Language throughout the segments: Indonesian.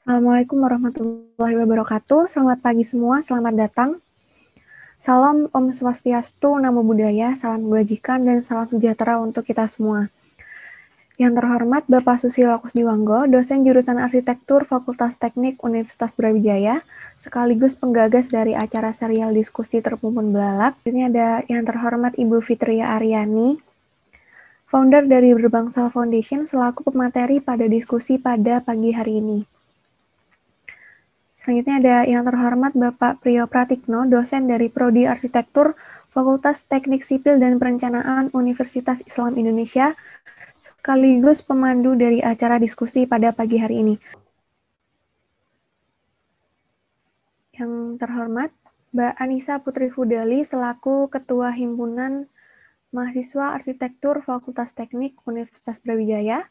Assalamualaikum warahmatullahi wabarakatuh. Selamat pagi semua, selamat datang. Salam Om Swastiastu, Namo Buddhaya, salam kebajikan, dan salam sejahtera untuk kita semua. Yang terhormat Bapak Susilo Kusdiwanggo, dosen jurusan Arsitektur Fakultas Teknik Universitas Brawijaya, sekaligus penggagas dari acara serial diskusi Terpumpun Belalak. Ini ada yang terhormat Ibu Fitria Aryani, founder dari Berbangsal Foundation, selaku pemateri pada diskusi pada pagi hari ini. Selanjutnya ada yang terhormat Bapak Priyo Pratikno, dosen dari Prodi Arsitektur Fakultas Teknik Sipil dan Perencanaan Universitas Islam Indonesia, sekaligus pemandu dari acara diskusi pada pagi hari ini. Yang terhormat Mbak Anissa Putri Fudali, selaku Ketua Himpunan Mahasiswa Arsitektur Fakultas Teknik Universitas Brawijaya.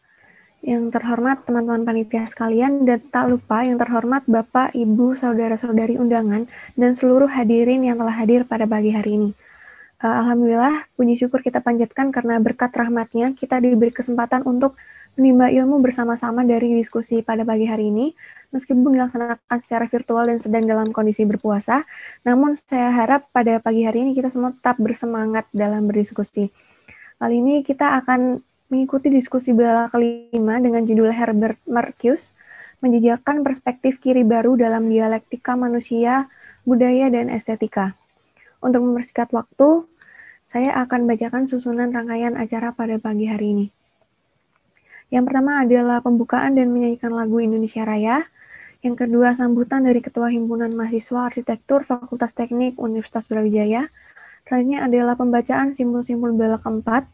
Yang terhormat teman-teman panitia sekalian, dan tak lupa yang terhormat Bapak, Ibu, Saudara-saudari undangan, dan seluruh hadirin yang telah hadir pada pagi hari ini. Alhamdulillah, puji syukur kita panjatkan karena berkat rahmatnya kita diberi kesempatan untuk menimba ilmu bersama-sama dari diskusi pada pagi hari ini, meskipun dilaksanakan secara virtual dan sedang dalam kondisi berpuasa, namun saya harap pada pagi hari ini kita semua tetap bersemangat dalam berdiskusi. Kali ini kita akan mengikuti diskusi belalak kelima dengan judul Herbert Marcuse, menjejakkan perspektif kiri baru dalam dialektika manusia, budaya, dan estetika. Untuk mempersingkat waktu, saya akan bacakan susunan rangkaian acara pada pagi hari ini. Yang pertama adalah pembukaan dan menyanyikan lagu Indonesia Raya. Yang kedua, sambutan dari Ketua Himpunan Mahasiswa Arsitektur Fakultas Teknik Universitas Brawijaya. Selanjutnya adalah pembacaan simpul-simpul belalak keempat.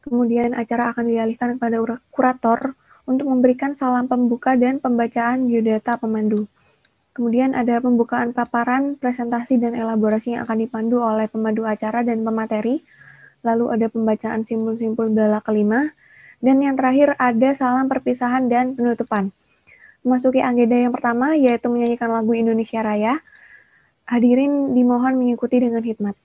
Kemudian acara akan dialihkan kepada kurator untuk memberikan salam pembuka dan pembacaan biodata pemandu. Kemudian ada pembukaan paparan, presentasi, dan elaborasi yang akan dipandu oleh pemandu acara dan pemateri. Lalu ada pembacaan simpul-simpul belalak kelima. Dan yang terakhir ada salam perpisahan dan penutupan. Memasuki agenda yang pertama, yaitu menyanyikan lagu Indonesia Raya. Hadirin dimohon mengikuti dengan hikmat.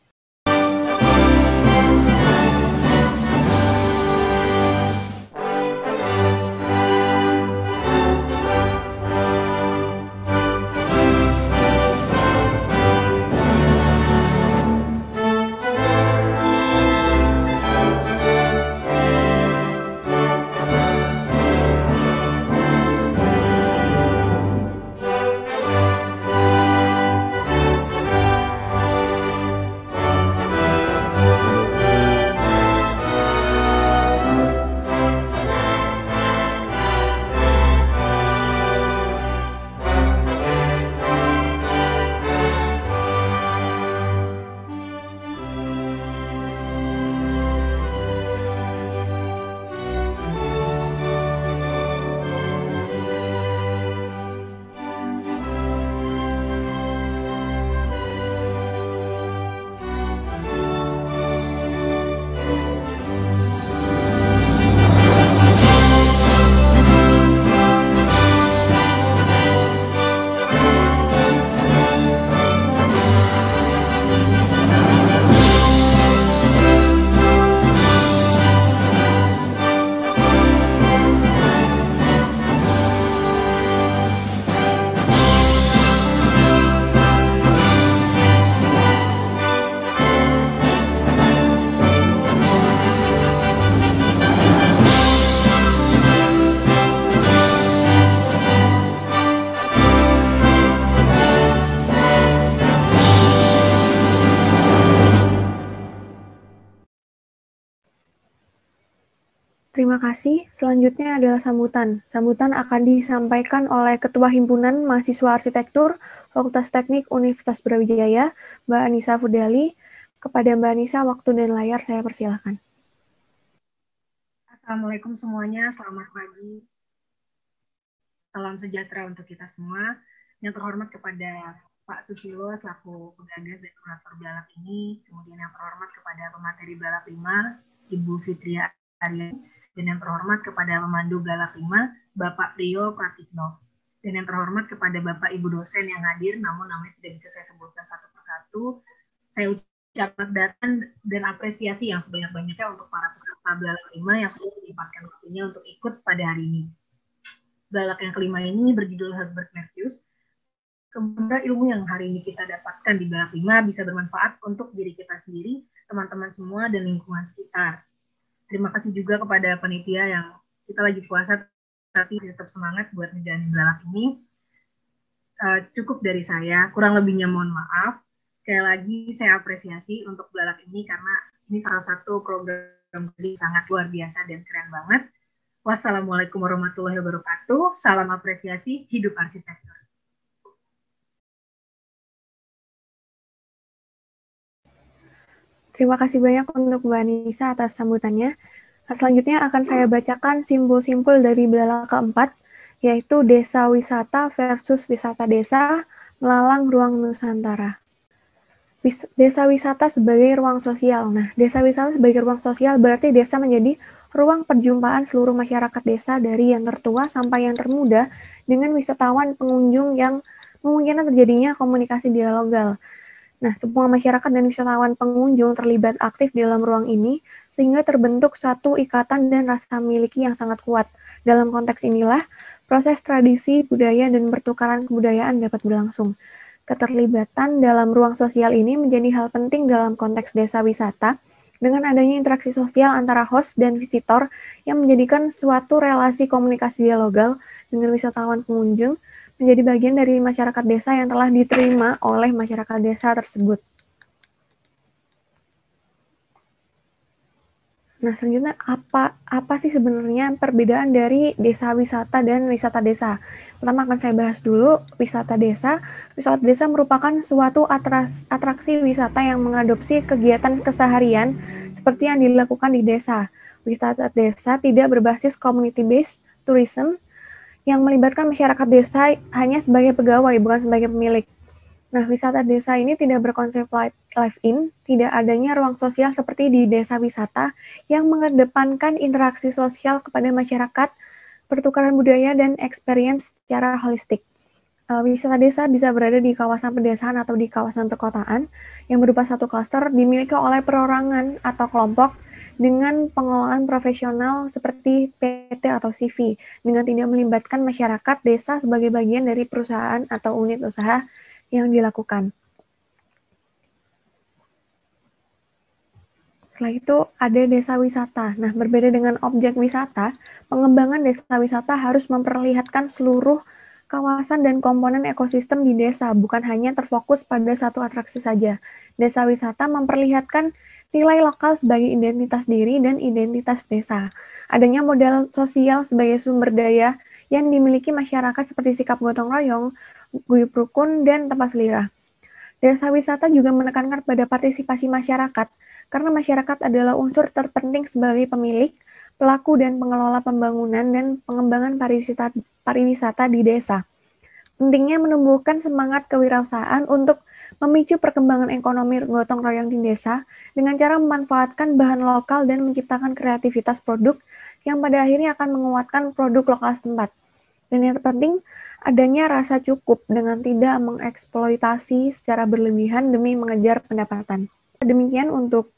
Terima kasih. Selanjutnya adalah sambutan. Sambutan akan disampaikan oleh Ketua Himpunan Mahasiswa Arsitektur Fakultas Teknik Universitas Brawijaya, Mbak Anissa Fudali. Kepada Mbak Anissa, waktu dan layar saya persilahkan. Assalamualaikum semuanya, selamat pagi. Salam sejahtera untuk kita semua. Yang terhormat kepada Pak Susilo selaku penggagas dan kurator belalak ini, kemudian yang terhormat kepada pemateri belalak 5, Ibu Fitria Aryani, dan yang terhormat kepada pemandu belalak 5, Bapak Priyo Pratikno, dan yang terhormat kepada Bapak Ibu dosen yang hadir, namun namanya tidak bisa saya sebutkan satu persatu. Saya ucapkan dan apresiasi yang sebanyak-banyaknya untuk para peserta belalak 5 yang sudah menyempatkan waktunya untuk ikut pada hari ini. Balak yang kelima ini berjudul Herbert Marcuse. Semoga ilmu yang hari ini kita dapatkan di Balak 5 bisa bermanfaat untuk diri kita sendiri, teman-teman semua, dan lingkungan sekitar. Terima kasih juga kepada panitia yang kita lagi puasa, tapi tetap semangat buat ngejalanin Balak ini. Cukup dari saya, kurang lebihnya mohon maaf. Sekali lagi saya apresiasi untuk Balak ini karena ini salah satu program yang sangat luar biasa dan keren banget. Wassalamualaikum warahmatullahi wabarakatuh. Salam apresiasi, hidup arsitektur. Terima kasih banyak untuk Mbak Nisa atas sambutannya. Selanjutnya akan saya bacakan simpul-simpul dari Balak keempat, yaitu desa wisata versus wisata desa, melalang ruang Nusantara. Desa wisata sebagai ruang sosial. Nah, desa wisata sebagai ruang sosial berarti desa menjadi ruang perjumpaan seluruh masyarakat desa dari yang tertua sampai yang termuda dengan wisatawan pengunjung yang memungkinkan terjadinya komunikasi dialogal. Nah, semua masyarakat dan wisatawan pengunjung terlibat aktif di dalam ruang ini sehingga terbentuk suatu ikatan dan rasa miliki yang sangat kuat. Dalam konteks inilah, proses tradisi, budaya, dan pertukaran kebudayaan dapat berlangsung. Keterlibatan dalam ruang sosial ini menjadi hal penting dalam konteks desa wisata, dengan adanya interaksi sosial antara host dan visitor yang menjadikan suatu relasi komunikasi dialogal dengan wisatawan pengunjung menjadi bagian dari masyarakat desa yang telah diterima oleh masyarakat desa tersebut. Nah, selanjutnya apa sih sebenarnya perbedaan dari desa wisata dan wisata desa? Pertama akan saya bahas dulu wisata desa. Wisata desa merupakan suatu atraksi wisata yang mengadopsi kegiatan keseharian seperti yang dilakukan di desa. Wisata desa tidak berbasis community-based tourism yang melibatkan masyarakat desa hanya sebagai pegawai, bukan sebagai pemilik. Nah, wisata desa ini tidak berkonsep live-in, tidak adanya ruang sosial seperti di desa wisata yang mengedepankan interaksi sosial kepada masyarakat, pertukaran budaya, dan experience secara holistik. Wisata desa bisa berada di kawasan pedesaan atau di kawasan perkotaan yang berupa satu klaster dimiliki oleh perorangan atau kelompok dengan pengelolaan profesional seperti PT atau CV dengan tidak melibatkan masyarakat desa sebagai bagian dari perusahaan atau unit usaha yang dilakukan. Setelah itu ada desa wisata. Nah, berbeda dengan objek wisata, pengembangan desa wisata harus memperlihatkan seluruh kawasan dan komponen ekosistem di desa, bukan hanya terfokus pada satu atraksi saja. Desa wisata memperlihatkan nilai lokal sebagai identitas diri dan identitas desa. Adanya modal sosial sebagai sumber daya yang dimiliki masyarakat seperti sikap gotong royong, guyup rukun, dan tempat selirah. Desa wisata juga menekankan pada partisipasi masyarakat, karena masyarakat adalah unsur terpenting sebagai pemilik, pelaku, dan pengelola pembangunan dan pengembangan pariwisata di desa. Pentingnya menumbuhkan semangat kewirausahaan untuk memicu perkembangan ekonomi gotong royong di desa dengan cara memanfaatkan bahan lokal dan menciptakan kreativitas produk yang pada akhirnya akan menguatkan produk lokal setempat. Dan yang terpenting, adanya rasa cukup dengan tidak mengeksploitasi secara berlebihan demi mengejar pendapatan. Demikian untuk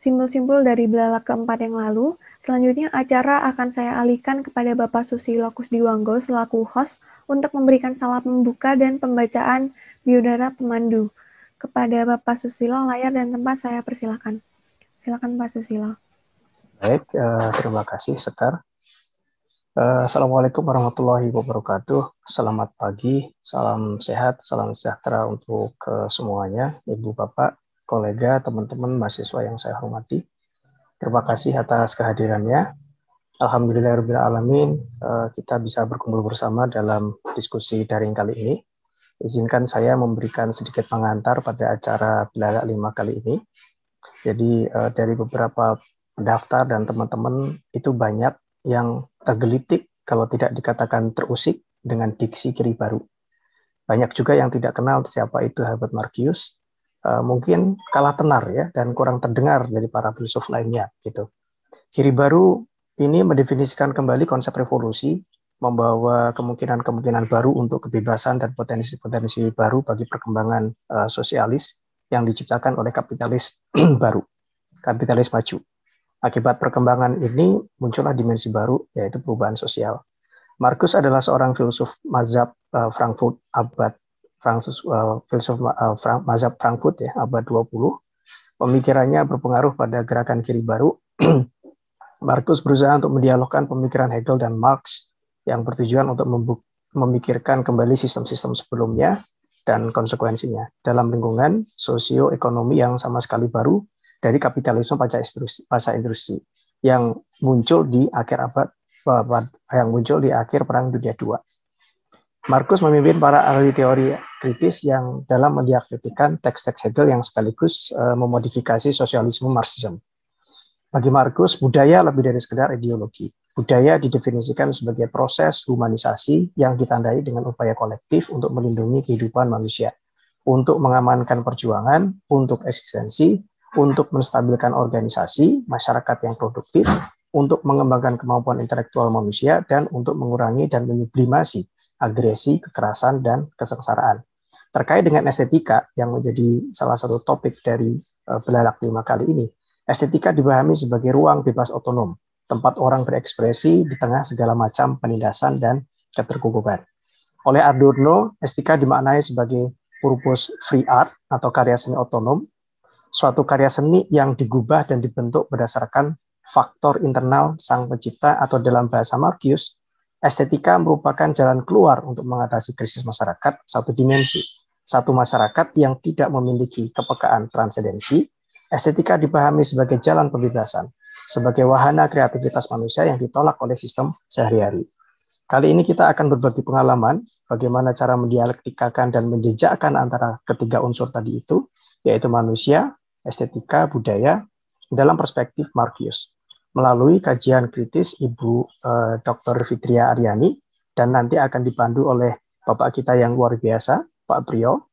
simpul-simpul dari Balak keempat yang lalu. Selanjutnya acara akan saya alihkan kepada Bapak Susilo Kusdiwanggo selaku host untuk memberikan salam pembuka dan pembacaan biodata pemandu. Kepada Bapak Susilo, layar dan tempat saya persilakan. Silakan Pak Susilo. Baik, terima kasih Sekar. Assalamualaikum warahmatullahi wabarakatuh. Selamat pagi, salam sehat, salam sejahtera untuk semuanya, Ibu, Bapak, kolega, teman-teman, mahasiswa yang saya hormati. Terima kasih atas kehadirannya. Alhamdulillahirrahmanirrahim, kita bisa berkumpul bersama dalam diskusi daring kali ini. Izinkan saya memberikan sedikit pengantar pada acara Balak 5 kali ini. Jadi dari beberapa pendaftar dan teman-teman itu banyak yang tergelitik, kalau tidak dikatakan terusik, dengan diksi Kiri Baru. Banyak juga yang tidak kenal siapa itu Herbert Marcuse, mungkin kalah tenar ya, dan kurang terdengar dari para filsuf lainnya. Gitu. Kiri Baru ini mendefinisikan kembali konsep revolusi, membawa kemungkinan-kemungkinan baru untuk kebebasan dan potensi-potensi baru bagi perkembangan sosialis yang diciptakan oleh kapitalis baru, kapitalis maju. Akibat perkembangan ini muncullah dimensi baru, yaitu perubahan sosial. Marcus adalah seorang filsuf mazhab Frankfurt mazhab Frankfurt ya, abad 20. Pemikirannya berpengaruh pada gerakan kiri baru. Marcus berusaha untuk mendialogkan pemikiran Hegel dan Marx yang bertujuan untuk memikirkan kembali sistem-sistem sebelumnya dan konsekuensinya dalam lingkungan sosioekonomi yang sama sekali baru dari kapitalisme pasca industri yang muncul di akhir Perang Dunia II. Marcus memimpin para ahli teori kritis yang dalam mendialektikan teks-teks Hegel yang sekaligus memodifikasi sosialisme Marxisme. Bagi Marcus, budaya lebih dari sekedar ideologi. Budaya didefinisikan sebagai proses humanisasi yang ditandai dengan upaya kolektif untuk melindungi kehidupan manusia, untuk mengamankan perjuangan, untuk eksistensi, untuk menstabilkan organisasi, masyarakat yang produktif, untuk mengembangkan kemampuan intelektual manusia, dan untuk mengurangi dan menyublimasi agresi, kekerasan, dan kesengsaraan. Terkait dengan estetika yang menjadi salah satu topik dari Belalak 5 kali ini, estetika dipahami sebagai ruang bebas otonom, tempat orang berekspresi di tengah segala macam penindasan dan keterkukukan. Oleh Adorno, estetika dimaknai sebagai purpose free art atau karya seni otonom, suatu karya seni yang digubah dan dibentuk berdasarkan faktor internal sang pencipta, atau dalam bahasa Marcus, estetika merupakan jalan keluar untuk mengatasi krisis masyarakat satu dimensi, satu masyarakat yang tidak memiliki kepekaan transendensi. Estetika dipahami sebagai jalan pembebasan, sebagai wahana kreativitas manusia yang ditolak oleh sistem sehari-hari. Kali ini kita akan berbagi pengalaman bagaimana cara mendialektikakan dan menjejakkan antara ketiga unsur tadi itu, yaitu manusia, estetika, budaya, dalam perspektif Marcus, melalui kajian kritis Ibu Dr. Fitria Aryani, dan nanti akan dipandu oleh Bapak kita yang luar biasa, Pak Priyo.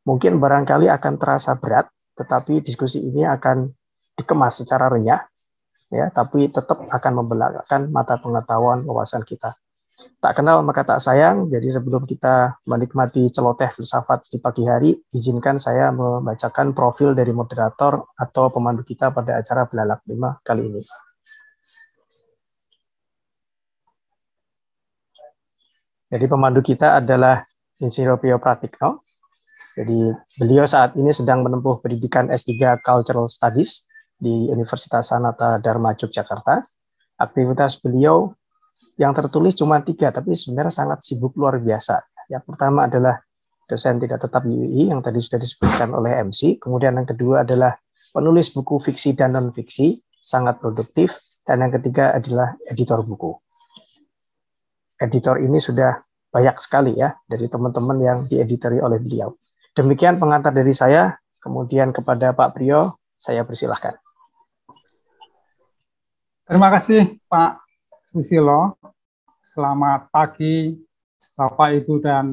Mungkin barangkali akan terasa berat, tetapi diskusi ini akan dikemas secara renyah, ya, tapi tetap akan membelakangkan mata pengetahuan wawasan kita. Tak kenal maka tak sayang, jadi sebelum kita menikmati celoteh filsafat di pagi hari, izinkan saya membacakan profil dari moderator atau pemandu kita pada acara Belalak 5 kali ini. Jadi pemandu kita adalah Insinyur Priyo Pratikno. Jadi beliau saat ini sedang menempuh pendidikan S3 Cultural Studies di Universitas Sanata Dharma Yogyakarta. Aktivitas beliau yang tertulis cuma 3, tapi sebenarnya sangat sibuk luar biasa. Yang pertama adalah dosen tidak tetap di UI yang tadi sudah disebutkan oleh MC. Kemudian yang kedua adalah penulis buku fiksi dan non-fiksi, sangat produktif. Dan yang ketiga adalah editor buku. Editor ini sudah banyak sekali ya dari teman-teman yang dieditori oleh beliau. Demikian pengantar dari saya, kemudian kepada Pak Priyo, saya persilahkan. Terima kasih Pak Susilo. Selamat pagi Bapak, Ibu, dan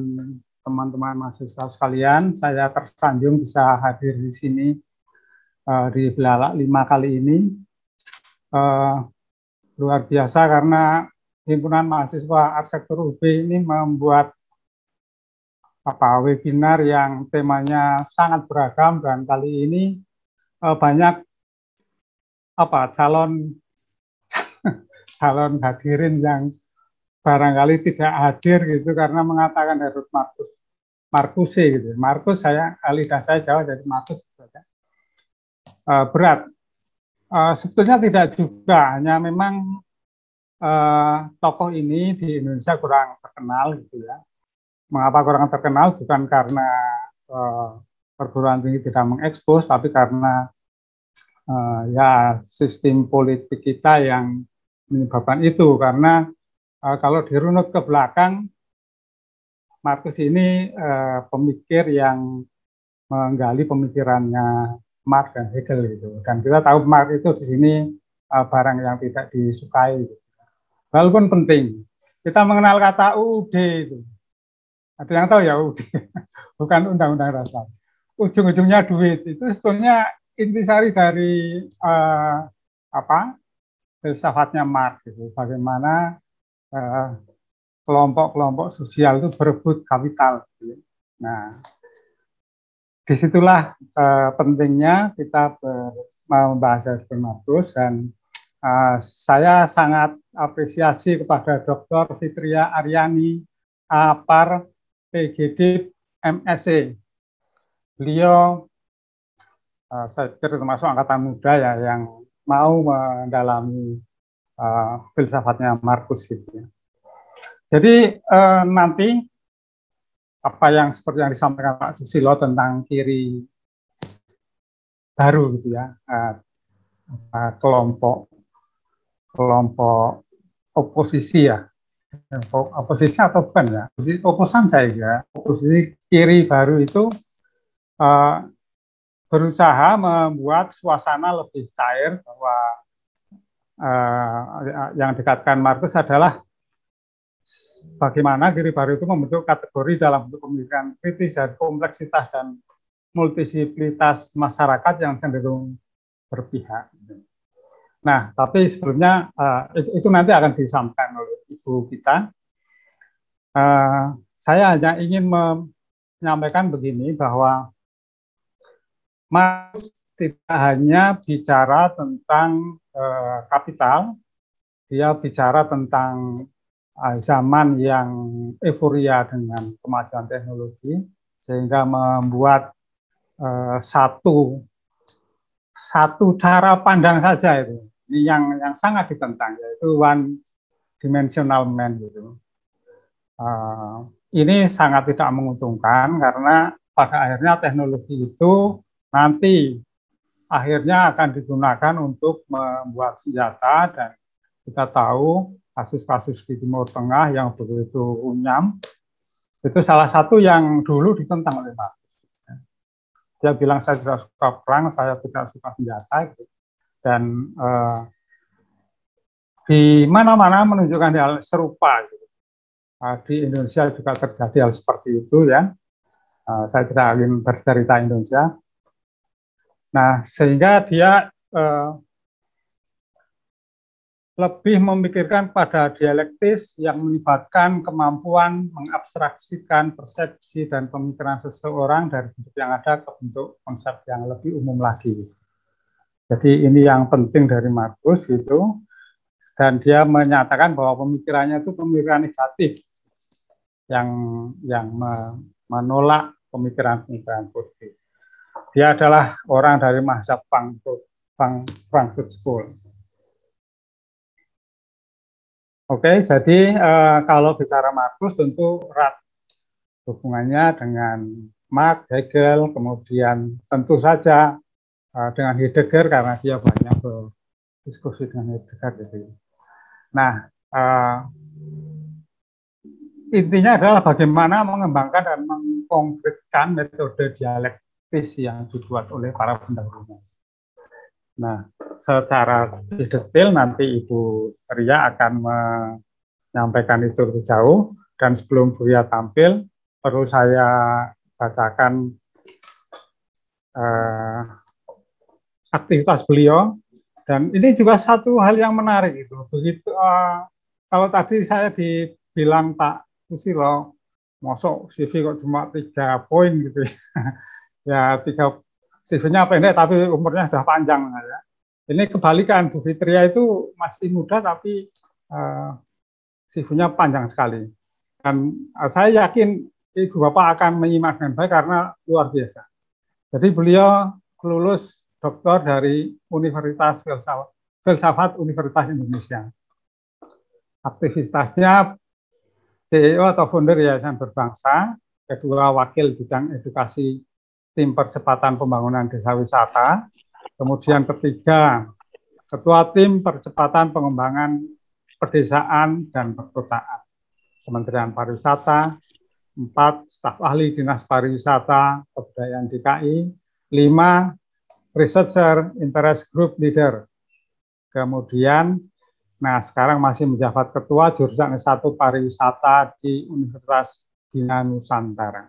teman-teman mahasiswa sekalian. Saya tersanjung bisa hadir di sini di Belalak 5 kali ini. Luar biasa karena Himpunan Mahasiswa Arsitektur UB ini membuat webinar yang temanya sangat beragam, dan kali ini banyak calon hadirin yang barangkali tidak hadir gitu karena mengatakan harus Marcus gitu. Marcus, lidah saya Jawa dari Marcus saja. Berat. Sebetulnya tidak juga, hanya memang tokoh ini di Indonesia kurang terkenal gitu ya. Mengapa kurang terkenal? Bukan karena perguruan tinggi tidak mengekspos, tapi karena ya sistem politik kita yang menyebabkan itu. Karena kalau dirunut ke belakang, Marcus ini pemikir yang menggali pemikirannya Marx dan Hegel gitu. Dan kita tahu Marx itu di sini barang yang tidak disukai. Gitu. Walaupun penting. Kita mengenal kata UUD itu. Ada yang tahu ya UUD? Bukan undang-undang dasar. Ujung-ujungnya duit. Itu sebetulnya intisari dari filsafatnya Marx gitu. Bagaimana kelompok-kelompok sosial itu berebut kapital. Gitu. Nah, disitulah pentingnya kita membahas Marcus, dan Saya sangat apresiasi kepada Dr. Fitria Aryani, APAR, PGD, MSc. Beliau, saya pikir termasuk angkatan muda ya, yang mau mendalami filsafatnya Marcus gitu ya. Jadi nanti apa yang seperti yang disampaikan Pak Susilo tentang kiri baru gitu ya, kelompok oposisi ya, oposisi atau bukan ya, oposan saya ya, oposisi kiri baru itu berusaha membuat suasana lebih cair bahwa yang dikatakan Marcus adalah bagaimana kiri baru itu membentuk kategori dalam bentuk pemikiran kritis dan kompleksitas dan multidisiplinitas masyarakat yang cenderung berpihak. Nah, tapi sebelumnya itu nanti akan disampaikan oleh Ibu kita. Saya hanya ingin menyampaikan begini bahwa Marx tidak hanya bicara tentang kapital, dia bicara tentang zaman yang euforia dengan kemajuan teknologi, sehingga membuat satu cara pandang saja itu yang sangat ditentang, yaitu one dimensional man gitu. Ini sangat tidak menguntungkan karena pada akhirnya teknologi itu nanti akhirnya akan digunakan untuk membuat senjata, dan kita tahu kasus-kasus di Timur Tengah yang begitu runyam itu salah satu yang dulu ditentang oleh Marx. Dia bilang saya tidak suka perang, saya tidak suka senjata, gitu. Dan di mana-mana menunjukkan hal serupa. Gitu. Di Indonesia juga terjadi hal seperti itu ya. Saya tidak ingin bercerita Indonesia. Nah, sehingga dia lebih memikirkan pada dialektis yang melibatkan kemampuan mengabstraksikan persepsi dan pemikiran seseorang dari bentuk yang ada ke bentuk konsep yang lebih umum lagi. Jadi ini yang penting dari Marcus gitu, dan dia menyatakan bahwa pemikirannya itu pemikiran negatif yang menolak pemikiran-pemikiran positif. Dia adalah orang dari mazhab Frankfurt School. Oke, jadi kalau bicara Marcus tentu erat hubungannya dengan Marx, Hegel, kemudian tentu saja dengan Heidegger karena dia banyak berdiskusi dengan Heidegger. Gitu. Nah, intinya adalah bagaimana mengembangkan dan mengkonkretkan metode dialektis yang dibuat oleh para pendahulunya. Nah, secara detail nanti Ibu Ria akan menyampaikan itu lebih jauh, dan sebelum Bu Ria tampil perlu saya bacakan aktivitas beliau, dan ini juga satu hal yang menarik itu. Begitu kalau tadi saya dibilang Pak Susilo, mosok CV kok cuma 3 poin gitu ya, 3 CV-nya pendek tapi umurnya sudah panjang ya. Ini kebalikan, Bu Fitria itu masih muda tapi CV-nya panjang sekali. Dan saya yakin Ibu Bapak akan menyimak dengan baik karena luar biasa. Jadi beliau lulus doktor dari Universitas Filsafat Universitas Indonesia. Aktivitasnya CEO atau founder Yayasan Berbangsa, kedua wakil bidang edukasi tim percepatan pembangunan desa wisata, kemudian ketiga ketua tim percepatan pengembangan pedesaan dan perkotaan Kementerian Pariwisata, 4 staf ahli Dinas Pariwisata Kebudayaan DKI, 5 researcher interest group leader, kemudian sekarang masih menjabat ketua jurusan S1 Pariwisata di Universitas Bina Nusantara.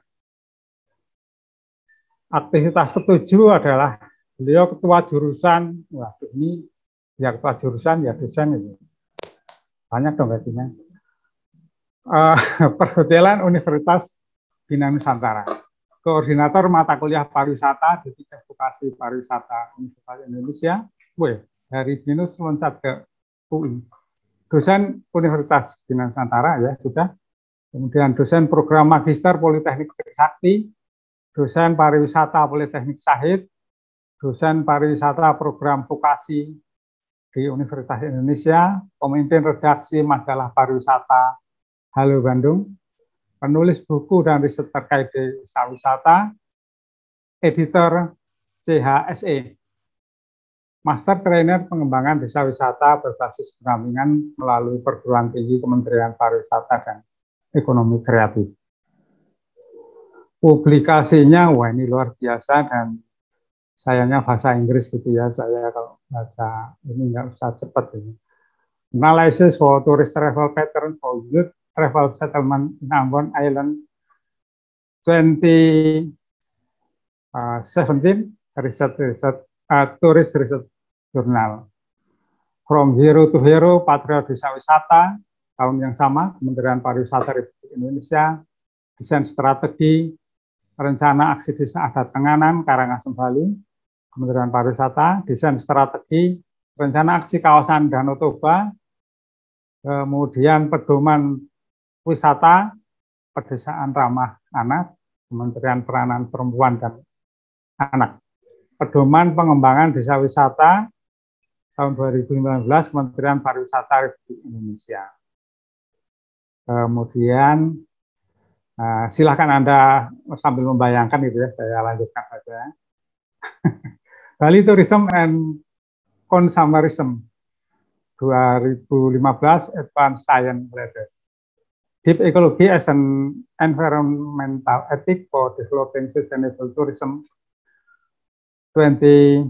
Aktivitas ketujuh adalah beliau ketua jurusan, waduh ini ya ketua jurusan ya dosen itu. Banyak dong gajinya. Perhotelan Universitas Bina Nusantara. Koordinator mata kuliah pariwisata di Edukasi Pariwisata Universitas Indonesia. dari BINUS loncat ke UI. Dosen Universitas Bina Nusantara ya sudah. Kemudian dosen program magister Politeknik Trisakti, dosen pariwisata Politeknik Syahid, dosen pariwisata program vokasi di Universitas Indonesia, pemimpin redaksi majalah pariwisata Halo Bandung, penulis buku dan riset terkait desa wisata, editor CHSE, Master Trainer Pengembangan Desa Wisata berbasis pendampingan melalui perguruan tinggi Kementerian Pariwisata dan Ekonomi Kreatif. Publikasinya, wah ini luar biasa dan sayangnya bahasa Inggris gitu ya, saya kalau baca ini nggak usah cepat ini. Analysis for Tourist Travel Pattern for Youth Travel Settlement in Ambon Island 2017, Tourist Research Journal. From Hero to Hero, Patriot Desa Wisata, tahun yang sama, Kementerian Pariwisata Republik Indonesia, Desain Strategi, Rencana Aksi Desa Adat Tenganan, Karangasem, Bali, Kementerian Pariwisata, Desain Strategi, Rencana Aksi Kawasan Danau Toba, kemudian Pedoman Wisata, Pedesaan Ramah Anak, Kementerian Peranan Perempuan dan Anak. Pedoman Pengembangan Desa Wisata tahun 2019 Kementerian Pariwisata Republik Indonesia. Kemudian silakan Anda sambil membayangkan gitu ya, saya lanjutkan saja. Bali Tourism and Consumerism 2015 Advanced Science Letters. Deep Ecology as an Environmental Ethic for Developing Sustainable Tourism 2016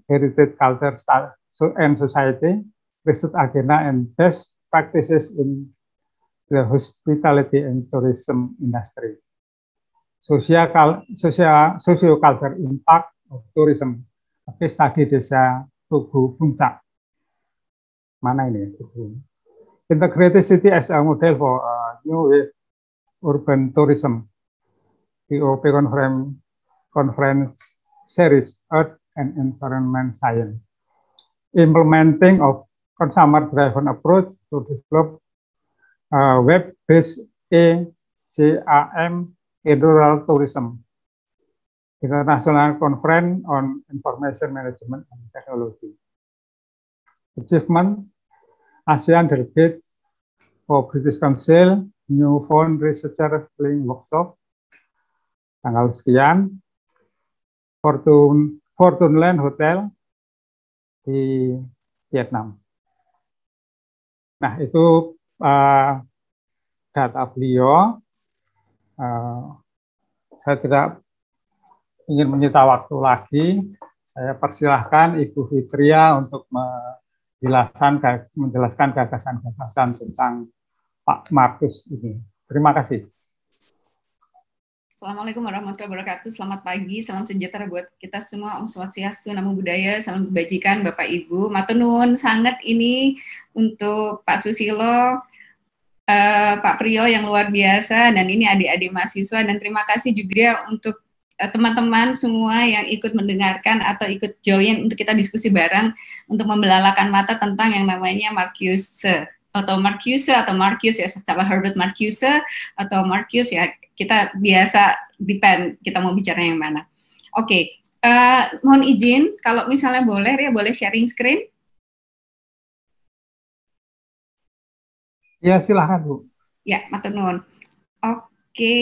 Heritage Culture and Society, Research Agenda and Best Practices in the Hospitality and Tourism Industry. Socio-cultural Impact of Tourism, Case Study Desa Tugu Puncak. Mana ini? Integrated City as a Model for New Wave Urban Tourism, TOP Conference Series, Earth and Environment Science. Implementing of consumer-driven approach to develop web-based ECAM in rural tourism. International Conference on Information Management and Technology. Achievement, ASEAN Delegates for British Council, New Found Researcher Link Workshop, tanggal sekian, Fortune Land Hotel di Vietnam. Nah, itu data beliau. Saya tidak ingin menyita waktu lagi. Saya persilahkan Ibu Fitria untuk menjelaskan gagasan-gagasan tentang Pak Markus ini. Terima kasih. Assalamualaikum warahmatullahi wabarakatuh. Selamat pagi, salam sejahtera buat kita semua. Om Swastiastu, Namo Buddhaya, salam kebajikan Bapak Ibu. Matur nuwun sangat ini untuk Pak Susilo, Pak Priyo yang luar biasa, dan ini adik-adik mahasiswa, dan terima kasih juga untuk teman-teman semua yang ikut mendengarkan atau ikut join untuk kita diskusi bareng untuk membelalakan mata tentang yang namanya Marcuse atau Marcus ya, sahabat Herbert Marcuse atau Marcus ya, kita biasa depend kita mau bicara yang mana. Oke, mohon izin kalau misalnya boleh ya, boleh sharing screen. Ya, silahkan Bu. Ya, matur nuwun. Oke,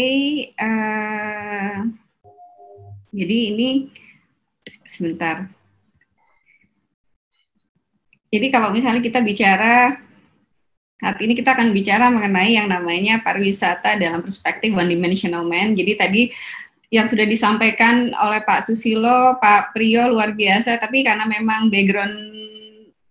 jadi ini sebentar. Jadi kalau misalnya kita bicara saat ini, kita akan bicara mengenai yang namanya pariwisata dalam perspektif one dimensional man. Jadi tadi yang sudah disampaikan oleh Pak Susilo, Pak Priyo luar biasa, tapi karena memang background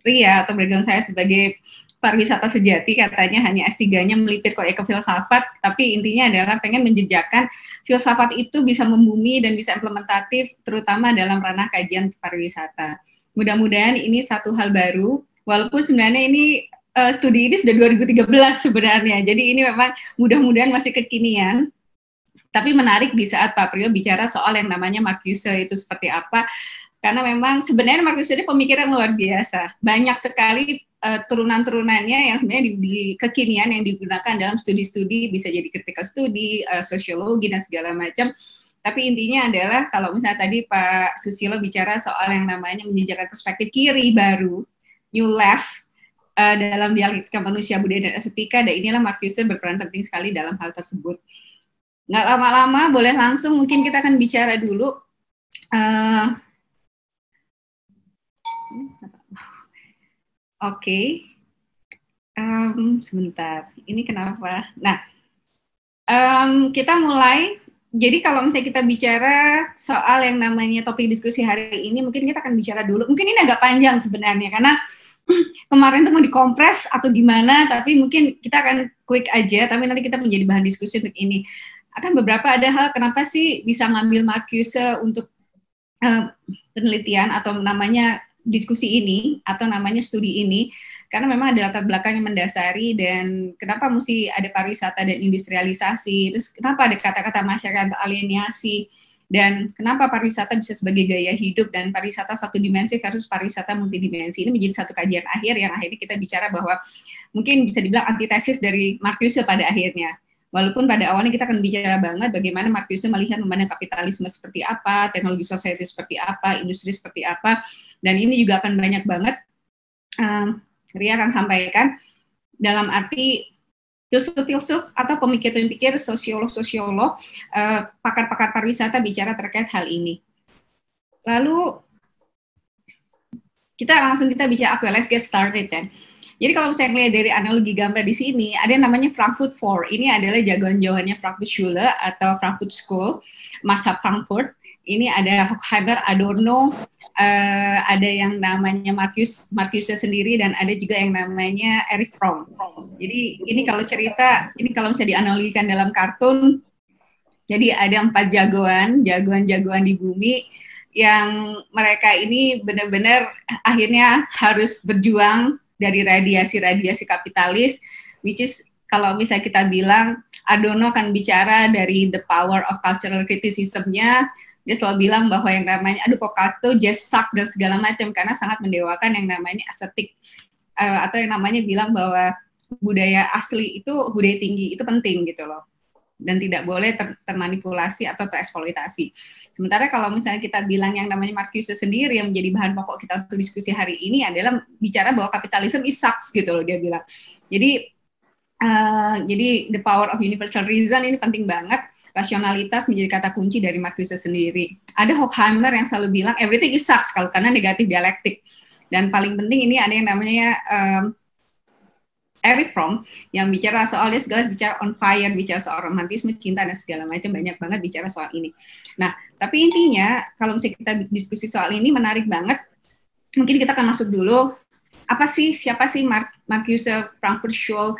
Ria atau background saya sebagai pariwisata sejati, katanya hanya S3-nya melipir kok ke filsafat, tapi intinya adalah pengen menjejakkan filsafat itu bisa membumi dan bisa implementatif, terutama dalam ranah kajian pariwisata. Mudah-mudahan ini satu hal baru, walaupun sebenarnya ini studi ini sudah 2013 sebenarnya, jadi ini memang mudah-mudahan masih kekinian, tapi menarik di saat Pak Priyo bicara soal yang namanya Marcuse itu seperti apa. Karena memang sebenarnya Marcuse ini pemikiran luar biasa. Banyak sekali turunan-turunannya yang sebenarnya di kekinian yang digunakan dalam studi-studi, bisa jadi critical study, sosiologi, dan segala macam. Tapi intinya adalah kalau misalnya tadi Pak Susilo bicara soal yang namanya menjejakkan perspektif kiri baru, new left, dalam dialektika manusia, budaya, dan estetika, dan inilah Marcuse berperan penting sekali dalam hal tersebut. Nggak lama-lama, boleh langsung mungkin kita akan bicara dulu. Oke. Sebentar, ini kenapa? Nah, kita mulai. Jadi kalau misalnya kita bicara soal yang namanya topik diskusi hari ini, mungkin kita akan bicara dulu. Mungkin ini agak panjang sebenarnya, karena kemarin tuh mau dikompres atau gimana, tapi mungkin kita akan quick aja, tapi nanti kita menjadi bahan diskusi untuk ini. Akan beberapa ada hal kenapa sih bisa ngambil Marcuse untuk penelitian atau namanya diskusi ini atau namanya studi ini, karena memang ada latar belakang yang mendasari, dan kenapa mesti ada pariwisata dan industrialisasi, terus kenapa ada kata-kata masyarakat alienasi, dan kenapa pariwisata bisa sebagai gaya hidup, dan pariwisata satu dimensi versus pariwisata multidimensi. Ini menjadi satu kajian akhir yang akhirnya kita bicara bahwa mungkin bisa dibilang antitesis dari Marcuse pada akhirnya. Walaupun pada awalnya kita akan bicara banget bagaimana Marcuse melihat memandang kapitalisme seperti apa, teknologi society seperti apa, industri seperti apa, dan ini juga akan banyak banget Ria akan sampaikan dalam arti filsuf-filsuf atau pemikir-pemikir, sosiolog-sosiolog, pakar-pakar pariwisata bicara terkait hal ini. Lalu kita bicara, oke, let's get started then. Jadi kalau misalnya melihat dari analogi gambar di sini, ada yang namanya Frankfurt 4. Ini adalah jagoan-jagoannya Frankfurt Schule atau Frankfurt School, Mazhab Frankfurt. Ini ada Horkheimer, Adorno, ada yang namanya Marcuse sendiri, dan ada juga yang namanya Erich Fromm. Jadi ini kalau cerita, ini kalau misalnya dianalogikan dalam kartun, jadi ada 4 jagoan di bumi, yang mereka ini benar-benar akhirnya harus berjuang dari radiasi kapitalis, which is kalau misalnya kita bilang, Adorno akan bicara dari the power of cultural criticism-nya, dia selalu bilang bahwa yang namanya, aduh kok itu just suck dan segala macam, karena sangat mendewakan yang namanya estetik, atau yang namanya bilang bahwa budaya asli itu, budaya tinggi itu penting gitu loh, dan tidak boleh termanipulasi atau tereksploitasi. Sementara kalau misalnya kita bilang yang namanya Marcuse sendiri yang menjadi bahan pokok kita untuk diskusi hari ini adalah bicara bahwa kapitalisme is sucks gitu loh, dia bilang. Jadi the power of universal reason ini penting banget. Rasionalitas menjadi kata kunci dari Marcuse sendiri. Ada Horkheimer yang selalu bilang everything is sucks kalau karena negatif dialektik. Dan paling penting ini ada yang namanya Erich Fromm yang bicara soal dia segala bicara on fire, bicara soal romantisme, cinta, dan segala macam, banyak banget bicara soal ini. Nah, tapi intinya kalau misalnya kita diskusi soal ini menarik banget, mungkin kita akan masuk dulu, siapa sih Marcuse Frankfurt School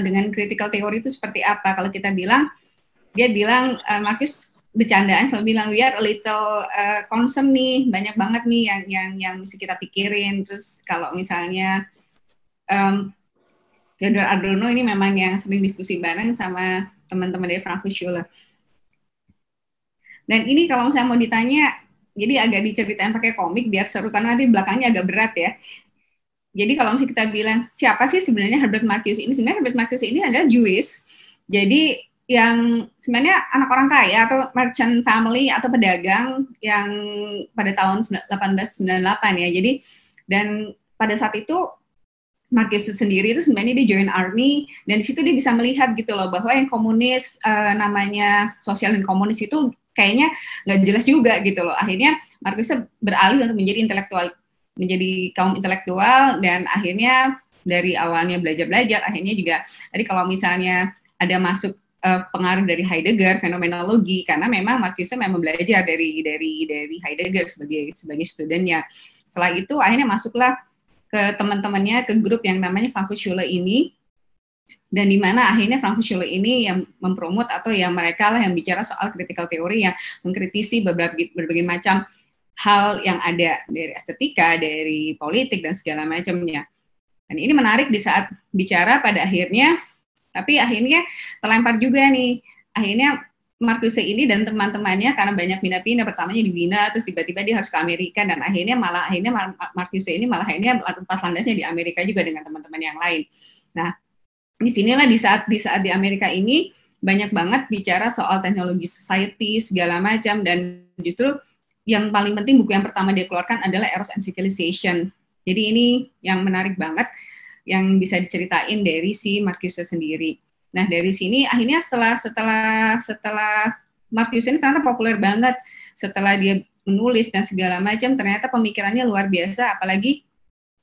dengan critical theory itu seperti apa? Kalau kita bilang, dia bilang, Marcuse bercandaan selalu bilang, we are a little concern nih, banyak banget nih yang mesti kita pikirin. Terus kalau misalnya Theodor Adorno ini memang yang sering diskusi bareng sama teman-teman dari Frankfurt Schule. Dan ini kalau misalnya mau ditanya, jadi agak diceritain pakai komik biar seru, karena nanti belakangnya agak berat ya. Jadi kalau misalnya kita bilang, siapa sih sebenarnya Herbert Marcuse ini? Sebenarnya Herbert Marcuse ini adalah Jewish. Jadi yang sebenarnya anak orang kaya atau merchant family atau pedagang yang pada tahun 1898 ya. Jadi, dan pada saat itu Marcuse sendiri itu sebenarnya dia join army, dan di situ dia bisa melihat gitu loh bahwa yang komunis, namanya sosial dan komunis itu kayaknya nggak jelas juga gitu loh. Akhirnya Marcuse beralih untuk menjadi kaum intelektual, dan akhirnya dari awalnya belajar, akhirnya juga tadi kalau misalnya ada masuk pengaruh dari Heidegger, fenomenologi, karena memang Marcuse memang belajar dari Heidegger sebagai studentnya. Setelah itu akhirnya masuklah ke teman-temannya, ke grup yang namanya Frankfurt Schule ini, dan di mana akhirnya Frankfurt Schule ini yang mempromot atau yang mereka lah yang bicara soal critical theory, yang mengkritisi berbagai macam hal yang ada dari estetika, dari politik, dan segala macamnya. Dan ini menarik di saat bicara pada akhirnya, tapi akhirnya terlempar juga nih, akhirnya Marcuse ini dan teman-temannya karena banyak pindah-pindah, pertamanya di Wina, terus tiba-tiba dia harus ke Amerika, dan akhirnya Marcuse ini malah akhirnya pas landasnya di Amerika juga dengan teman-teman yang lain. Nah, disinilah di saat di Amerika ini banyak banget bicara soal teknologi society segala macam, dan justru yang paling penting buku yang pertama dia keluarkan adalah Eros and Civilization. Jadi ini yang menarik banget yang bisa diceritain dari si Marcuse sendiri. Nah, dari sini akhirnya setelah Marcuse ini ternyata populer banget, setelah dia menulis dan segala macam, ternyata pemikirannya luar biasa, apalagi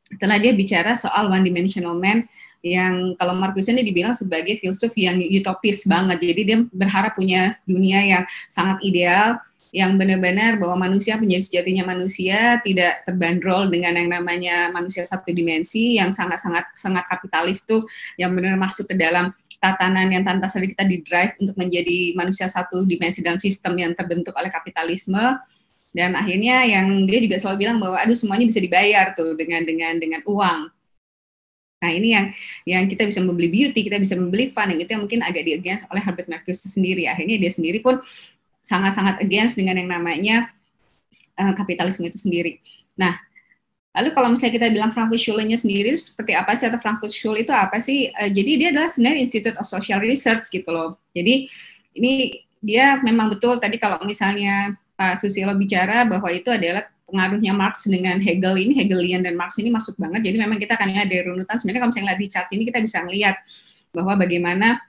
setelah dia bicara soal one dimensional man, yang kalau Marcuse ini dibilang sebagai filsuf yang utopis banget. Jadi dia berharap punya dunia yang sangat ideal, yang benar-benar bahwa manusia menjadi sejatinya manusia, tidak terbandrol dengan yang namanya manusia satu dimensi yang sangat kapitalis tuh, yang benar masuk ke dalam tatanan yang tanpa sadar kita di-drive untuk menjadi manusia satu dimensi dalam sistem yang terbentuk oleh kapitalisme. Dan akhirnya yang dia juga selalu bilang bahwa aduh semuanya bisa dibayar tuh dengan uang. Nah, ini yang kita bisa membeli beauty, kita bisa membeli fun, yang itu yang mungkin agak di-against oleh Herbert Marcuse sendiri. Akhirnya dia sendiri pun sangat-sangat against dengan yang namanya kapitalisme itu sendiri. Nah, lalu kalau misalnya kita bilang Frankfurt Schule-nya sendiri seperti apa sih, atau Frankfurt Schule itu apa sih? Jadi dia adalah sebenarnya Institute of Social Research gitu loh. Jadi ini dia memang betul tadi kalau misalnya Pak Susilo bicara bahwa itu adalah pengaruhnya Marx dengan Hegel, ini Hegelian dan Marx ini masuk banget. Jadi memang kita akan lihat dari runutan, sebenarnya kalau misalnya lihat di chart ini kita bisa melihat bahwa bagaimana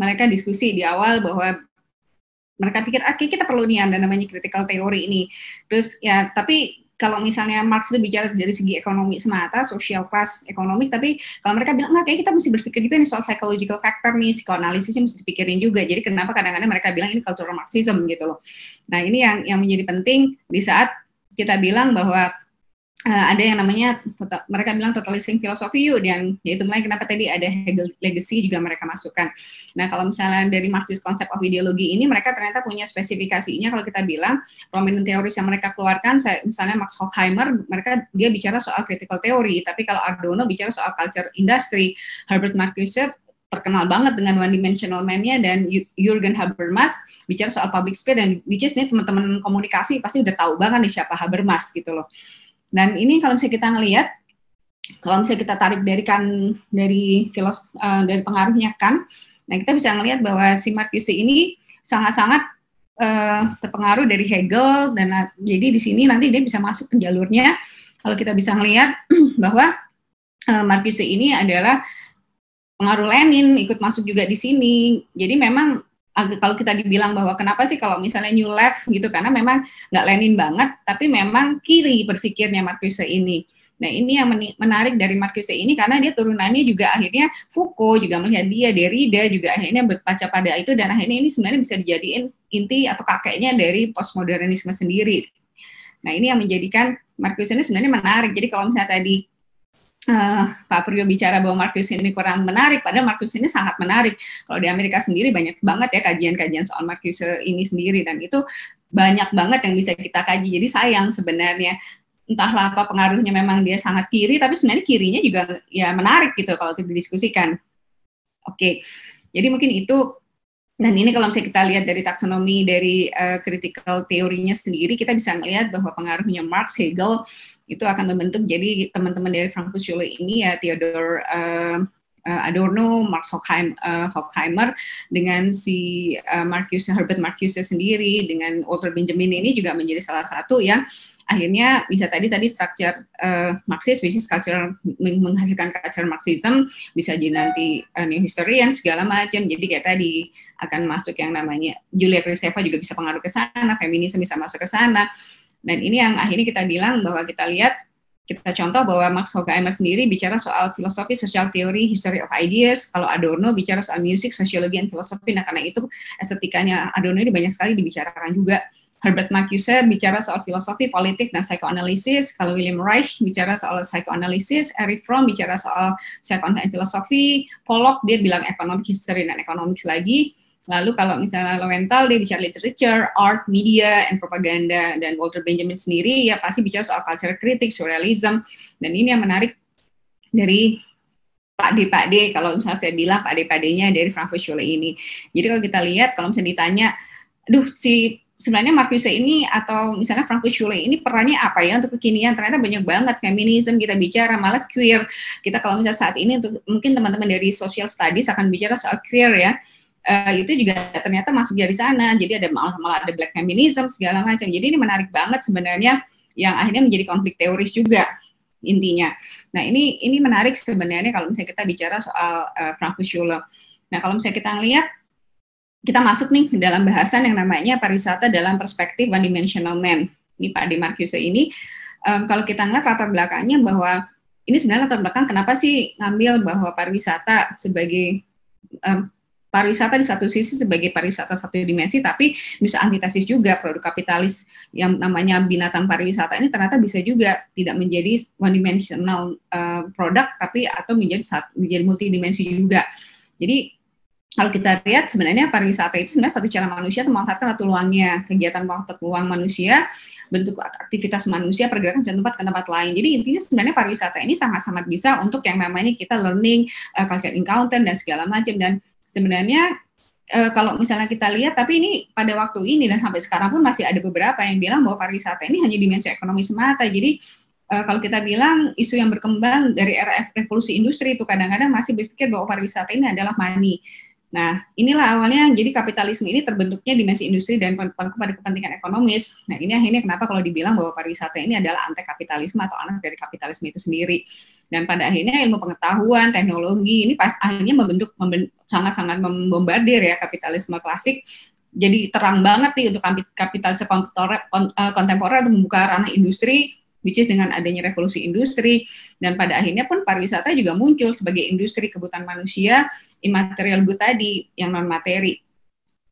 mereka diskusi di awal bahwa mereka pikir kita perlu nih ada namanya critical theory ini. Terus ya tapi kalau misalnya Marx itu bicara dari segi ekonomi semata, social class ekonomi, tapi kalau mereka bilang enggak, kayak kita mesti berpikir juga nih soal psychological factor nih, psikoanalisisnya mesti dipikirin juga. Jadi kenapa kadang-kadang mereka bilang ini cultural Marxism gitu loh. Nah, ini yang menjadi penting di saat kita bilang bahwa ada yang namanya mereka bilang totalistic philosophy dan yaitu mulai kenapa tadi ada Hegel legacy juga mereka masukkan. Nah, kalau misalnya dari Marxist concept of ideology ini mereka ternyata punya spesifikasinya. Kalau kita bilang prominent teoris yang mereka keluarkan, misalnya Max Horkheimer, dia bicara soal critical theory, tapi kalau Adorno bicara soal culture industry, Herbert Marcuse terkenal banget dengan one dimensional man-nya, dan Jürgen Habermas bicara soal public sphere, dan which is nih teman-teman komunikasi pasti udah tahu banget nih siapa Habermas gitu loh. Dan ini kalau misalnya kita ngelihat, kalau misalnya kita tarik dari pengaruhnya Kant, nah kita bisa ngelihat bahwa si Marcuse ini sangat-sangat terpengaruh dari Hegel, dan jadi di sini nanti dia bisa masuk ke jalurnya. Kalau kita bisa ngelihat bahwa Marcuse ini adalah pengaruh Lenin, ikut masuk juga di sini. Jadi memang kalau kita dibilang bahwa kenapa sih kalau misalnya New Left gitu, karena memang nggak Lenin banget, tapi memang kiri berpikirnya Marcuse ini. Nah, ini yang menarik dari Marcuse ini, karena dia turunannya juga akhirnya Foucault juga melihat dia, Derrida juga akhirnya berkaca pada itu, dan akhirnya ini sebenarnya bisa dijadiin inti atau kakeknya dari postmodernisme sendiri. Nah, ini yang menjadikan Marcuse ini sebenarnya menarik. Jadi kalau misalnya tadi Pak Puryo bicara bahwa Marcuse ini kurang menarik, padahal Marcuse ini sangat menarik. Kalau di Amerika sendiri banyak banget ya kajian-kajian soal Marcuse ini sendiri, dan itu banyak banget yang bisa kita kaji. Jadi sayang sebenarnya, entahlah apa pengaruhnya, memang dia sangat kiri, tapi sebenarnya kirinya juga ya menarik gitu kalau didiskusikan. Oke, jadi mungkin itu. Dan ini kalau misalnya kita lihat dari taksonomi dari critical teorinya sendiri, kita bisa melihat bahwa pengaruhnya Marx, Hegel itu akan membentuk. Jadi teman-teman dari Frankfurt Schule ini ya Theodor Adorno, Max Horkheimer, dengan si Herbert Marcuse sendiri, dengan Walter Benjamin ini juga menjadi salah satu yang akhirnya bisa tadi structure Marxist, bisnis culture, menghasilkan culture Marxism, bisa jadi nanti neo historian segala macam. Jadi kayak tadi akan masuk yang namanya Julia Kristeva juga bisa pengaruh ke sana, feminisme bisa masuk ke sana. Dan ini yang akhirnya kita bilang bahwa kita lihat, kita contoh bahwa Max Horkheimer sendiri bicara soal filosofi, social theory, history of ideas. Kalau Adorno bicara soal music, sociology, and philosophy. Nah, karena itu estetikanya Adorno ini banyak sekali dibicarakan juga. Herbert Marcuse bicara soal filosofi, politik, dan psychoanalysis. Kalau William Reich bicara soal psychoanalysis, Erich Fromm bicara soal psychoanalysis and philosophy, Pollock dia bilang economic history dan economics lagi. Lalu kalau misalnya Lowenthal dia bicara literature, art, media, and propaganda, dan Walter Benjamin sendiri ya pasti bicara soal culture critic, surrealism. Dan ini yang menarik dari Pak D, kalau misalnya saya bilang Pak D-nya dari Frankfurt Schule ini. Jadi kalau kita lihat, kalau misalnya ditanya, sebenarnya Marcuse ini atau misalnya Frankfurt Schule ini perannya apa ya untuk kekinian, ternyata banyak banget feminisme kita bicara, malah queer. Kita kalau misalnya saat ini, mungkin teman-teman dari social studies akan bicara soal queer ya, itu juga ternyata masuk dari sana. Jadi malah ada black feminism segala macam. Jadi ini menarik banget sebenarnya, yang akhirnya menjadi konflik teoris juga intinya. Nah ini menarik sebenarnya kalau misalnya kita bicara soal Frankfurt Schule. Nah kalau misalnya kita lihat, kita masuk nih ke dalam bahasan yang namanya pariwisata dalam perspektif one dimensional man. Ini Pak D. Marcuse ini, kalau kita ngeliat latar belakangnya bahwa ini sebenarnya latar belakang kenapa sih ngambil bahwa pariwisata sebagai pariwisata di satu sisi sebagai pariwisata satu dimensi, tapi bisa antitesis juga produk kapitalis yang namanya binatang pariwisata ini ternyata bisa juga tidak menjadi one dimensional produk, tapi atau menjadi multidimensi juga. Jadi kalau kita lihat sebenarnya pariwisata itu sebenarnya satu cara manusia untuk memanfaatkan waktu luangnya, kegiatan waktu luang manusia, bentuk aktivitas manusia, pergerakan dari tempat ke tempat lain. Jadi intinya sebenarnya pariwisata ini sangat-sangat bisa untuk yang namanya kita learning, culture encounter dan segala macam. Dan sebenarnya kalau misalnya kita lihat, tapi ini pada waktu ini dan sampai sekarang pun masih ada beberapa yang bilang bahwa pariwisata ini hanya dimensi ekonomi semata. Jadi kalau kita bilang isu yang berkembang dari era revolusi industri itu kadang-kadang masih berpikir bahwa pariwisata ini adalah money. Nah, inilah awalnya jadi kapitalisme ini terbentuknya dimensi industri dan pada kepentingan ekonomis. Nah, ini akhirnya kenapa kalau dibilang bahwa pariwisata ini adalah anti kapitalisme atau anak dari kapitalisme itu sendiri. Dan pada akhirnya ilmu pengetahuan, teknologi ini akhirnya sangat-sangat membombardir ya kapitalisme klasik. Jadi terang banget nih untuk kapitalisme kontemporer untuk membuka ranah industri, which is dengan adanya revolusi industri, dan pada akhirnya pun pariwisata juga muncul sebagai industri kebutuhan manusia, immaterial good tadi, yang non-materi.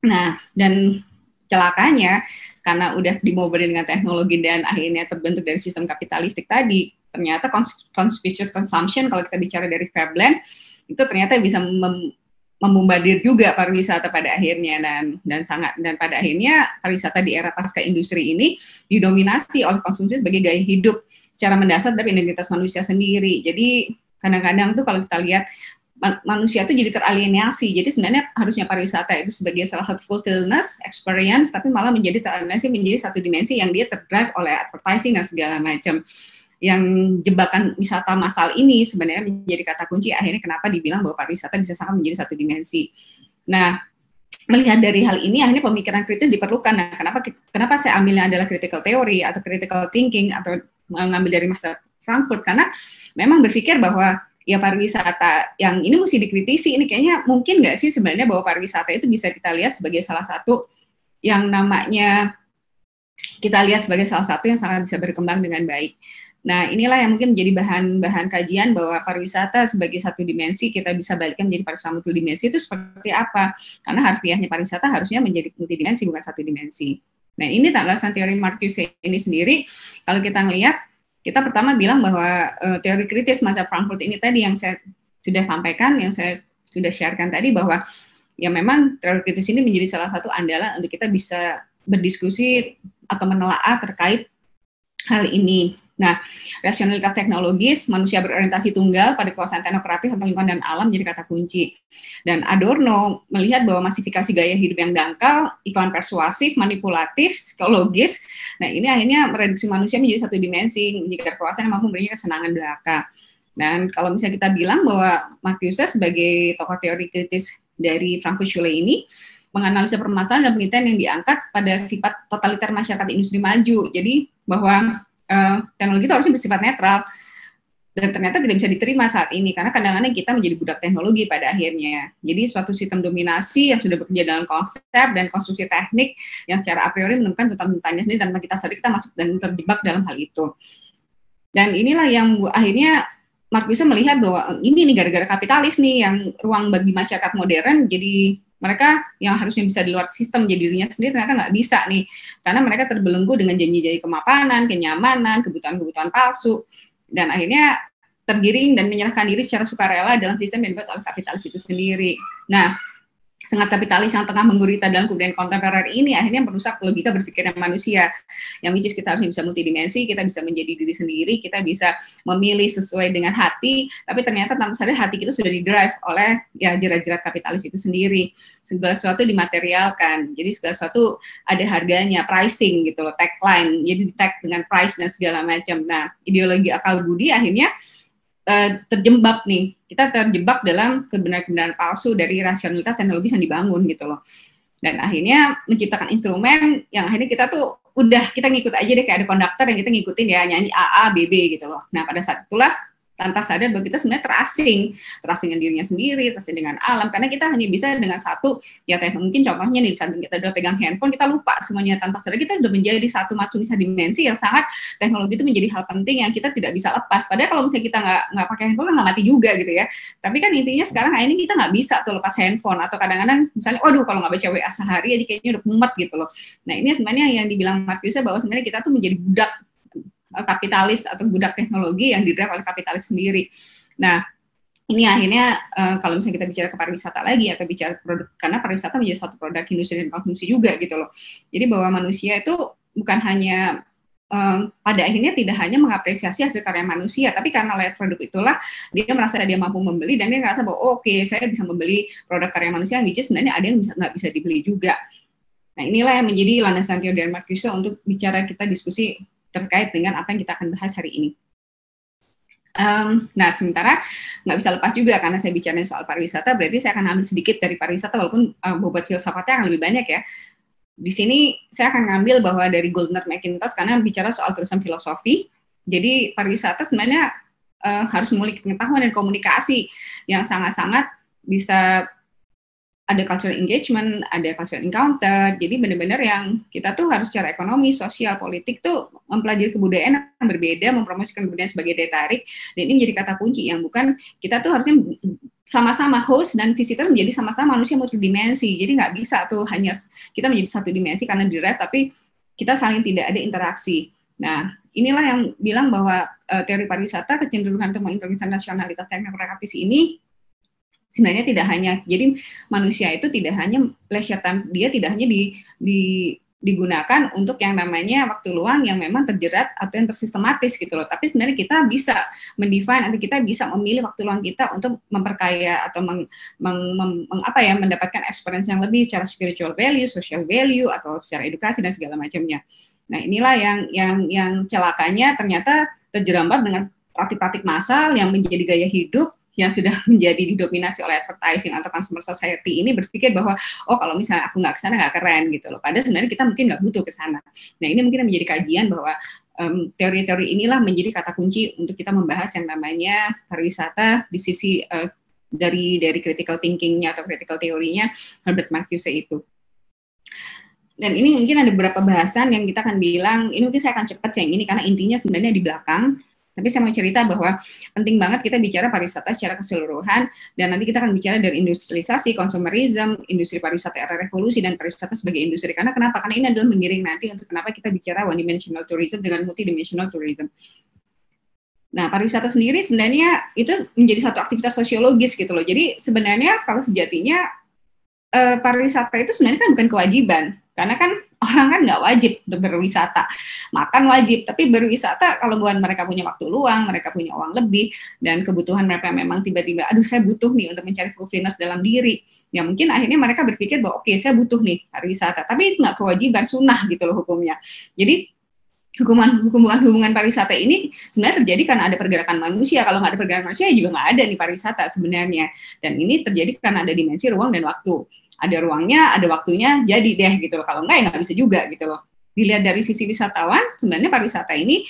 Nah, dan celakanya, karena udah dimobili dengan teknologi dan akhirnya terbentuk dari sistem kapitalistik tadi, ternyata conspicuous consumption, kalau kita bicara dari Veblen, itu ternyata bisa membombardir juga pariwisata pada akhirnya dan pada akhirnya pariwisata di era pasca industri ini didominasi oleh konsumsi sebagai gaya hidup secara mendasar dari identitas manusia sendiri. Jadi kadang-kadang tuh kalau kita lihat manusia itu jadi teralienasi. Jadi sebenarnya harusnya pariwisata itu sebagai salah satu fulfillment experience, tapi malah menjadi teralienasi menjadi satu dimensi yang dia terdrive oleh advertising dan segala macam. Yang jebakan wisata massal ini sebenarnya menjadi kata kunci akhirnya kenapa dibilang bahwa pariwisata bisa sangat menjadi satu dimensi. Nah, melihat dari hal ini akhirnya pemikiran kritis diperlukan. Nah, kenapa saya ambilnya adalah critical theory atau critical thinking atau mengambil dari masa Frankfurt, karena memang berpikir bahwa ya pariwisata yang ini mesti dikritisi. Ini kayaknya mungkin nggak sih sebenarnya bahwa pariwisata itu bisa kita lihat sebagai salah satu yang namanya kita lihat sebagai salah satu yang sangat bisa berkembang dengan baik. Nah, inilah yang mungkin menjadi bahan kajian bahwa pariwisata sebagai satu dimensi kita bisa balikkan menjadi pariwisata multidimensi itu seperti apa? Karena harfiahnya pariwisata harusnya menjadi multidimensi bukan satu dimensi. Nah, ini alasan teori Marcuse ini sendiri. Kalau kita ngelihat, kita pertama bilang bahwa teori kritis macam Frankfurt ini tadi yang saya sudah sampaikan, yang saya sudah sharekan tadi bahwa ya memang teori kritis ini menjadi salah satu andalan untuk kita bisa berdiskusi atau menelaah terkait hal ini. Nah, rasionalitas teknologis, manusia berorientasi tunggal pada kekuasaan teknokratis atau lingkungan dan alam jadi kata kunci. Dan Adorno melihat bahwa masifikasi gaya hidup yang dangkal, iklan persuasif, manipulatif, psikologis, nah ini akhirnya mereduksi manusia menjadi satu dimensi, jika kekuasaan yang mampu memberinya kesenangan belaka. Dan kalau misalnya kita bilang bahwa Marcuse sebagai tokoh teori kritis dari Frankfurt Schule ini, menganalisa permasalahan dan penelitian yang diangkat pada sifat totaliter masyarakat industri maju. Jadi bahwa teknologi itu harusnya bersifat netral dan ternyata tidak bisa diterima saat ini karena kadang-kadang kita menjadi budak teknologi pada akhirnya. Jadi suatu sistem dominasi yang sudah bekerja dalam konsep dan konstruksi teknik yang secara a priori menemukan tuntutannya sendiri tanpa kita sadar kita masuk dan terjebak dalam hal itu. Dan inilah yang akhirnya Marcuse melihat bahwa ini nih gara-gara kapitalis nih yang ruang bagi masyarakat modern jadi mereka yang harusnya bisa di luar sistem jadi dirinya sendiri ternyata nggak bisa nih karena mereka terbelenggu dengan janji-janji kemapanan, kenyamanan, kebutuhan-kebutuhan palsu dan akhirnya tergiring dan menyerahkan diri secara sukarela dalam sistem yang dibuat oleh kapitalis itu sendiri. Nah, sangat kapitalis yang tengah menggurita dalam kebudayaan kontemporer ini akhirnya merusak logika berpikirnya manusia, yang which is kita harusnya bisa multidimensi, kita bisa menjadi diri sendiri, kita bisa memilih sesuai dengan hati, tapi ternyata tanpa sadar hati kita sudah didrive oleh ya jerat-jerat kapitalis itu sendiri. Segala sesuatu dimaterialkan, jadi segala sesuatu ada harganya, pricing gitu loh, tagline, jadi tag dengan price dan segala macam. Nah, ideologi akal budi akhirnya terjebak nih, kita terjebak dalam kebenaran-kebenaran palsu dari rasionalitas teknologis yang dibangun gitu loh. Dan akhirnya menciptakan instrumen yang akhirnya kita tuh udah kita ngikut aja deh, kayak ada konduktor yang kita ngikutin ya, nyanyi A, B, B gitu loh. Nah pada saat itulah tanpa sadar bahwa kita sebenarnya terasing dengan dirinya sendiri, terasing dengan alam, karena kita hanya bisa dengan satu, ya mungkin contohnya nih, di saat kita udah pegang handphone, kita lupa semuanya tanpa sadar, kita udah menjadi satu macam dimensi yang sangat, teknologi itu menjadi hal penting yang kita tidak bisa lepas, padahal kalau misalnya kita nggak pakai handphone, nggak mati juga gitu ya, tapi kan intinya sekarang ini kita nggak bisa tuh lepas handphone, atau kadang-kadang misalnya, waduh kalau nggak baca WA sehari, jadi kayaknya udah mumet gitu loh. Nah ini sebenarnya yang dibilang Marcuse bahwa sebenarnya kita tuh menjadi budak kapitalis atau budak teknologi yang didrive oleh kapitalis sendiri. Nah, ini akhirnya kalau misalnya kita bicara ke pariwisata lagi atau bicara produk, karena pariwisata menjadi satu produk industri dan konsumsi juga gitu loh. Jadi bahwa manusia itu bukan hanya pada akhirnya tidak hanya mengapresiasi hasil karya manusia, tapi karena lihat produk itulah dia merasa dia mampu membeli dan dia merasa bahwa oke, saya bisa membeli produk karya manusia yang sebenarnya ada yang nggak bisa dibeli juga. Nah, inilah yang menjadi landasan teori dari Marcuse untuk bicara kita diskusi terkait dengan apa yang kita akan bahas hari ini. Nah, sementara nggak bisa lepas juga karena saya bicara soal pariwisata, berarti saya akan ambil sedikit dari pariwisata walaupun bobot filsafatnya akan lebih banyak ya. Di sini saya akan ngambil bahwa dari Goldner Mackintosh karena bicara soal tulisan filosofi. Jadi pariwisata sebenarnya harus memiliki pengetahuan dan komunikasi yang sangat-sangat bisa ada cultural engagement, ada cultural encounter, jadi benar-benar yang kita tuh harus secara ekonomi, sosial, politik tuh mempelajari kebudayaan yang berbeda, mempromosikan kebudayaan sebagai daya tarik, dan ini menjadi kata kunci yang bukan, kita tuh harusnya sama-sama host dan visitor menjadi sama-sama manusia multidimensi, jadi nggak bisa tuh hanya kita menjadi satu dimensi karena direct, tapi kita saling tidak ada interaksi. Nah, inilah yang bilang bahwa teori pariwisata kecenderungan untuk mengintegrasikan nasionalitas teknokratis ini sebenarnya tidak hanya, jadi manusia itu tidak hanya leisure time, dia tidak hanya digunakan untuk yang namanya waktu luang yang memang terjerat atau yang tersistematis gitu loh, tapi sebenarnya kita bisa mendefine atau kita bisa memilih waktu luang kita untuk memperkaya atau mendapatkan experience yang lebih secara spiritual value, social value, atau secara edukasi dan segala macamnya. Nah inilah yang celakanya ternyata terjerembab dengan praktik-praktik massal yang menjadi gaya hidup yang sudah menjadi didominasi oleh advertising atau consumer society ini berpikir bahwa oh kalau misalnya aku nggak kesana nggak keren gitu loh. Padahal sebenarnya kita mungkin nggak butuh kesana. Nah ini mungkin menjadi kajian bahwa teori-teori inilah menjadi kata kunci untuk kita membahas yang namanya pariwisata di sisi dari critical thinking-nya atau critical teorinya Herbert Marcuse itu. Dan ini mungkin ada beberapa bahasan yang kita akan bilang, ini mungkin saya akan cepat yang ini karena intinya sebenarnya di belakang. Tapi saya mau cerita bahwa penting banget kita bicara pariwisata secara keseluruhan, dan nanti kita akan bicara dari industrialisasi, konsumerisme, industri pariwisata era revolusi, dan pariwisata sebagai industri. Karena kenapa? Karena ini adalah mengiring nanti untuk kenapa kita bicara one dimensional tourism dengan multidimensional tourism. Nah, pariwisata sendiri sebenarnya itu menjadi satu aktivitas sosiologis gitu loh. Jadi sebenarnya kalau sejatinya pariwisata itu sebenarnya kan bukan kewajiban. Karena kan orang kan nggak wajib untuk berwisata, makan wajib, tapi berwisata kalau buat mereka punya waktu luang, mereka punya uang lebih, dan kebutuhan mereka memang tiba-tiba, aduh saya butuh nih untuk mencari fulfillment dalam diri, ya mungkin akhirnya mereka berpikir bahwa oke, saya butuh nih pariwisata, tapi itu nggak kewajiban, sunnah gitu loh hukumnya. Jadi hubungan pariwisata ini sebenarnya terjadi karena ada pergerakan manusia. Kalau nggak ada pergerakan manusia juga nggak ada nih pariwisata sebenarnya, dan ini terjadi karena ada dimensi ruang dan waktu. Ada ruangnya, ada waktunya, jadi deh gitu loh. Kalau enggak ya nggak bisa juga gitu loh. Dilihat dari sisi wisatawan, sebenarnya pariwisata ini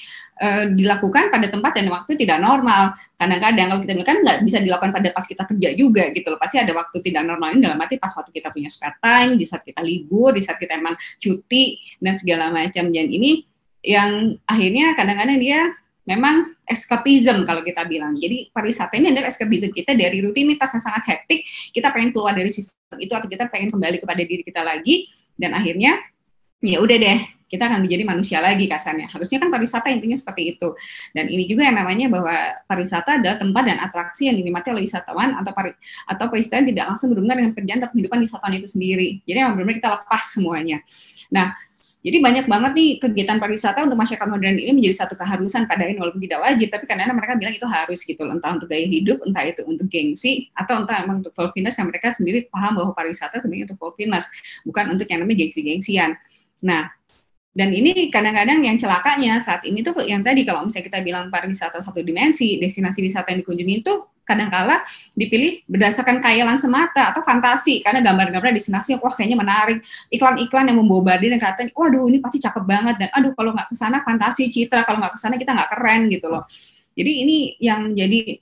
dilakukan pada tempat dan waktu tidak normal. Kadang-kadang kalau kita bilang kan nggak bisa dilakukan pada pas kita kerja juga gitu loh. Pasti ada waktu tidak normal ini dalam arti pas waktu kita punya spare time, di saat kita libur, di saat kita emang cuti dan segala macam. Dan ini yang akhirnya kadang-kadang dia memang escapism kalau kita bilang. Jadi pariwisata ini adalah escapism kita dari rutinitas yang sangat hektik, kita pengen keluar dari sistem itu atau kita pengen kembali kepada diri kita lagi, dan akhirnya ya udah deh kita akan menjadi manusia lagi kasarnya. Harusnya kan pariwisata intinya seperti itu. Dan ini juga yang namanya bahwa pariwisata adalah tempat dan atraksi yang dinikmati oleh wisatawan atau peristiwa yang tidak langsung berhubungan dengan kerjaan atau kehidupan wisatawan itu sendiri. Jadi yang benar-benar kita lepas semuanya. Nah, jadi banyak banget nih kegiatan pariwisata untuk masyarakat modern ini menjadi satu keharusan pada ini, walaupun tidak wajib, tapi kadang-kadang mereka bilang itu harus gitu, entah untuk gaya hidup, entah itu untuk gengsi, atau entah emang untuk fulfillment yang mereka sendiri paham bahwa pariwisata sebenarnya untuk fulfillment, bukan untuk yang namanya gengsi-gengsian. Nah, dan ini kadang-kadang yang celakanya saat ini tuh yang tadi kalau misalnya kita bilang pariwisata satu dimensi, destinasi wisata yang dikunjungi itu kadang-kala dipilih berdasarkan khayalan semata atau fantasi, karena gambar-gambar destinasi wah kayaknya menarik, iklan-iklan yang membobardir dan katanya waduh ini pasti cakep banget, dan aduh kalau nggak ke sana fantasi citra, kalau nggak ke sana kita nggak keren gitu loh. Jadi ini yang jadi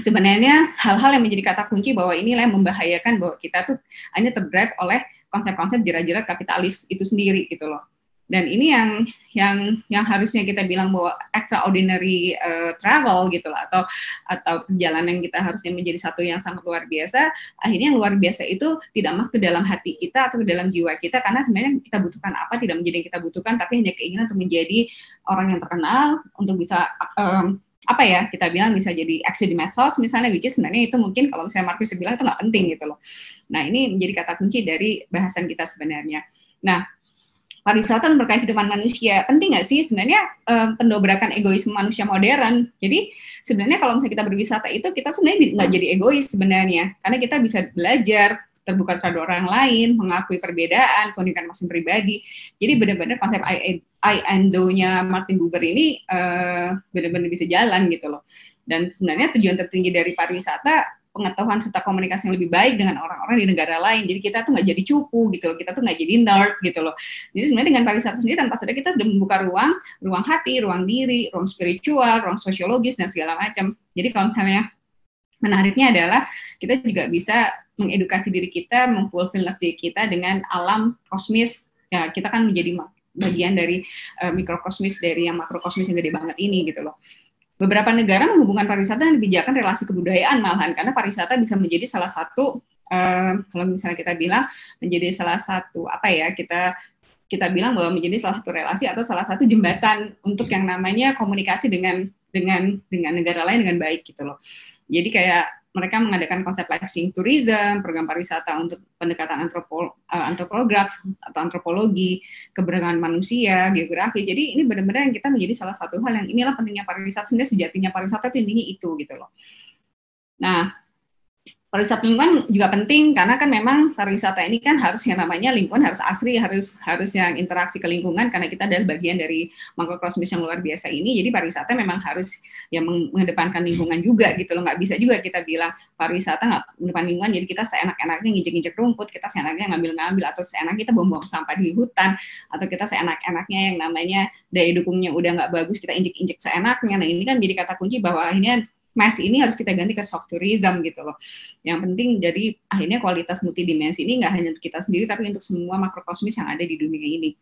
sebenarnya hal-hal yang menjadi kata kunci bahwa inilah yang membahayakan bahwa kita tuh hanya terdrive oleh konsep-konsep jerat-jerat kapitalis itu sendiri gitu loh. Dan ini yang harusnya kita bilang bahwa extraordinary travel gitu lah, atau perjalanan kita harusnya menjadi satu yang sangat luar biasa. Akhirnya yang luar biasa itu tidak masuk ke dalam hati kita atau ke dalam jiwa kita, karena sebenarnya kita butuhkan apa tidak menjadi yang kita butuhkan, tapi hanya keinginan untuk menjadi orang yang terkenal, untuk bisa apa ya kita bilang bisa jadi aksi di medsos misalnya, which is sebenarnya itu mungkin kalau misalnya Marcus bilang itu nggak penting gitu loh. Nah ini menjadi kata kunci dari bahasan kita sebenarnya. Nah, pariwisata berkait kehidupan manusia, penting nggak sih sebenarnya pendobrakan egoisme manusia modern? Jadi sebenarnya kalau misalnya kita berwisata itu kita sebenarnya nggak jadi egois sebenarnya, karena kita bisa belajar, terbuka terhadap orang lain, mengakui perbedaan, keunikan masing pribadi. Jadi benar-benar konsep I and do-nya Martin Buber ini benar-benar bisa jalan gitu loh. Dan sebenarnya tujuan tertinggi dari pariwisata pengetahuan serta komunikasi yang lebih baik dengan orang-orang di negara lain. Jadi kita tuh nggak jadi cupu gitu loh, kita tuh nggak jadi nerd gitu loh. Jadi sebenarnya dengan pariwisata sendiri tanpa sadar kita sudah membuka ruang hati, ruang diri, ruang spiritual, ruang sosiologis dan segala macam. Jadi kalau misalnya menariknya adalah kita juga bisa mengedukasi diri kita, memfulfill diri kita dengan alam kosmis. Ya kita kan menjadi bagian dari mikrokosmis dari yang makrokosmis yang gede banget ini gitu loh. Beberapa negara menghubungkan pariwisata dengan kebijakan relasi kebudayaan malahan, karena pariwisata bisa menjadi salah satu kalau misalnya kita bilang menjadi salah satu apa ya kita bilang bahwa menjadi salah satu relasi atau salah satu jembatan untuk yang namanya komunikasi dengan negara lain dengan baik gitu loh. Jadi kayak mereka mengadakan konsep life-saving tourism, program pariwisata untuk pendekatan antropograf atau antropologi, keberagaman manusia, geografi. Jadi ini benar-benar yang kita menjadi salah satu hal yang inilah pentingnya pariwisata, sehingga sejatinya pariwisata itu intinya itu gitu loh. Nah, pariwisata lingkungan juga penting karena kan memang pariwisata ini kan harus yang namanya lingkungan harus asri, harus yang interaksi ke lingkungan karena kita adalah bagian dari makrokosmis yang luar biasa ini. Jadi pariwisata memang harus yang mengedepankan lingkungan juga gitu loh. Nggak bisa juga kita bilang pariwisata nggak mengedepankan lingkungan, jadi kita seenak-enaknya nginjek-nginjek rumput, kita seenaknya ngambil-ngambil, atau seenaknya kita buang-buang sampah di hutan, atau kita seenak-enaknya yang namanya daya dukungnya udah nggak bagus kita injek-injek seenaknya. Nah ini kan jadi kata kunci bahwa akhirnya mass ini harus kita ganti ke soft tourism gitu loh. Yang penting jadi akhirnya kualitas multidimensi ini nggak hanya untuk kita sendiri tapi untuk semua makrokosmis yang ada di dunia ini.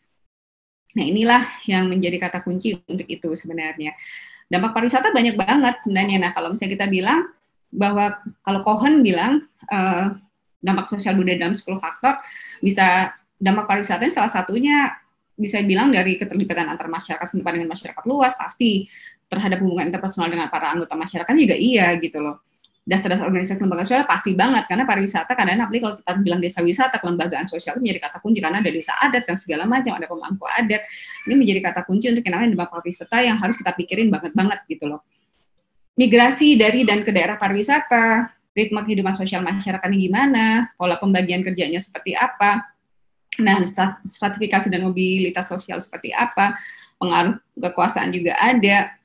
Nah inilah yang menjadi kata kunci untuk itu sebenarnya. Dampak pariwisata banyak banget sebenarnya. Nah kalau misalnya kita bilang bahwa kalau Cohen bilang dampak sosial budaya dalam 10 faktor, bisa dampak pariwisata ini salah satunya bisa bilang dari keterlibatan antar masyarakat setempat dengan masyarakat luas pasti, terhadap hubungan interpersonal dengan para anggota masyarakat juga iya gitu loh. Dasar-dasar organisasi lembaga sosial pasti banget, karena pariwisata kadang-kadang apalagi kalau kita bilang desa wisata, kelembagaan sosial itu menjadi kata kunci karena ada desa adat dan segala macam, ada pemangku adat. Ini menjadi kata kunci untuk yang namanya dampak pariwisata yang harus kita pikirin banget gitu loh. Migrasi dari dan ke daerah pariwisata, ritme kehidupan sosial masyarakatnya gimana, pola pembagian kerjanya seperti apa, nah stratifikasi dan mobilitas sosial seperti apa, pengaruh kekuasaan juga ada,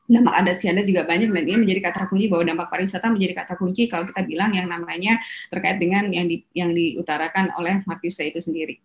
dampak adat istiadat juga banyak, dan ini menjadi kata kunci bahwa dampak pariwisata menjadi kata kunci kalau kita bilang yang namanya terkait dengan yang diutarakan oleh Marcuse itu sendiri.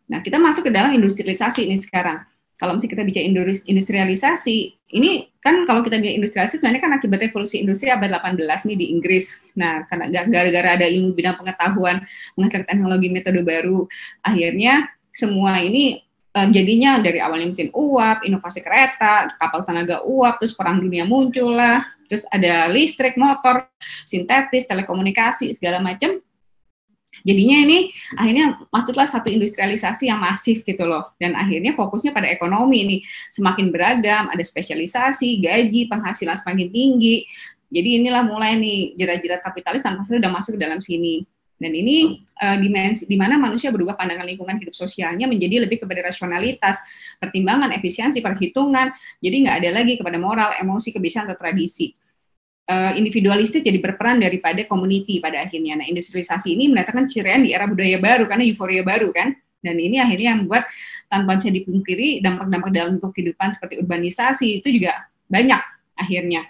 Nah, kita masuk ke dalam industrialisasi ini sekarang. Kalau misalnya kita bicara industrialisasi, ini kan kalau kita bicara industrialisasi sebenarnya kan akibat revolusi industri abad 18 nih di Inggris. Nah, karena gara-gara ada ilmu bidang pengetahuan, menghasilkan teknologi metode baru, akhirnya semua ini jadinya dari awalnya mesin uap, inovasi kereta, kapal tenaga uap, terus perang dunia muncul lah, terus ada listrik, motor, sintetis, telekomunikasi, segala macam. Jadinya ini akhirnya masuklah satu industrialisasi yang masif gitu loh. Dan akhirnya fokusnya pada ekonomi nih. Semakin beragam, ada spesialisasi, gaji, penghasilan semakin tinggi. Jadi inilah mulai nih jerat-jerat kapitalis tanpa sadar udah masuk ke dalam sini. Dan ini dimensi di mana manusia berubah pandangan lingkungan hidup sosialnya menjadi lebih kepada rasionalitas, pertimbangan, efisiensi, perhitungan. Jadi nggak ada lagi kepada moral, emosi, kebiasaan, atau tradisi. Individualistis jadi berperan daripada community pada akhirnya. Nah, industrialisasi ini mendatangkan cirian di era budaya baru karena euforia baru kan. Dan ini akhirnya membuat tanpa bisa dipungkiri dampak-dampak dalam kehidupan seperti urbanisasi itu juga banyak akhirnya.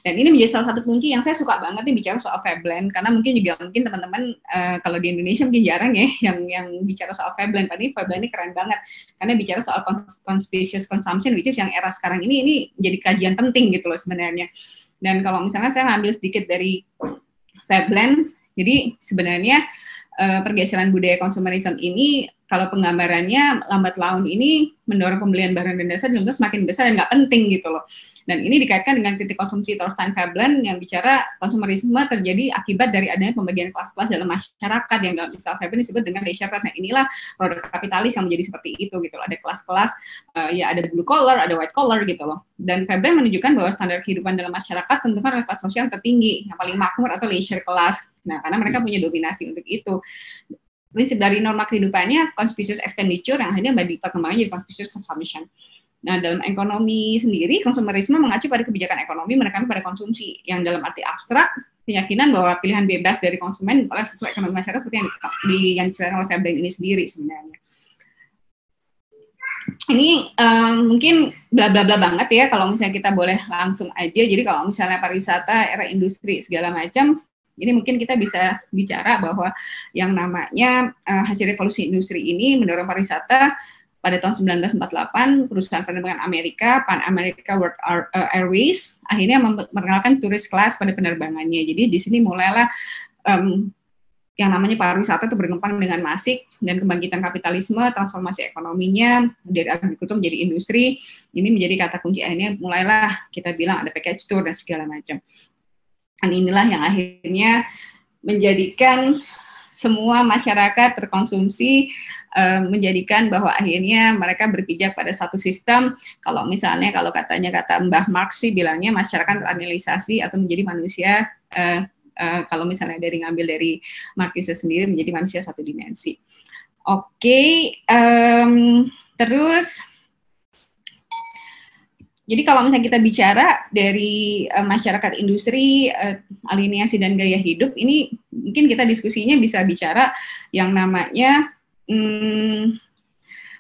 Dan ini menjadi salah satu kunci yang saya suka banget nih bicara soal Veblen, karena mungkin teman-teman kalau di Indonesia mungkin jarang ya yang bicara soal Veblen. Tadi Veblen ini keren banget karena bicara soal conspicuous consumption, which is yang era sekarang ini jadi kajian penting gitu loh sebenarnya. Dan kalau misalnya saya ngambil sedikit dari Veblen, jadi sebenarnya pergeseran budaya konsumerisme ini, kalau penggambarannya lambat laun ini mendorong pembelian barang dan jasa dalam semakin besar dan nggak penting gitu loh. Dan ini dikaitkan dengan kritik konsumsi Thorstein Veblen yang bicara konsumerisme terjadi akibat dari adanya pembagian kelas-kelas dalam masyarakat yang dalam istilah Veblen disebut dengan leisure class. Nah inilah produk kapitalis yang menjadi seperti itu gitu loh. Ada kelas-kelas, ya ada blue collar, ada white collar gitu loh. Dan Veblen menunjukkan bahwa standar kehidupan dalam masyarakat tentukan oleh kelas sosial yang tertinggi, yang paling makmur atau leisure class. Nah karena mereka punya dominasi untuk itu. Prinsip dari norma kehidupannya conspicuous expenditure yang akhirnya perkembangannya jadi conspicuous consumption. Nah, dalam ekonomi sendiri, konsumerisme mengacu pada kebijakan ekonomi menekankan pada konsumsi, yang dalam arti abstrak, keyakinan bahwa pilihan bebas dari konsumen oleh sesuai ekonomi masyarakat seperti yang disarankan oleh Veblen ini sendiri sebenarnya. Ini mungkin bla-bla-bla banget ya, kalau misalnya kita boleh langsung aja. Jadi kalau misalnya pariwisata, era industri, segala macam, ini mungkin kita bisa bicara bahwa yang namanya hasil revolusi industri ini mendorong pariwisata. Pada tahun 1948, perusahaan penerbangan Amerika, Pan America World Airways, akhirnya memperkenalkan tourist class pada penerbangannya. Jadi di sini mulailah yang namanya pariwisata itu berkembang dengan masif, dan kebangkitan kapitalisme, transformasi ekonominya dari agrikultur menjadi industri, ini menjadi kata kunci. Akhirnya mulailah kita bilang ada package tour dan segala macam. Dan inilah yang akhirnya menjadikan semua masyarakat terkonsumsi, menjadikan bahwa akhirnya mereka berpijak pada satu sistem. Kalau misalnya kalau kata Mbah Marx sih bilangnya masyarakat teranilisasi atau menjadi manusia, kalau misalnya ngambil dari Marxisme sendiri menjadi manusia satu dimensi. Oke, terus jadi kalau misalnya kita bicara dari masyarakat industri, alienasi dan gaya hidup, ini mungkin kita diskusinya bisa bicara yang namanya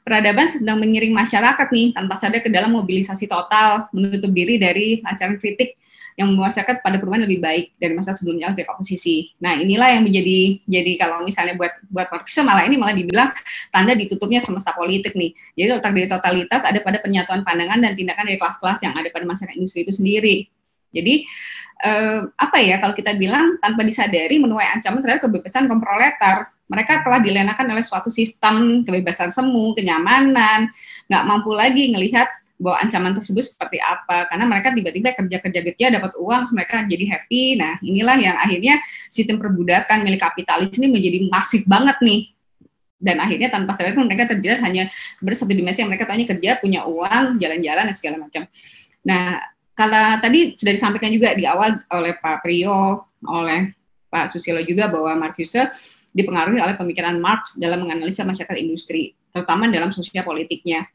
peradaban sedang mengiring masyarakat nih tanpa sadar ke dalam mobilisasi total, menutup diri dari lancaran kritik yang memuaskan pada perubahan lebih baik dari masa sebelumnya oleh oposisi. Nah inilah yang jadi kalau misalnya buat Marxisme malah dibilang tanda ditutupnya semesta politik nih. Jadi letak dari totalitas ada pada penyatuan pandangan dan tindakan dari kelas-kelas yang ada pada masyarakat industri itu sendiri. Jadi kalau kita bilang tanpa disadari menuai ancaman terhadap kebebasan kaum proletar. Mereka telah dilenakan oleh suatu sistem kebebasan semu, kenyamanan, nggak mampu lagi ngelihat bahwa ancaman tersebut seperti apa, karena mereka tiba-tiba kerja dapat uang, mereka jadi happy. Nah inilah yang akhirnya sistem perbudakan milik kapitalis ini menjadi masif banget nih, dan akhirnya tanpa sadar pun mereka terjerat hanya kepada satu dimensi yang mereka tanya kerja, punya uang, jalan-jalan dan segala macam. Nah kalau tadi sudah disampaikan juga di awal oleh Pak Priyo, oleh Pak Susilo juga bahwa Marxisme dipengaruhi oleh pemikiran Marx dalam menganalisa masyarakat industri, terutama dalam sosial politiknya.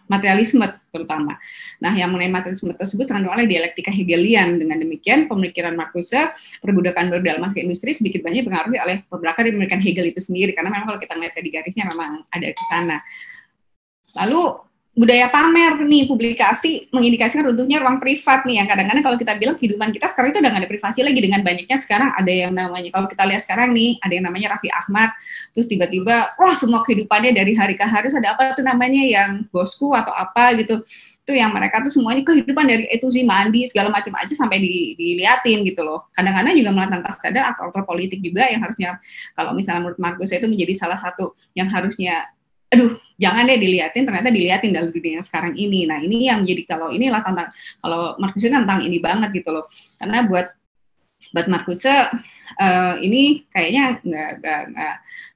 Materialisme terutama. Nah, yang mengenai materialisme tersebut terkandung oleh dialektika Hegelian. Dengan demikian, pemikiran Marxisme perbudakan baru dalam masyarakat industri sedikit banyak dipengaruhi oleh beberapa dari pemikiran Hegel itu sendiri, karena memang kalau kita melihat di garisnya memang ada ke sana. Lalu budaya pamer nih, publikasi mengindikasikan runtuhnya ruang privat nih, yang kadang-kadang kalau kita bilang kehidupan kita sekarang itu udah nggak ada privasi lagi, dengan banyaknya sekarang ada yang namanya, kalau kita lihat sekarang nih, ada yang namanya Raffi Ahmad, terus tiba-tiba, wah semua kehidupannya dari hari ke hari, ada apa tuh namanya yang bosku atau apa gitu, itu yang mereka tuh semuanya kehidupan dari A to Z, mandi, segala macam aja sampai diliatin gitu loh. Kadang-kadang juga malah tanpa sadar aktor-aktor politik juga yang harusnya, kalau misalnya menurut Marcus itu menjadi salah satu yang harusnya jangan deh diliatin, ternyata diliatin dalam dunia yang sekarang ini. Nah ini yang menjadi, kalau inilah tentang, kalau Marxisme tentang ini banget gitu loh, karena buat buat Marcuse ini kayaknya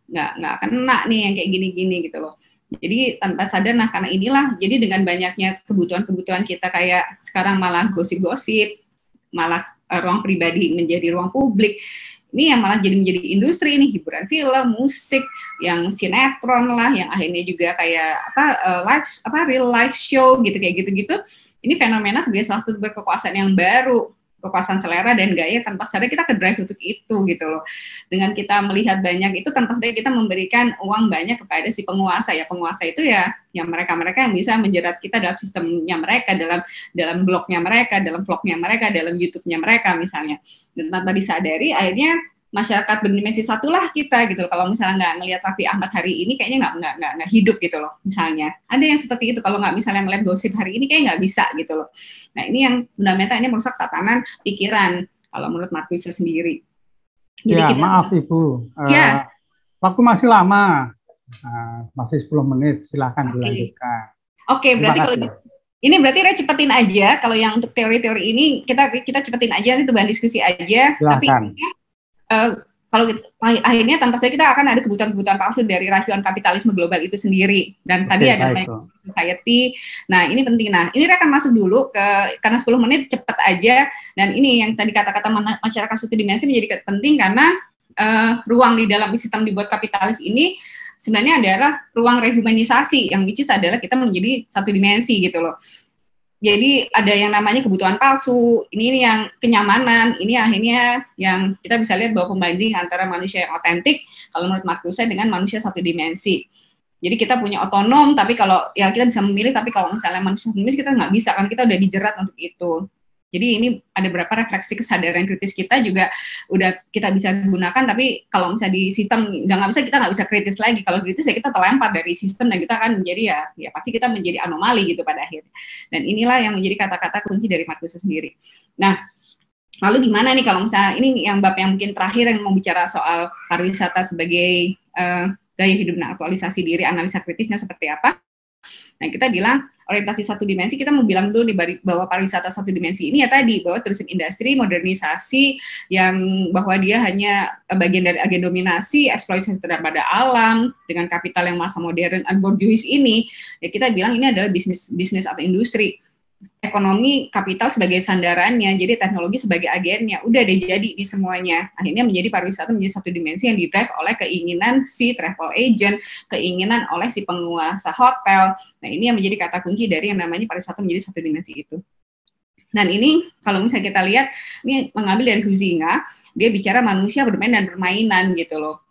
nggak kena nih yang kayak gini-gini gitu loh. Jadi tanpa sadar, nah karena inilah, jadi dengan banyaknya kebutuhan-kebutuhan kita kayak sekarang malah gosip-gosip, malah ruang pribadi menjadi ruang publik, ini yang malah menjadi industri ini, hiburan film, musik, yang sinetron lah, yang akhirnya juga kayak real life show gitu, kayak gitu-gitu. Ini fenomena sebagai salah satu berkekuasaan yang baru, kekuasaan selera dan gaya, tanpa sadar kita ke drive untuk itu gitu loh. Dengan kita melihat banyak itu, tanpa sadar kita memberikan uang banyak kepada si penguasa. Ya penguasa itu ya mereka-mereka yang bisa menjerat kita dalam sistemnya mereka, dalam blognya mereka, dalam vlognya mereka, dalam YouTube-nya mereka misalnya. Dan tanpa disadari akhirnya masyarakat berdimensi satu lah kita gitu loh. Kalau misalnya nggak ngelihat Raffi Ahmad hari ini, kayaknya nggak hidup gitu loh. Misalnya ada yang seperti itu, kalau nggak misalnya ngelihat gosip hari ini, kayak nggak bisa gitu loh. Nah ini yang fundamental, ini merusak tatanan pikiran kalau menurut Marcuse sendiri. Jadi maaf Ibu, waktu masih lama, masih 10 menit, silahkan dilanjutkan. Oke, berarti kalau ini berarti cepetin aja. Kalau yang untuk teori-teori ini kita cepetin aja, itu bahan diskusi aja. Silahkan. Tapi kalau akhirnya tanpa sadar kita akan ada kebutuhan-kebutuhan palsu dari rayuan kapitalisme global itu sendiri. Dan tadi ada society. Nah, ini penting. Nah, ini akan masuk dulu karena 10 menit cepet aja. Dan ini yang tadi kata-kata masyarakat satu dimensi menjadi penting karena ruang di dalam sistem dibuat kapitalis ini sebenarnya adalah ruang rehumanisasi, yang which is adalah kita menjadi satu dimensi gitu loh. Jadi ada yang namanya kebutuhan palsu, ini yang kenyamanan, ini akhirnya yang kita bisa lihat bahwa pembanding antara manusia yang otentik, kalau menurut Marcuse, dengan manusia satu dimensi. Jadi kita punya otonom, tapi kalau ya kita bisa memilih, tapi kalau misalnya manusia satu dimensi kita nggak bisa, kan kita udah dijerat untuk itu. Jadi ini ada beberapa refleksi kesadaran kritis kita juga udah kita bisa gunakan, tapi kalau misalnya di sistem udah nggak bisa, kita nggak bisa kritis lagi. Kalau kritis ya kita terlempar dari sistem dan kita akan menjadi ya pasti kita menjadi anomali gitu pada akhirnya. Dan inilah yang menjadi kata-kata kunci dari Marcuse sendiri. Nah, lalu gimana nih kalau misalnya ini yang bab yang mungkin terakhir yang mau bicara soal pariwisata sebagai gaya hidup dan aktualisasi diri, analisa kritisnya seperti apa? Nah, kita bilang orientasi satu dimensi, kita mau bilang dulu bahwa pariwisata satu dimensi ini ya tadi, bahwa tourism industri, modernisasi, yang bahwa dia hanya bagian dari agen dominasi, eksploitasi terhadap alam, dengan kapital yang masa modern, bourgeois ini, ya kita bilang ini adalah bisnis atau industri. Ekonomi kapital sebagai sandarannya, jadi teknologi sebagai agennya, udah deh jadi di semuanya. Akhirnya menjadi pariwisata menjadi satu dimensi yang didrive oleh keinginan si travel agent, keinginan oleh si penguasa hotel. Nah ini yang menjadi kata kunci dari yang namanya pariwisata menjadi satu dimensi itu. Dan ini kalau misalnya kita lihat, ini mengambil dari Huizinga, dia bicara manusia bermain dan permainan gitu loh.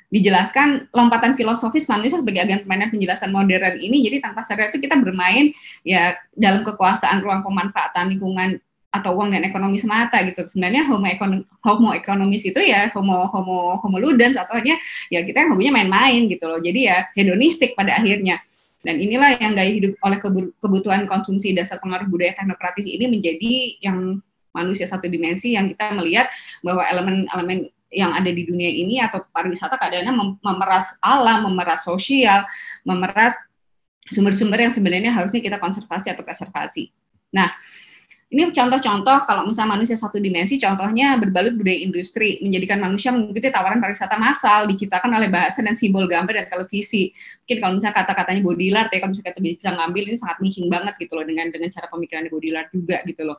Dijelaskan lompatan filosofis manusia sebagai agen permainan penjelasan modern ini, jadi tanpa sadar itu kita bermain ya dalam kekuasaan ruang pemanfaatan lingkungan atau uang dan ekonomi semata gitu. Sebenarnya homo economis itu ya homo ludens, atau ya kita yang hobinya main-main gitu loh. Jadi ya hedonistik pada akhirnya. Dan inilah yang gaya hidup oleh kebutuhan konsumsi dasar pengaruh budaya teknokratis ini menjadi yang manusia satu dimensi, yang kita melihat bahwa elemen-elemen yang ada di dunia ini atau pariwisata kadang-kadang memeras alam, memeras sosial, memeras sumber-sumber yang sebenarnya harusnya kita konservasi atau preservasi. Nah, ini contoh-contoh kalau misalnya manusia satu dimensi, contohnya berbalut budaya industri, menjadikan manusia mengikuti tawaran pariwisata massal, diciptakan oleh bahasa dan simbol gambar dan televisi. Mungkin kalau misalnya kata-katanya Baudrillard, ya kalau misalnya kita bisa ngambil, ini sangat mixing banget gitu loh, dengan cara pemikiran Baudrillard juga gitu loh.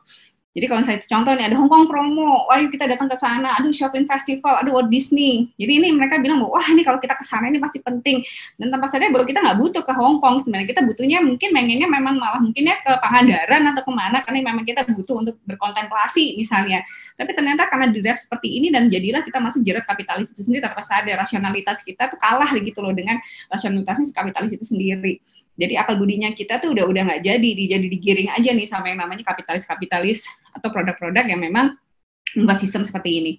Jadi kalau saya contoh nih, ada Hong Kong promo, wah yuk kita datang ke sana, aduh shopping festival, aduh Walt Disney. Jadi ini mereka bilang, wah ini kalau kita ke sana ini pasti penting. Dan tanpa sadar bahwa kita nggak butuh ke Hong Kong, sebenarnya kita butuhnya mungkin pengennya memang malah mungkinnya ke Pangandaran atau kemana, karena memang kita butuh untuk berkontemplasi misalnya. Tapi ternyata karena dirilis seperti ini dan jadilah kita masuk jerat kapitalis itu sendiri tanpa sadar, rasionalitas kita tuh kalah gitu loh dengan rasionalitasnya kapitalis itu sendiri. Jadi akal budinya kita tuh udah nggak jadi digiring aja nih sama yang namanya kapitalis atau produk-produk yang memang membuat sistem seperti ini.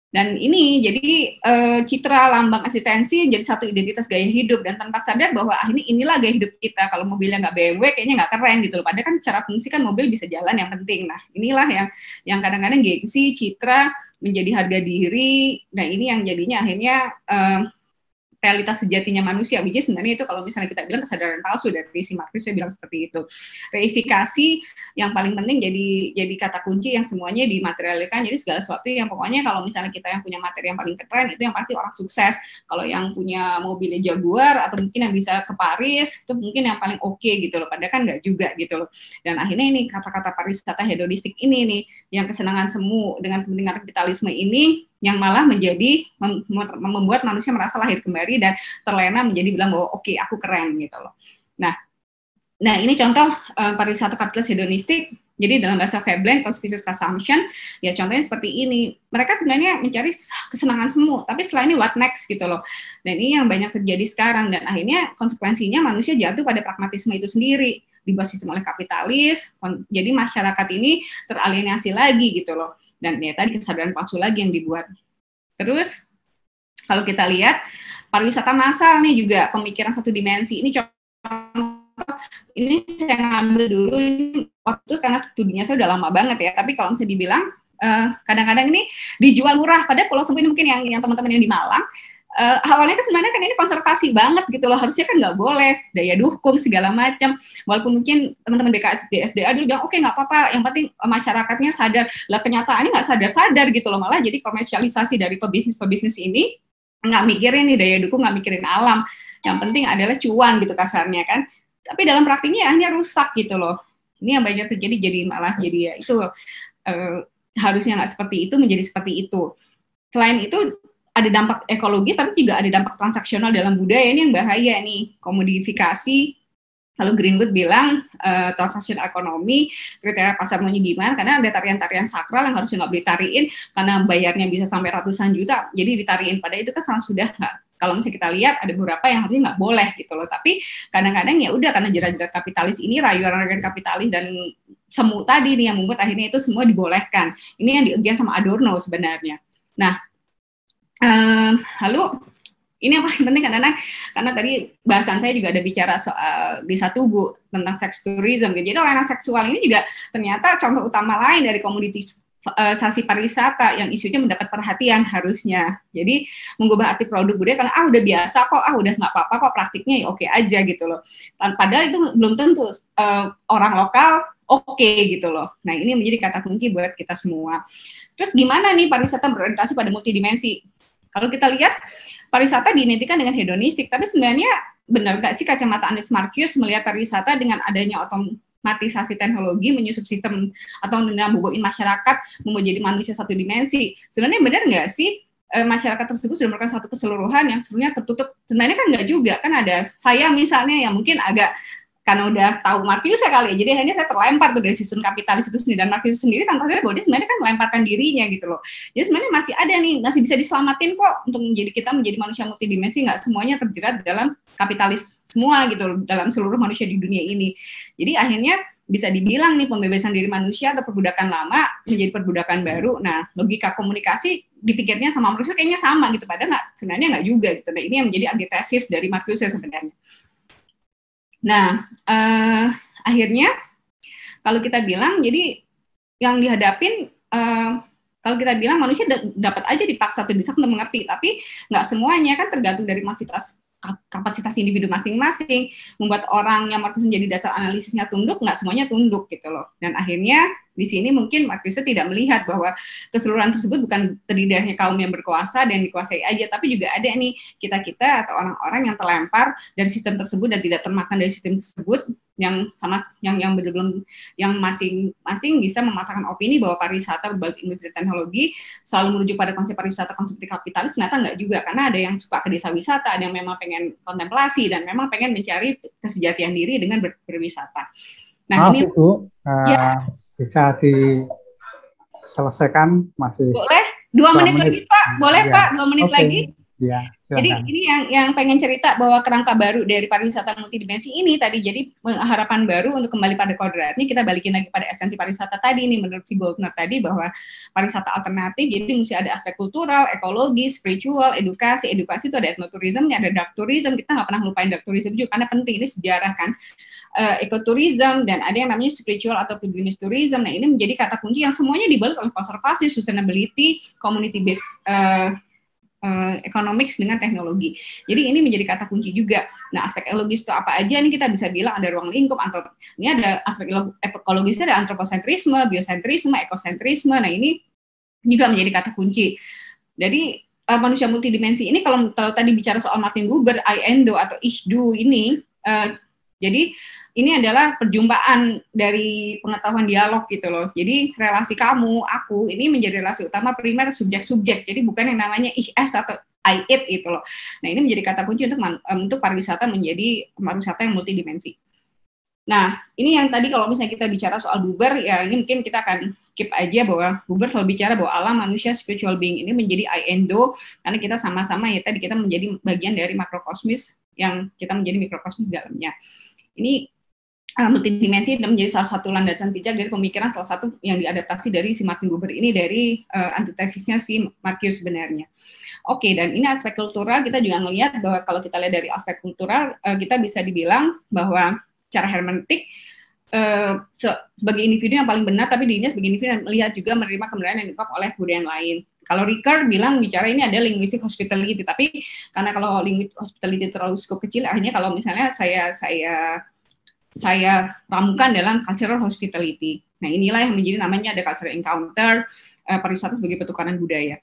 Dan ini jadi citra lambang eksistensi jadi satu identitas gaya hidup, dan tanpa sadar bahwa inilah gaya hidup kita. Kalau mobilnya nggak BMW kayaknya nggak keren gitu loh. Padahal kan secara fungsi kan mobil bisa jalan yang penting. Nah inilah yang kadang-kadang gengsi, citra menjadi harga diri. Nah ini yang jadinya akhirnya realitas sejatinya manusia, which is sebenarnya itu kalau misalnya kita bilang kesadaran palsu dari si Marcuse saya bilang seperti itu. Reifikasi yang paling penting jadi kata kunci yang semuanya dimaterialkan, jadi segala sesuatu yang pokoknya kalau misalnya kita yang punya materi yang paling keren itu yang pasti orang sukses. Kalau yang punya mobilnya Jaguar atau mungkin yang bisa ke Paris itu mungkin yang paling oke gitu loh, padahal kan nggak juga gitu loh. Dan akhirnya ini kata-kata pariwisata hedonistik ini nih yang kesenangan semu dengan kepentingan kapitalisme ini yang malah menjadi membuat manusia merasa lahir kembali dan terlena menjadi bilang bahwa oke, aku keren gitu loh. Nah ini contoh pariwisata kapitalis hedonistik. Jadi dalam bahasa Veblen, conspicuous consumption, ya contohnya seperti ini. Mereka sebenarnya mencari kesenangan semu, tapi setelah ini what next gitu loh. Dan ini yang banyak terjadi sekarang, dan akhirnya konsekuensinya manusia jatuh pada pragmatisme itu sendiri, dibuat sistem oleh kapitalis, jadi masyarakat ini teralienasi lagi gitu loh. Dan ya tadi kesadaran palsu lagi yang dibuat. Terus kalau kita lihat pariwisata massal nih juga pemikiran satu dimensi. Ini ini saya ngambil dulu waktu karena studinya saya udah lama banget ya. Tapi kalau misalnya dibilang kadang-kadang ini dijual murah. Padahal Pulau Sempu ini mungkin yang teman-teman yang di Malang. Awalnya kan sebenarnya kan ini konservasi banget gitu loh, harusnya kan nggak boleh, daya dukung segala macam, walaupun mungkin teman-teman BKSDA dulu bilang oke, nggak apa-apa, yang penting masyarakatnya sadar. Lah kenyataannya nggak sadar-sadar gitu loh, malah jadi komersialisasi dari pebisnis ini nggak mikirin nih daya dukung, nggak mikirin alam, yang penting adalah cuan gitu kasarnya kan, tapi dalam praktiknya akhirnya rusak gitu loh. Ini yang banyak terjadi, jadi malah jadi ya itu harusnya nggak seperti itu menjadi seperti itu. Selain itu ada dampak ekologis, tapi juga ada dampak transaksional dalam budaya, ini yang bahaya nih, komodifikasi. Kalau Greenwood bilang transaksional ekonomi, kriteria pasar maunya gimana, karena ada tarian-tarian sakral yang harusnya nggak boleh ditariin, karena bayarnya bisa sampai ratusan juta, jadi ditariin pada itu kan sudah nggak. Kalau misalnya kita lihat ada beberapa yang harusnya nggak boleh gitu loh, tapi kadang-kadang ya udah karena jerat-jerat kapitalis ini, rayuan-rayuan kapitalis dan semu tadi nih yang membuat akhirnya itu semua dibolehkan. Ini yang di-against sama Adorno sebenarnya. Nah, lalu ini yang paling penting karena tadi bahasan saya juga ada bicara soal di satu Bu tentang sex tourism. Jadi layanan seksual ini juga ternyata contoh utama lain dari komoditisasi pariwisata yang isunya mendapat perhatian harusnya. Jadi mengubah arti produk budaya karena udah biasa kok, udah nggak apa-apa kok, praktiknya ya oke aja gitu loh. Padahal itu belum tentu orang lokal oke gitu loh. Nah ini menjadi kata kunci buat kita semua. Terus gimana nih pariwisata berorientasi pada multidimensi? Kalau kita lihat pariwisata diidentikan dengan hedonistik, tapi sebenarnya benar nggak sih kacamata Anies Marcuse melihat pariwisata dengan adanya otomatisasi teknologi menyusup sistem atau membawain masyarakat menjadi manusia satu dimensi? Sebenarnya benar nggak sih masyarakat tersebut sudah merupakan satu keseluruhan yang sebenarnya tertutup? Sebenarnya kan nggak juga, kan ada saya misalnya yang mungkin agak karena udah tahu Marcuse kali ya, jadi akhirnya saya terlempar tuh dari sistem kapitalis itu sendiri, dan Marcuse sendiri tanpa sadar bahwa dia sebenarnya kan melemparkan dirinya gitu loh. Jadi sebenarnya masih ada nih, masih bisa diselamatin kok untuk kita menjadi manusia multidimensi, nggak semuanya terjerat dalam kapitalis semua gitu loh, dalam seluruh manusia di dunia ini. Jadi akhirnya bisa dibilang nih pembebasan diri manusia atau perbudakan lama menjadi perbudakan baru. Nah, logika komunikasi dipikirnya sama Marcuse kayaknya sama gitu, padahal sebenarnya nggak juga gitu. Nah, ini yang menjadi antitesis dari Marcuse sebenarnya. Nah, akhirnya kalau kita bilang, jadi yang dihadapin, kalau kita bilang manusia dapat aja dipaksa atau bisa untuk mengerti, tapi nggak semuanya kan tergantung dari kapasitas individu masing-masing. Membuat orang yang Marcuse menjadi dasar analisisnya tunduk, nggak semuanya tunduk gitu loh. Dan akhirnya di sini mungkin Marcuse tidak melihat bahwa keseluruhan tersebut bukan terdiri dari kaum yang berkuasa dan dikuasai aja, tapi juga ada nih kita-kita atau orang-orang yang terlempar dari sistem tersebut dan tidak termakan dari sistem tersebut, yang belum yang masing-masing bisa mematahkan opini bahwa pariwisata berbagai industri teknologi selalu menuju pada konsep pariwisata konsumtif kapitalis. Ternyata nggak juga, karena ada yang suka ke desa wisata, ada yang memang pengen kontemplasi dan memang pengen mencari kesejatian diri dengan berwisata. Nah, maaf, ini Bu, bisa diselesaikan masih? Boleh, 2 menit lagi Pak, boleh ya. Pak, 2 menit lagi. Ya, jadi ini yang pengen cerita bahwa kerangka baru dari pariwisata multidimensi ini tadi, jadi harapan baru untuk kembali pada kodratnya, kita balikin lagi pada esensi pariwisata tadi nih, menurut si Goldner tadi, bahwa pariwisata alternatif, jadi mesti ada aspek kultural, ekologi, spiritual, edukasi itu ada etnoturismnya, ada dark tourism, kita nggak pernah lupain dark tourism juga, karena penting, ini sejarah kan, ekoturism, dan ada yang namanya spiritual atau pilgrimage tourism. Nah ini menjadi kata kunci yang semuanya dibalut oleh konservasi, sustainability, community based economics dengan teknologi. Jadi ini menjadi kata kunci juga. Nah, aspek ekologis itu apa aja? Ini kita bisa bilang ada ruang lingkup, ini ada aspek ekologisnya, ada antroposentrisme, biosentrisme, ekosentrisme. Nah, ini juga menjadi kata kunci. Jadi manusia multidimensi ini kalau tadi bicara soal Martin Buber, I-Endo atau Ich-Du ini, jadi ini adalah perjumpaan dari pengetahuan dialog gitu loh. Jadi relasi kamu, aku, ini menjadi relasi utama primer subjek-subjek. Jadi bukan yang namanya ich-es atau I-it gitu loh. Nah ini menjadi kata kunci untuk pariwisata menjadi pariwisata yang multidimensi. Nah ini yang tadi kalau misalnya kita bicara soal Buber, ya ini mungkin kita akan skip aja bahwa Buber selalu bicara bahwa alam manusia spiritual being ini menjadi I-Endo, karena kita sama-sama ya tadi kita menjadi bagian dari makrokosmis yang kita menjadi mikrokosmis dalamnya. Ini multidimensi dan menjadi salah satu landasan pijak dari pemikiran salah satu yang diadaptasi dari si Martin Buber ini dari antitesisnya si Marcuse sebenarnya. Oke, dan ini aspek kultural kita juga melihat bahwa kalau kita lihat dari aspek kultural kita bisa dibilang bahwa secara hermeneutik sebagai individu yang paling benar, tapi dirinya sebagai individu yang melihat juga menerima kebenaran yang diungkap oleh budaya yang lain. Kalau Ricard bilang bicara ini ada linguistic hospitality, tapi karena kalau linguistic hospitality terlalu skop kecil, akhirnya kalau misalnya saya ramukan dalam cultural hospitality. Nah inilah yang menjadi namanya ada cultural encounter, pariwisata sebagai pertukaran budaya.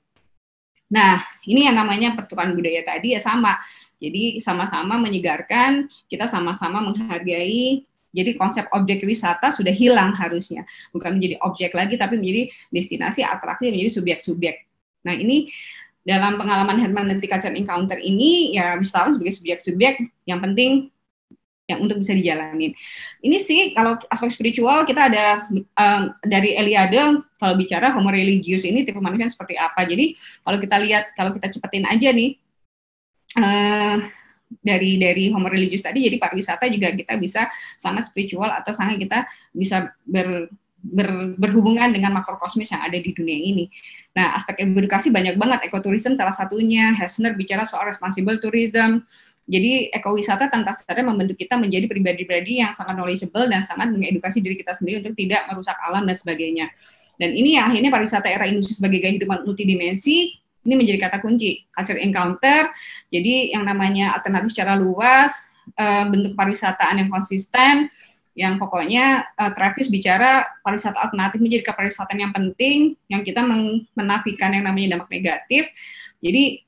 Nah ini yang namanya pertukaran budaya tadi ya sama. Jadi sama-sama menyegarkan, kita sama-sama menghargai. Jadi konsep objek wisata sudah hilang harusnya. Bukan menjadi objek lagi, tapi menjadi destinasi, atraksi, menjadi subjek-subjek. Nah ini dalam pengalaman hermeneutik cultural encounter ini, ya wisatawan sebagai subjek-subjek yang penting yang untuk bisa dijalanin. Ini sih kalau aspek spiritual kita ada dari Eliade kalau bicara homo religius ini tipe manusia seperti apa. Jadi kalau kita lihat, kalau kita cepetin aja nih dari homo religius tadi, jadi pariwisata juga kita bisa sangat spiritual atau sangat kita bisa berhubungan dengan makrokosmis yang ada di dunia ini. Nah, aspek edukasi banyak banget, ekoturism salah satunya, Hessner bicara soal responsible tourism. Jadi ekowisata tanpa sadar membentuk kita menjadi pribadi-pribadi yang sangat knowledgeable dan sangat mengedukasi diri kita sendiri untuk tidak merusak alam dan sebagainya. Dan ini ya akhirnya pariwisata era industri sebagai gaya hidup multidimensi, ini menjadi kata kunci, culture encounter. Jadi yang namanya alternatif secara luas, bentuk pariwisataan yang konsisten, yang pokoknya Travis bicara pariwisata alternatif menjadi pariwisata yang penting, yang kita menafikan yang namanya dampak negatif. Jadi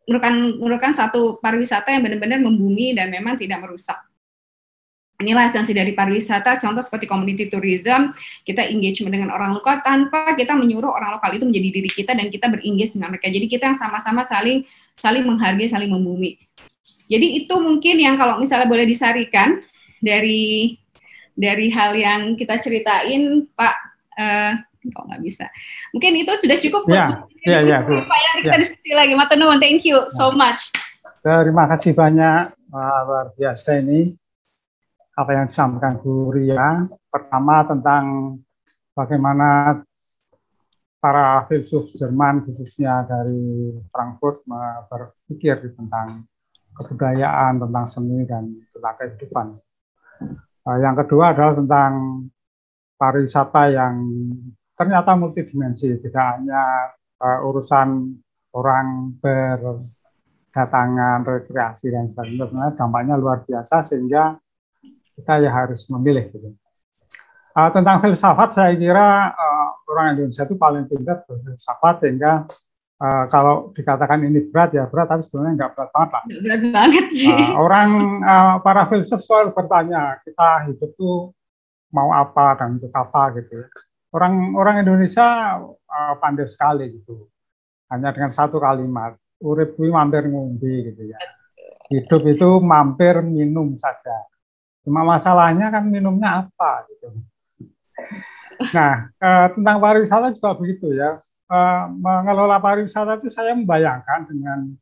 merupakan satu pariwisata yang benar-benar membumi dan memang tidak merusak. Inilah esensi dari pariwisata, contoh seperti community tourism, kita engagement dengan orang lokal tanpa kita menyuruh orang lokal itu menjadi diri kita dan kita berengage dengan mereka. Jadi kita yang sama-sama saling menghargai, saling membumi. Jadi itu mungkin yang kalau misalnya boleh disarikan dari hal yang kita ceritain, Pak. Kalau nggak bisa, mungkin itu sudah cukup. Ya, Pak, ya, kita diskusi lagi. Matur nuwun, thank you so much. Terima kasih banyak, luar biasa ini apa yang disampaikan Bu Ria. Pertama tentang bagaimana para filsuf Jerman khususnya dari Frankfurt berpikir tentang kebudayaan, tentang seni dan tentang kehidupan. Yang kedua adalah tentang pariwisata yang ternyata multidimensi, tidak hanya urusan orang berdatangan, rekreasi dan sebagainya, dampaknya luar biasa sehingga kita ya harus memilih. Gitu. Tentang filsafat saya kira orang Indonesia itu paling pintar berfilsafat sehingga kalau dikatakan ini berat ya berat, tapi sebenarnya nggak berat banget lah. Berat banget sih. Para filsuf selalu bertanya kita hidup tuh mau apa dan untuk apa gitu. Orang Indonesia pandai sekali gitu. Hanya dengan satu kalimat, urip kuwi mampir ngombe gitu ya. Hidup itu mampir minum saja. Cuma masalahnya kan minumnya apa gitu. Nah, tentang pariwisata juga begitu ya. Mengelola pariwisata itu saya membayangkan dengan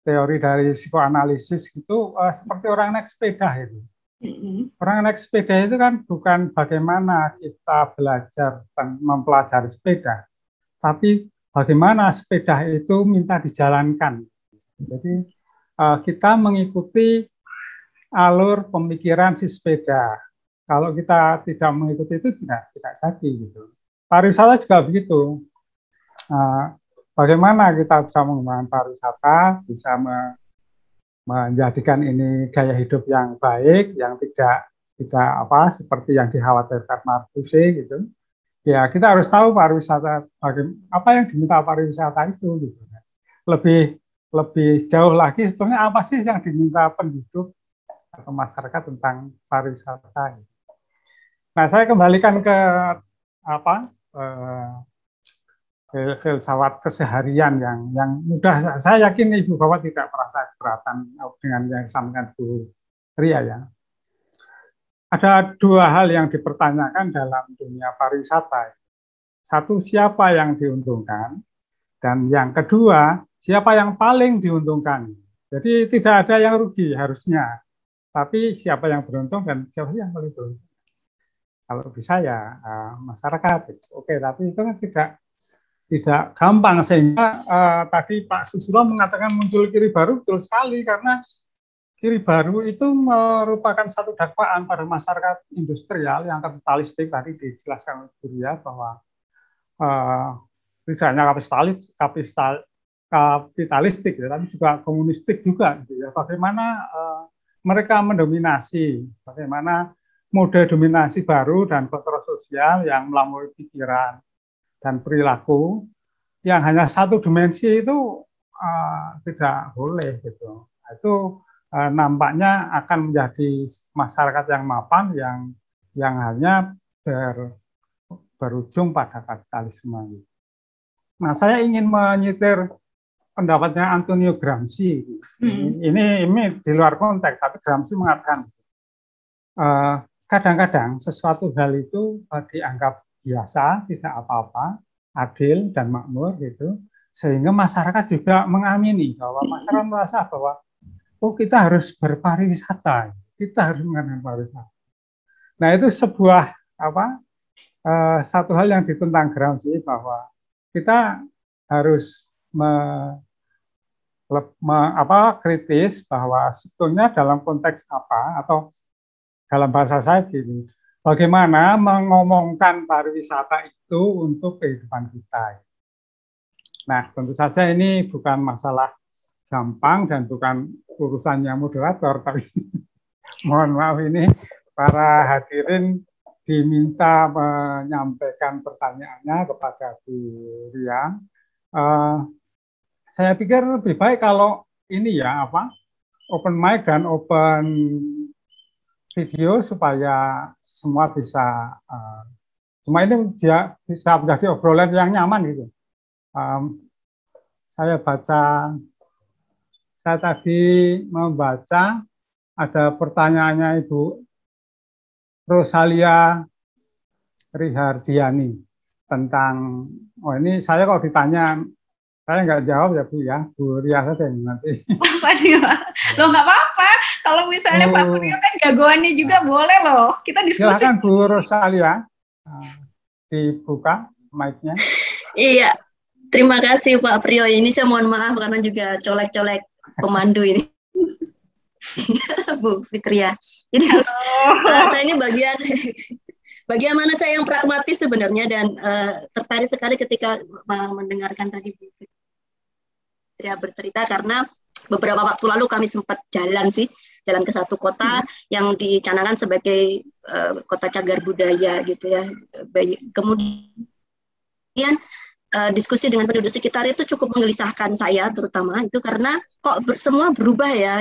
teori dari psikoanalisis gitu seperti orang naik sepeda itu. Orang naik sepeda itu kan bukan bagaimana kita belajar dan mempelajari sepeda, tapi bagaimana sepeda itu minta dijalankan. Jadi kita mengikuti alur pemikiran si sepeda. Kalau kita tidak mengikuti itu tidak jadi gitu. Pariwisata juga begitu. bagaimana kita bisa mengembangkan pariwisata, bisa menjadikan ini gaya hidup yang baik, yang tidak seperti yang dikhawatirkan Marcuse gitu. Ya kita harus tahu pariwisata, apa yang diminta pariwisata itu gitu. Lebih jauh lagi sebetulnya apa sih yang diminta penduduk atau masyarakat tentang pariwisata. Nah, saya kembalikan ke filsafat keseharian yang mudah. Saya yakin Ibu Bapak tidak merasa keberatan dengan yang disampaikan Bu Ria ya. Ada dua hal yang dipertanyakan dalam dunia pariwisata. Satu, siapa yang diuntungkan, dan yang kedua, siapa yang paling diuntungkan. Jadi tidak ada yang rugi harusnya, tapi siapa yang beruntung dan siapa yang paling beruntung. Kalau bisa ya masyarakat. Oke, tapi itu kan tidak gampang, sehingga tadi Pak Susilo mengatakan muncul kiri baru, betul sekali, karena kiri baru itu merupakan satu dakwaan pada masyarakat industrial yang kapitalistik. Tadi dijelaskan oleh Bu Ria bahwa tidak hanya kapitalistik ya, tapi juga komunistik juga gitu ya. Bagaimana mereka mendominasi, bagaimana mode dominasi baru dan kontrol sosial yang melampaui pikiran dan perilaku yang hanya satu dimensi itu tidak boleh gitu. Itu nampaknya akan menjadi masyarakat yang mapan, yang hanya berujung pada kapitalisme. Nah, saya ingin menyitir pendapatnya Antonio Gramsci. Ini di luar konteks, tapi Gramsci mengatakan kadang-kadang sesuatu hal itu dianggap biasa, tidak apa-apa, adil dan makmur gitu, sehingga masyarakat juga mengamini bahwa masyarakat merasa bahwa kita harus berpariwisata, kita harus menggunakan pariwisata. Nah, itu sebuah satu hal yang ditentang Gramsci, bahwa kita harus kritis bahwa sebetulnya dalam konteks apa, atau dalam bahasa saya gini, bagaimana mengomongkan pariwisata itu untuk kehidupan kita. Nah, tentu saja ini bukan masalah gampang dan bukan urusannya moderator, tapi mohon maaf, ini para hadirin diminta menyampaikan pertanyaannya kepada Bu Ria. Saya pikir lebih baik kalau ini ya open mic dan open video supaya semua bisa semua ini bisa menjadi obrolan yang nyaman gitu. Saya tadi membaca ada pertanyaannya Ibu Rosalia Rihardiani tentang, ini saya kalau ditanya saya nggak jawab ya Bu ya, Bu Ria saja nanti. Loh nggak apa-apa, kalau misalnya Pak Priyo kan jagoannya juga boleh loh, kita diskusi. Silakan Bu Rosalia, dibuka mic-nya. Iya, terima kasih Pak Priyo. Ini saya mohon maaf karena juga colek-colek pemandu ini. Bu Fitria. Jadi saya ini bagian mana saya yang pragmatis sebenarnya, dan tertarik sekali ketika mendengarkan tadi Bu Fitria bercerita, karena beberapa waktu lalu kami sempat jalan ke satu kota yang dicanangkan sebagai kota cagar budaya gitu ya. Kemudian diskusi dengan penduduk sekitar itu cukup menggelisahkan saya, terutama itu karena kok semua berubah ya,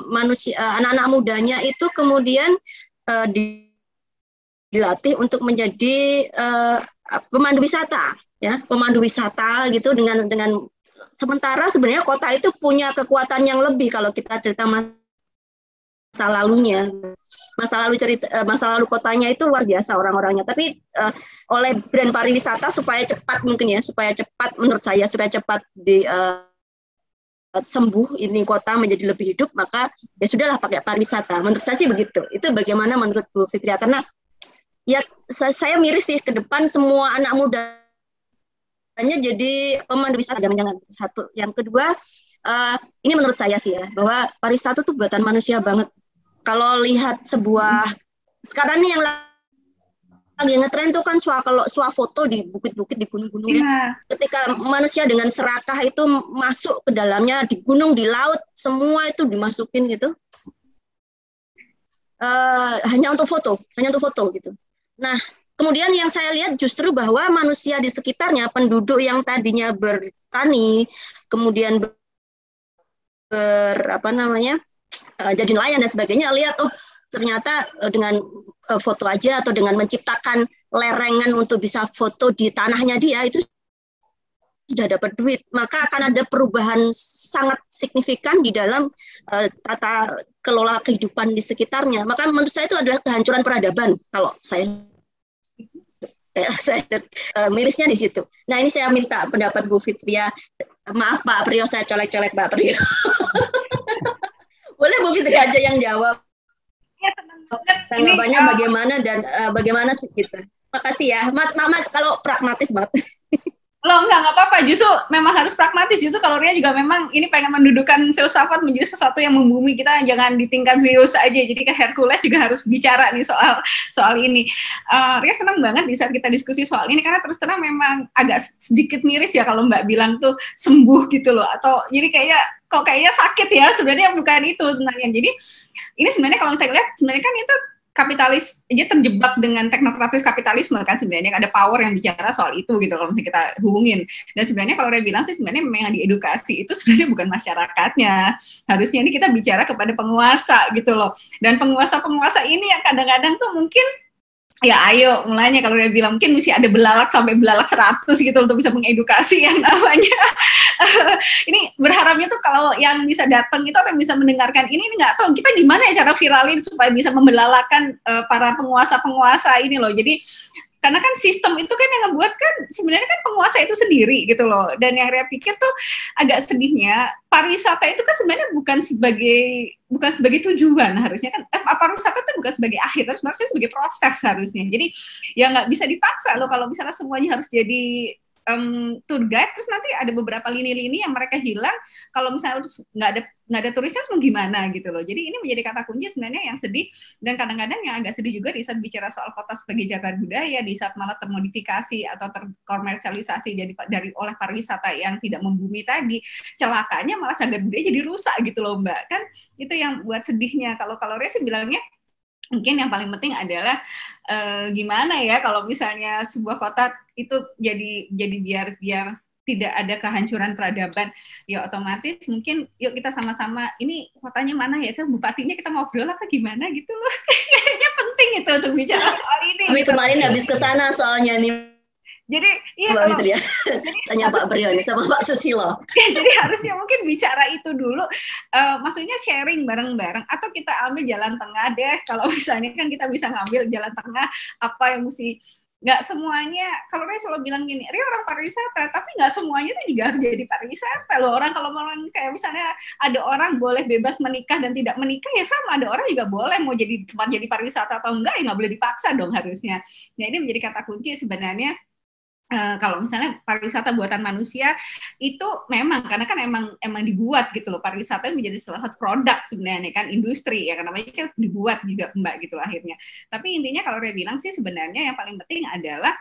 manusia, anak-anak mudanya itu kemudian dilatih untuk menjadi pemandu wisata ya, pemandu wisata gitu, dengan sementara sebenarnya kota itu punya kekuatan yang lebih kalau kita cerita masa lalunya. Masa lalu kotanya itu luar biasa orang-orangnya, tapi oleh brand pariwisata supaya cepat menurut saya supaya cepat sembuh ini kota menjadi lebih hidup, maka ya sudahlah pakai pariwisata. Menurut saya sih begitu. Itu bagaimana menurut Bu Fitria? Karena ya saya miris sih ke depan semua anak muda hanya jadi pemandu wisata, jangan-jangan. Satu, yang kedua, ini menurut saya sih ya, bahwa pariwisata itu buatan manusia banget. Kalau lihat sebuah sekarang ini yang lagi ngetren tuh kan kalau swafoto di bukit-bukit, di gunung-gunung ya. Ketika manusia dengan serakah itu masuk ke dalamnya, di gunung, di laut, semua itu dimasukin gitu. Hanya untuk foto gitu. Nah, kemudian yang saya lihat justru bahwa manusia di sekitarnya, penduduk yang tadinya bertani, kemudian jadi nelayan dan sebagainya, lihat ternyata dengan foto aja atau dengan menciptakan lerengan untuk bisa foto di tanahnya dia itu sudah dapat duit, maka akan ada perubahan sangat signifikan di dalam tata kelola kehidupan di sekitarnya. Maka menurut saya itu adalah kehancuran peradaban kalau saya mirisnya di situ. Nah, ini saya minta pendapat Bu Fitria. Maaf Pak Priyo, saya colek-colek Pak Priyo. Boleh Bu Fitria aja yang jawab. Tanggapannya bagaimana dan bagaimana sih gitu. Makasih ya, Mas kalau pragmatis banget. Loh, enggak apa-apa, justru memang harus pragmatis. Justru kalau Ria juga memang ini pengen mendudukan filsafat menjadi sesuatu yang membumi, kita jangan di tingkat Zeus aja. Jadi ke Hercules juga harus bicara nih soal ini. Ria senang banget di saat kita diskusi soal ini, karena terus terang memang agak sedikit miris ya kalau Mbak bilang tuh sembuh gitu loh. Atau jadi kayaknya sakit ya, sebenarnya bukan itu sebenarnya. Jadi ini sebenarnya kalau kita lihat, sebenarnya kan itu kapitalis aja terjebak dengan teknokratis kapitalisme kan, sebenarnya ada power yang bicara soal itu gitu kalau misalnya kita hubungin. Dan sebenarnya kalau saya bilang sih sebenarnya memang yang diedukasi itu sebenarnya bukan masyarakatnya, harusnya ini kita bicara kepada penguasa gitu loh. Dan penguasa-penguasa ini yang kadang-kadang tuh mungkin ya ayo mulanya kalau dia bilang mungkin mesti ada belalak sampai belalak 100 gitu untuk bisa mengedukasi yang namanya. Ini berharapnya tuh kalau yang bisa datang itu atau bisa mendengarkan ini nggak tahu kita gimana ya cara viralin supaya bisa membelalakan para penguasa-penguasa ini loh. Jadi karena kan sistem itu kan yang ngebuat kan sebenarnya kan penguasa itu sendiri gitu loh. Dan yang saya pikir tuh agak sedihnya pariwisata itu kan sebenarnya bukan sebagai tujuan harusnya kan. Pariwisata itu bukan sebagai akhir, tapi harusnya sebagai proses harusnya. Jadi ya nggak bisa dipaksa loh kalau misalnya semuanya harus jadi tour guide, terus nanti ada beberapa lini-lini yang mereka hilang kalau misalnya nggak ada turisnya mau gimana gitu loh. Jadi ini menjadi kata kunci sebenarnya yang sedih, dan kadang-kadang yang agak sedih juga di saat bicara soal kota sebagai cagar budaya, di saat malah termodifikasi atau terkomersialisasi oleh pariwisata yang tidak membumi tadi, celakanya malah cagar budaya jadi rusak gitu loh Mbak. Kan itu yang buat sedihnya. Kalau Ria sih bilangnya mungkin yang paling penting adalah gimana ya kalau misalnya sebuah kota itu jadi biar tidak ada kehancuran peradaban, ya otomatis mungkin yuk kita sama-sama ini kotanya mana ya, kan bupatinya kita ngobrol apa gimana gitu loh. Kayaknya penting itu untuk bicara soal ini. Kami kemarin habis ke sana soalnya nih. Jadi iya tanya Pak Priyo sama Pak Susilo. Jadi harusnya mungkin bicara itu dulu, maksudnya sharing bareng-bareng atau kita ambil jalan tengah deh. Kalau misalnya kan kita bisa ngambil jalan tengah apa yang mesti, nggak semuanya. Kalau Ria selalu bilang gini, Ria orang pariwisata, tapi nggak semuanya tuh juga harus jadi pariwisata loh. Orang kalau mau kayak misalnya ada orang boleh bebas menikah dan tidak menikah, ya sama ada orang juga boleh mau jadi tempat jadi pariwisata atau enggak, ya nggak boleh dipaksa dong harusnya. Nah ini menjadi kata kunci sebenarnya. Kalau misalnya pariwisata buatan manusia itu memang karena kan emang dibuat gitu loh, pariwisata menjadi salah satu produk sebenarnya kan, industri ya, karena namanya kan dibuat juga Mbak gitu akhirnya. Tapi intinya kalau saya bilang sih sebenarnya yang paling penting adalah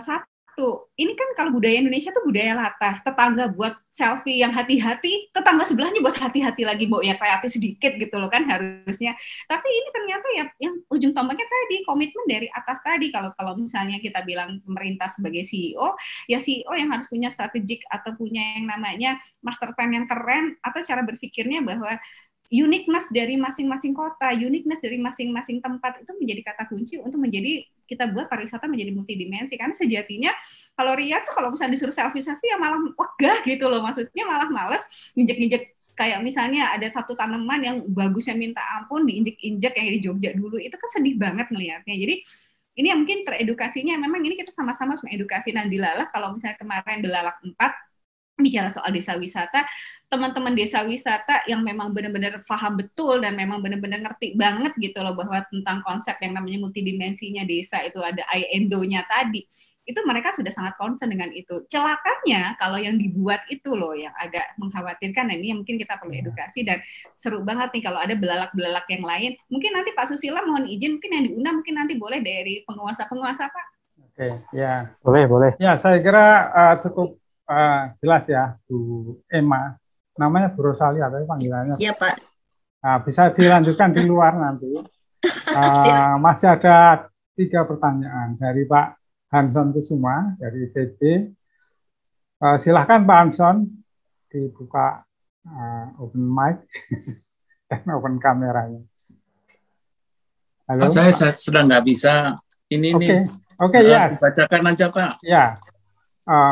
satu, ini kan kalau budaya Indonesia tuh budaya latah, tetangga buat selfie yang hati-hati, tetangga sebelahnya buat hati-hati lagi, Mbak, ya kreatif sedikit gitu loh kan harusnya. Tapi ini ternyata ya yang ujung tombaknya tadi komitmen dari atas tadi. Kalau misalnya kita bilang pemerintah sebagai CEO, ya CEO yang harus punya strategik atau punya yang namanya master plan yang keren, atau cara berpikirnya bahwa uniqueness dari masing-masing kota, uniqueness dari masing-masing tempat itu menjadi kata kunci untuk menjadi kita buat pariwisata menjadi multidimensi. Karena sejatinya kalau Ria tuh kalau misalnya disuruh selfie-selfie ya malah wegah gitu loh, maksudnya malah males injek-injek. Kayak misalnya ada satu tanaman yang bagusnya minta ampun, diinjek-injek kayak di Jogja dulu, itu kan sedih banget ngelihatnya. Jadi ini yang mungkin teredukasinya, memang ini kita sama-sama harus mengedukasi. Nah Dilalah, kalau misalnya kemarin Dilalah 4 bicara soal desa wisata, teman-teman desa wisata yang memang benar-benar paham betul dan memang benar-benar ngerti banget gitu loh bahwa tentang konsep yang namanya multidimensinya desa itu ada I&O-nya tadi. itu mereka sudah sangat concern dengan itu. Celakanya kalau yang dibuat itu loh yang agak mengkhawatirkan, dan ini yang mungkin kita perlu edukasi, dan seru banget nih kalau ada belalak-belalak yang lain. Mungkin nanti Pak Susilo mohon izin, mungkin yang diundang mungkin nanti boleh dari penguasa-penguasa Pak. Oke, ya. Boleh. Ya, saya kira cukup jelas ya, Bu Emma. Namanya Bu Rosalia, tapi panggilannya. Iya, Pak. Nah, bisa dilanjutkan di luar nanti. Masih ada 3 pertanyaan dari Pak Hanson Kusuma dari ITB. Silahkan Pak Hanson dibuka open mic dan open kameranya. Halo. Saya sudah nggak bisa ini nih. Oke, ya. Bacakan aja Pak. Ya.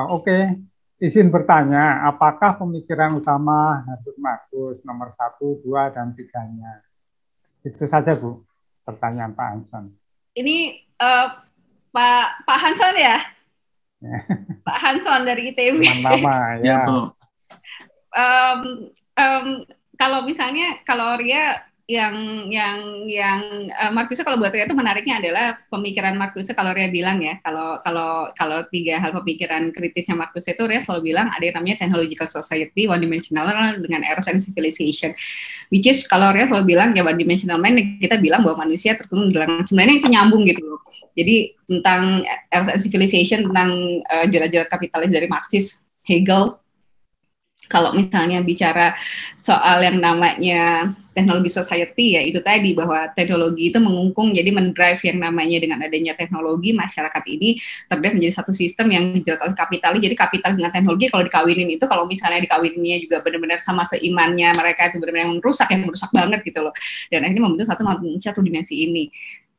Oke. Izin bertanya, apakah pemikiran utama Herbert Marcuse nomor 1, 2, dan 3-nya? Itu saja Bu, pertanyaan Pak Hanson. Ini Pak Hanson ya? Pak Hanson dari ITB. Lama ya. Kalau misalnya kalau Ria yang Marcuse, kalau buat Ria itu menariknya adalah pemikiran Marcuse. Kalau Ria bilang ya, kalau 3 hal pemikiran kritisnya Marcuse itu, Ria selalu bilang ada yang namanya technological society, one dimensional, dengan eros and civilization. Which is kalau Ria selalu bilang ya one dimensional man, kita bilang bahwa manusia terkurung dalam, sebenarnya itu nyambung gitu loh. Jadi tentang eros and civilization, tentang jerat-jerat kapitalis dari Marxis, Hegel. Kalau misalnya bicara soal yang namanya teknologi society, ya itu tadi bahwa teknologi itu mengungkung, jadi mendrive yang namanya dengan adanya teknologi, masyarakat ini terdrive menjadi satu sistem yang dijerat oleh kapitalis. Jadi kapitalis dengan teknologi kalau dikawinin itu, kalau misalnya dikawininnya juga benar-benar sama seimannya, mereka itu benar-benar yang merusak banget gitu loh. Dan akhirnya membentuk satu dimensi ini.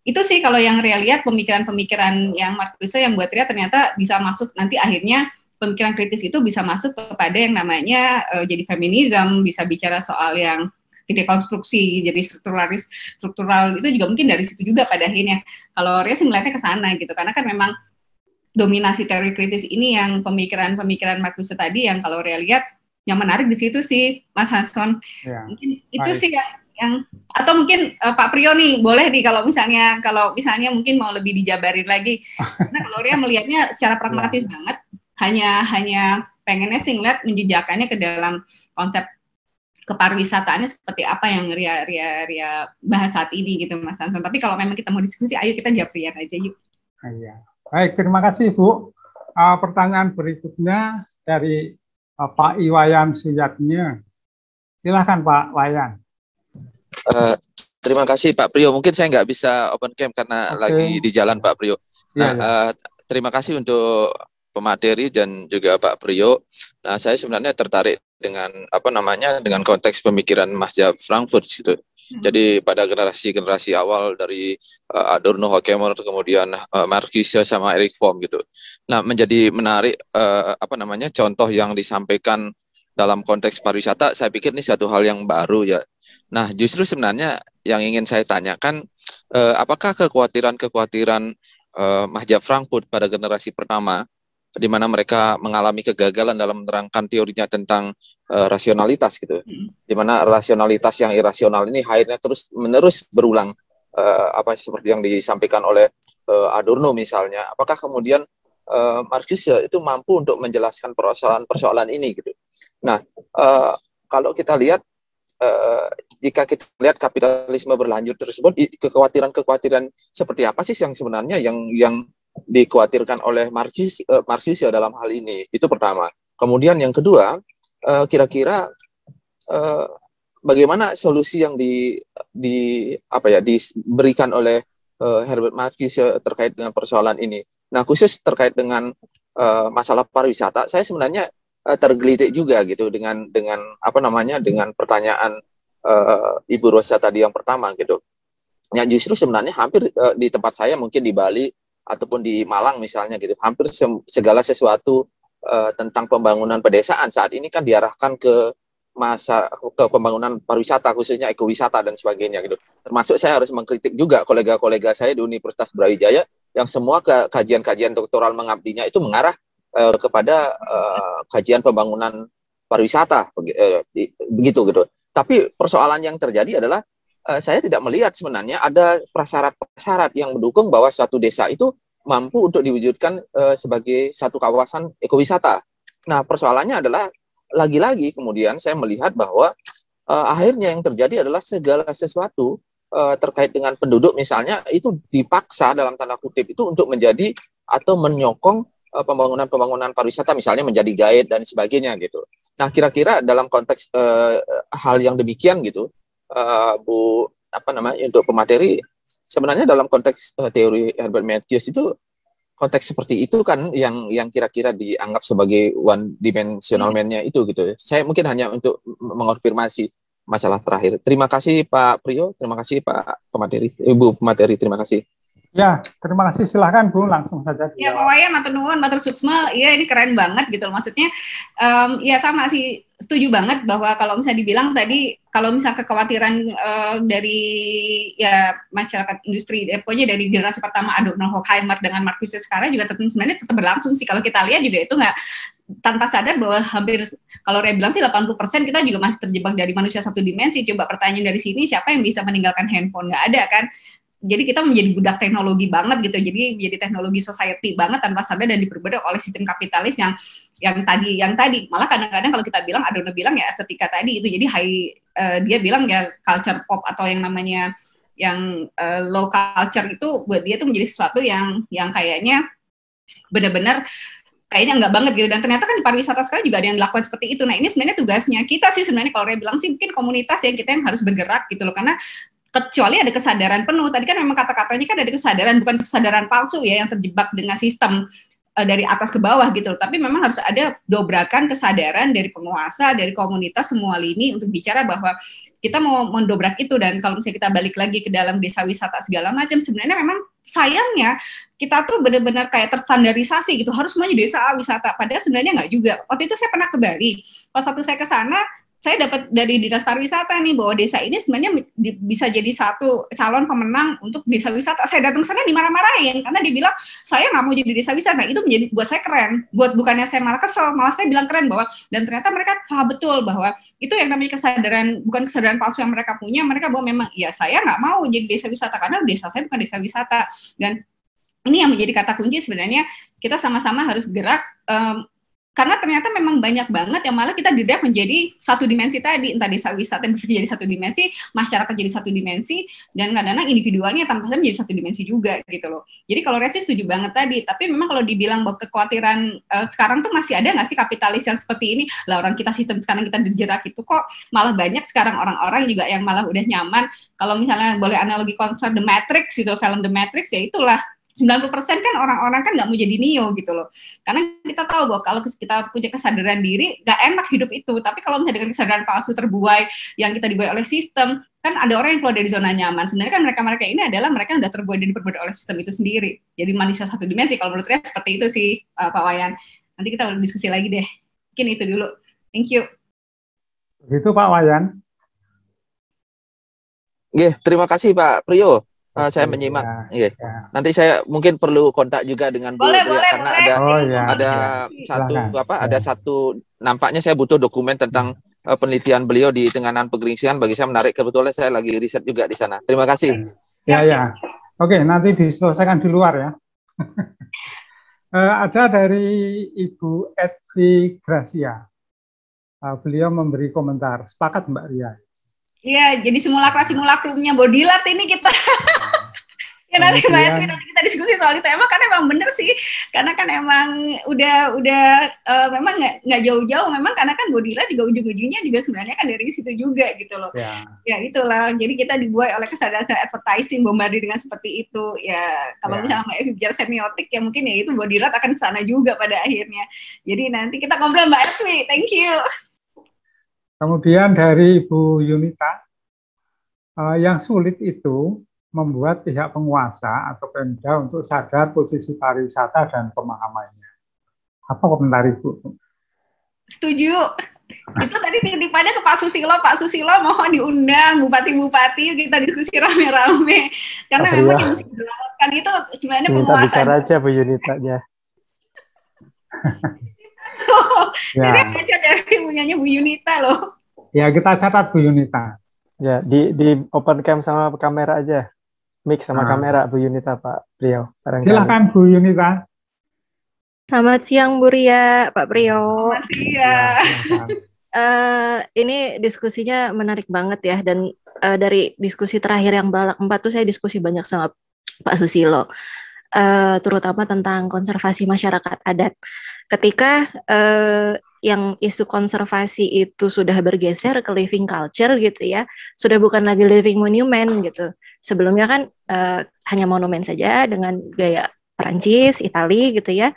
Itu sih kalau yang Ria lihat pemikiran-pemikiran yang Marcuse yang buat Ria ternyata bisa masuk nanti akhirnya. Pemikiran kritis itu bisa masuk kepada yang namanya jadi feminisme, bisa bicara soal yang dekonstruksi, jadi struktural itu juga mungkin dari situ juga pada akhirnya. Kalau Ria sih melihatnya ke sana gitu, karena kan memang dominasi teori kritis ini yang pemikiran-pemikiran Marcuse tadi yang kalau Ria lihat yang menarik di situ sih, Mas Hanson. Ya, mungkin itu sih yang atau mungkin Pak Priyo nih boleh nih kalau misalnya mungkin mau lebih dijabarin lagi. Karena kalau Ria melihatnya secara pragmatis banget. Hanya pengennya sih ngeliat menjejakannya ke dalam konsep kepariwisataannya seperti apa yang Ria bahas saat ini gitu Mas Hanson. Tapi kalau memang kita mau diskusi, ayo kita jawab Ria aja yuk. Iya. Baik, terima kasih Bu. Pertanyaan berikutnya dari Pak Iwayan Suyatnya. Silahkan Pak Wayan. Terima kasih Pak Priyo. Mungkin saya nggak bisa open cam karena lagi di jalan Pak Priyo. Nah, terima kasih untuk pemateri dan juga Pak Priyo. Nah, saya sebenarnya tertarik dengan dengan konteks pemikiran Mazhab Frankfurt gitu. Jadi pada generasi awal dari Adorno, Horkheimer, kemudian Marcuse sama Erich Fromm gitu. Nah, menjadi menarik contoh yang disampaikan dalam konteks pariwisata. Saya pikir ini satu hal yang baru ya. Nah, justru sebenarnya yang ingin saya tanyakan, apakah kekhawatiran Mazhab Frankfurt pada generasi pertama, di mana mereka mengalami kegagalan dalam menerangkan teorinya tentang rasionalitas gitu, di mana rasionalitas yang irasional ini akhirnya terus-menerus berulang, seperti yang disampaikan oleh Adorno misalnya. Apakah kemudian Marcuse itu mampu untuk menjelaskan persoalan ini gitu? Nah, kalau kita lihat, jika kita lihat kapitalisme berlanjut tersebut, kekhawatiran seperti apa sih yang sebenarnya yang dikhawatirkan oleh Marcuse dalam hal ini? Itu pertama. Kemudian yang kedua, kira-kira bagaimana solusi yang diberikan oleh Herbert Marcuse terkait dengan persoalan ini? Nah, khusus terkait dengan masalah pariwisata, saya sebenarnya tergelitik juga gitu dengan pertanyaan Ibu Rosa tadi yang pertama gitu. Ya, justru sebenarnya hampir di tempat saya, mungkin di Bali ataupun di Malang misalnya gitu, hampir segala sesuatu tentang pembangunan pedesaan saat ini kan diarahkan ke pembangunan pariwisata, khususnya ekowisata dan sebagainya gitu. Termasuk saya harus mengkritik juga kolega-kolega saya di Universitas Brawijaya yang semua kajian-kajian doktoral mengabdinya itu mengarah kepada kajian pembangunan pariwisata begitu gitu. Tapi persoalan yang terjadi adalah saya tidak melihat sebenarnya ada prasyarat-prasyarat yang mendukung bahwa suatu desa itu mampu untuk diwujudkan sebagai satu kawasan ekowisata. Nah, persoalannya adalah lagi-lagi kemudian saya melihat bahwa akhirnya yang terjadi adalah segala sesuatu terkait dengan penduduk misalnya itu dipaksa dalam tanda kutip itu untuk menjadi atau menyokong pembangunan pariwisata misalnya menjadi guide dan sebagainya gitu. Nah, kira-kira dalam konteks hal yang demikian gitu, Bu untuk pemateri sebenarnya dalam konteks teori Herbert Matthews itu konteks seperti itu kan yang kira-kira dianggap sebagai one dimensional man-nya itu gitu. Saya mungkin hanya untuk mengonfirmasi masalah terakhir. Terima kasih Pak Priyo, terima kasih Pak pemateri, Ibu pemateri, terima kasih. Ya, terima kasih. Silahkan Bu, langsung saja. Ya, Pak Wayan, matur nuwun, matur suksma. Ya, ini keren banget gitu loh. Maksudnya, ya sama sih, setuju banget bahwa kalau misalnya dibilang tadi, kalau misalnya kekhawatiran dari ya masyarakat industri, pokoknya dari generasi pertama Adorno Horkheimer dengan Marcuse sekarang juga sebenarnya tetap berlangsung sih. Kalau kita lihat juga itu nggak tanpa sadar bahwa hampir kalau Ray bilang sih 80% kita juga masih terjebak dari manusia satu dimensi. Coba pertanyaan dari sini, siapa yang bisa meninggalkan handphone? Nggak ada kan? Jadi kita menjadi budak teknologi banget gitu, jadi teknologi society banget tanpa sadar dan diperbudak oleh sistem kapitalis yang tadi malah kadang-kadang kalau kita bilang Adorno bilang ya estetika tadi itu jadi dia bilang ya culture pop atau yang namanya yang low culture itu buat dia tuh menjadi sesuatu yang kayaknya benar-benar kayaknya enggak banget gitu, dan ternyata kan di pariwisata sekarang juga ada yang dilakukan seperti itu. Nah ini sebenarnya tugasnya kita sih sebenarnya kalau Ray bilang sih mungkin komunitas yang kita yang harus bergerak gitu loh, karena kecuali ada kesadaran penuh. Tadi kan memang kata-katanya kan ada kesadaran, bukan kesadaran palsu ya yang terjebak dengan sistem dari atas ke bawah gitu. Tapi memang harus ada dobrakan kesadaran dari penguasa, dari komunitas semua lini untuk bicara bahwa kita mau mendobrak itu. Dan kalau misalnya kita balik lagi ke dalam desa wisata segala macam, sebenarnya memang sayangnya kita tuh benar-benar kayak terstandarisasi gitu, harus semuanya desa wisata. Padahal sebenarnya nggak juga. Waktu itu saya pernah ke Bali. Pas waktu saya ke sana, saya dapat dari dinas pariwisata nih bahwa desa ini sebenarnya bisa jadi satu calon pemenang untuk desa wisata. Saya datang ke sana dimarah-marahin karena dibilang saya nggak mau jadi desa wisata. Nah, itu menjadi buat saya keren. Bukannya saya malah kesel, malah saya bilang keren bahwa dan ternyata mereka paham betul bahwa itu yang namanya kesadaran, bukan kesadaran palsu yang mereka punya. Mereka bahwa memang ya saya nggak mau jadi desa wisata karena desa saya bukan desa wisata. Dan ini yang menjadi kata kunci sebenarnya kita sama-sama harus bergerak. Karena ternyata memang banyak banget yang malah kita didak menjadi satu dimensi tadi, entah desa wisata yang berpikir jadi satu dimensi, masyarakat jadi satu dimensi, dan kadang-kadang individualnya tanpa sadar menjadi satu dimensi juga gitu loh. Jadi kalau Resi setuju banget tadi, tapi memang kalau dibilang bahwa kekhawatiran sekarang tuh masih ada nggak sih kapitalis yang seperti ini? Lah orang kita sistem sekarang kita dijerak itu kok malah banyak sekarang orang-orang juga yang malah udah nyaman. Kalau misalnya boleh analogi konser The Matrix gitu, film The Matrix ya itulah. 90% kan orang-orang kan nggak mau jadi Neo gitu loh. Karena kita tahu bahwa kalau kita punya kesadaran diri, nggak enak hidup itu. Tapi kalau misalnya dengan kesadaran palsu terbuai, yang kita dibuai oleh sistem, kan ada orang yang keluar dari zona nyaman. Sebenarnya kan mereka-mereka ini adalah mereka yang udah terbuai dan diperbudak oleh sistem itu sendiri. Jadi manusia satu dimensi, kalau menurut saya seperti itu sih, Pak Wayan. Nanti kita diskusi lagi deh. Mungkin itu dulu. Thank you. Begitu Pak Wayan. Terima kasih Pak Priyo. Saya menyimak. Ya. Nanti saya mungkin perlu kontak juga dengan Bu Ria karena ada satu nampaknya saya butuh dokumen tentang penelitian beliau di Tenganan Pegeringsingan. Bagi saya menarik, kebetulan saya lagi riset juga di sana. Terima kasih. Ya. Oke, nanti diselesaikan di luar ya. Ada dari Ibu Edvi Gracia. Beliau memberi komentar. Sepakat Mbak Ria? Iya, jadi simulakrumnya Bodilat ini kita. Ya nanti kita diskusi soal itu. Emang bener sih, karena kan emang udah memang nggak jauh-jauh. Memang karena kan Bodilat juga ujung-ujungnya juga sebenarnya kan dari situ juga gitu loh. Ya itulah. Jadi kita dibuai oleh kesadaran advertising, bombardir dengan seperti itu. Ya kalau misalnya Mbak Evi bicara semiotik ya mungkin ya itu Bodilat akan kesana juga pada akhirnya. Jadi nanti kita ngobrol Mbak Evi. Thank you. Kemudian dari Ibu Yunita, yang sulit itu membuat pihak penguasa atau Pemda untuk sadar posisi pariwisata dan pemahamannya. Apa komentar Ibu? Setuju. Itu tadi titipannya ke Pak Susilo mohon diundang Bupati-Bupati kita diskusi rame-rame. Karena memang yang mesti dilakukan itu sebenarnya penguasa. Minta bicara aja Bu Yunitanya. Jadi aja dari punyanya Bu Yunita loh. Ya kita catat Bu Yunita. Ya di open cam sama kamera aja. mic sama kamera Bu Yunita, Pak Priyo. Silakan Bu Yunita. Selamat siang Bu Ria, Pak Priyo. Selamat siang. Ini diskusinya menarik banget ya, dan dari diskusi terakhir yang balak 4 tuh saya diskusi banyak sama Pak Susilo, terutama tentang konservasi masyarakat adat. Ketika yang isu konservasi itu sudah bergeser ke living culture gitu ya, sudah bukan lagi living monument gitu. Sebelumnya kan hanya monumen saja dengan gaya Perancis, Itali gitu ya,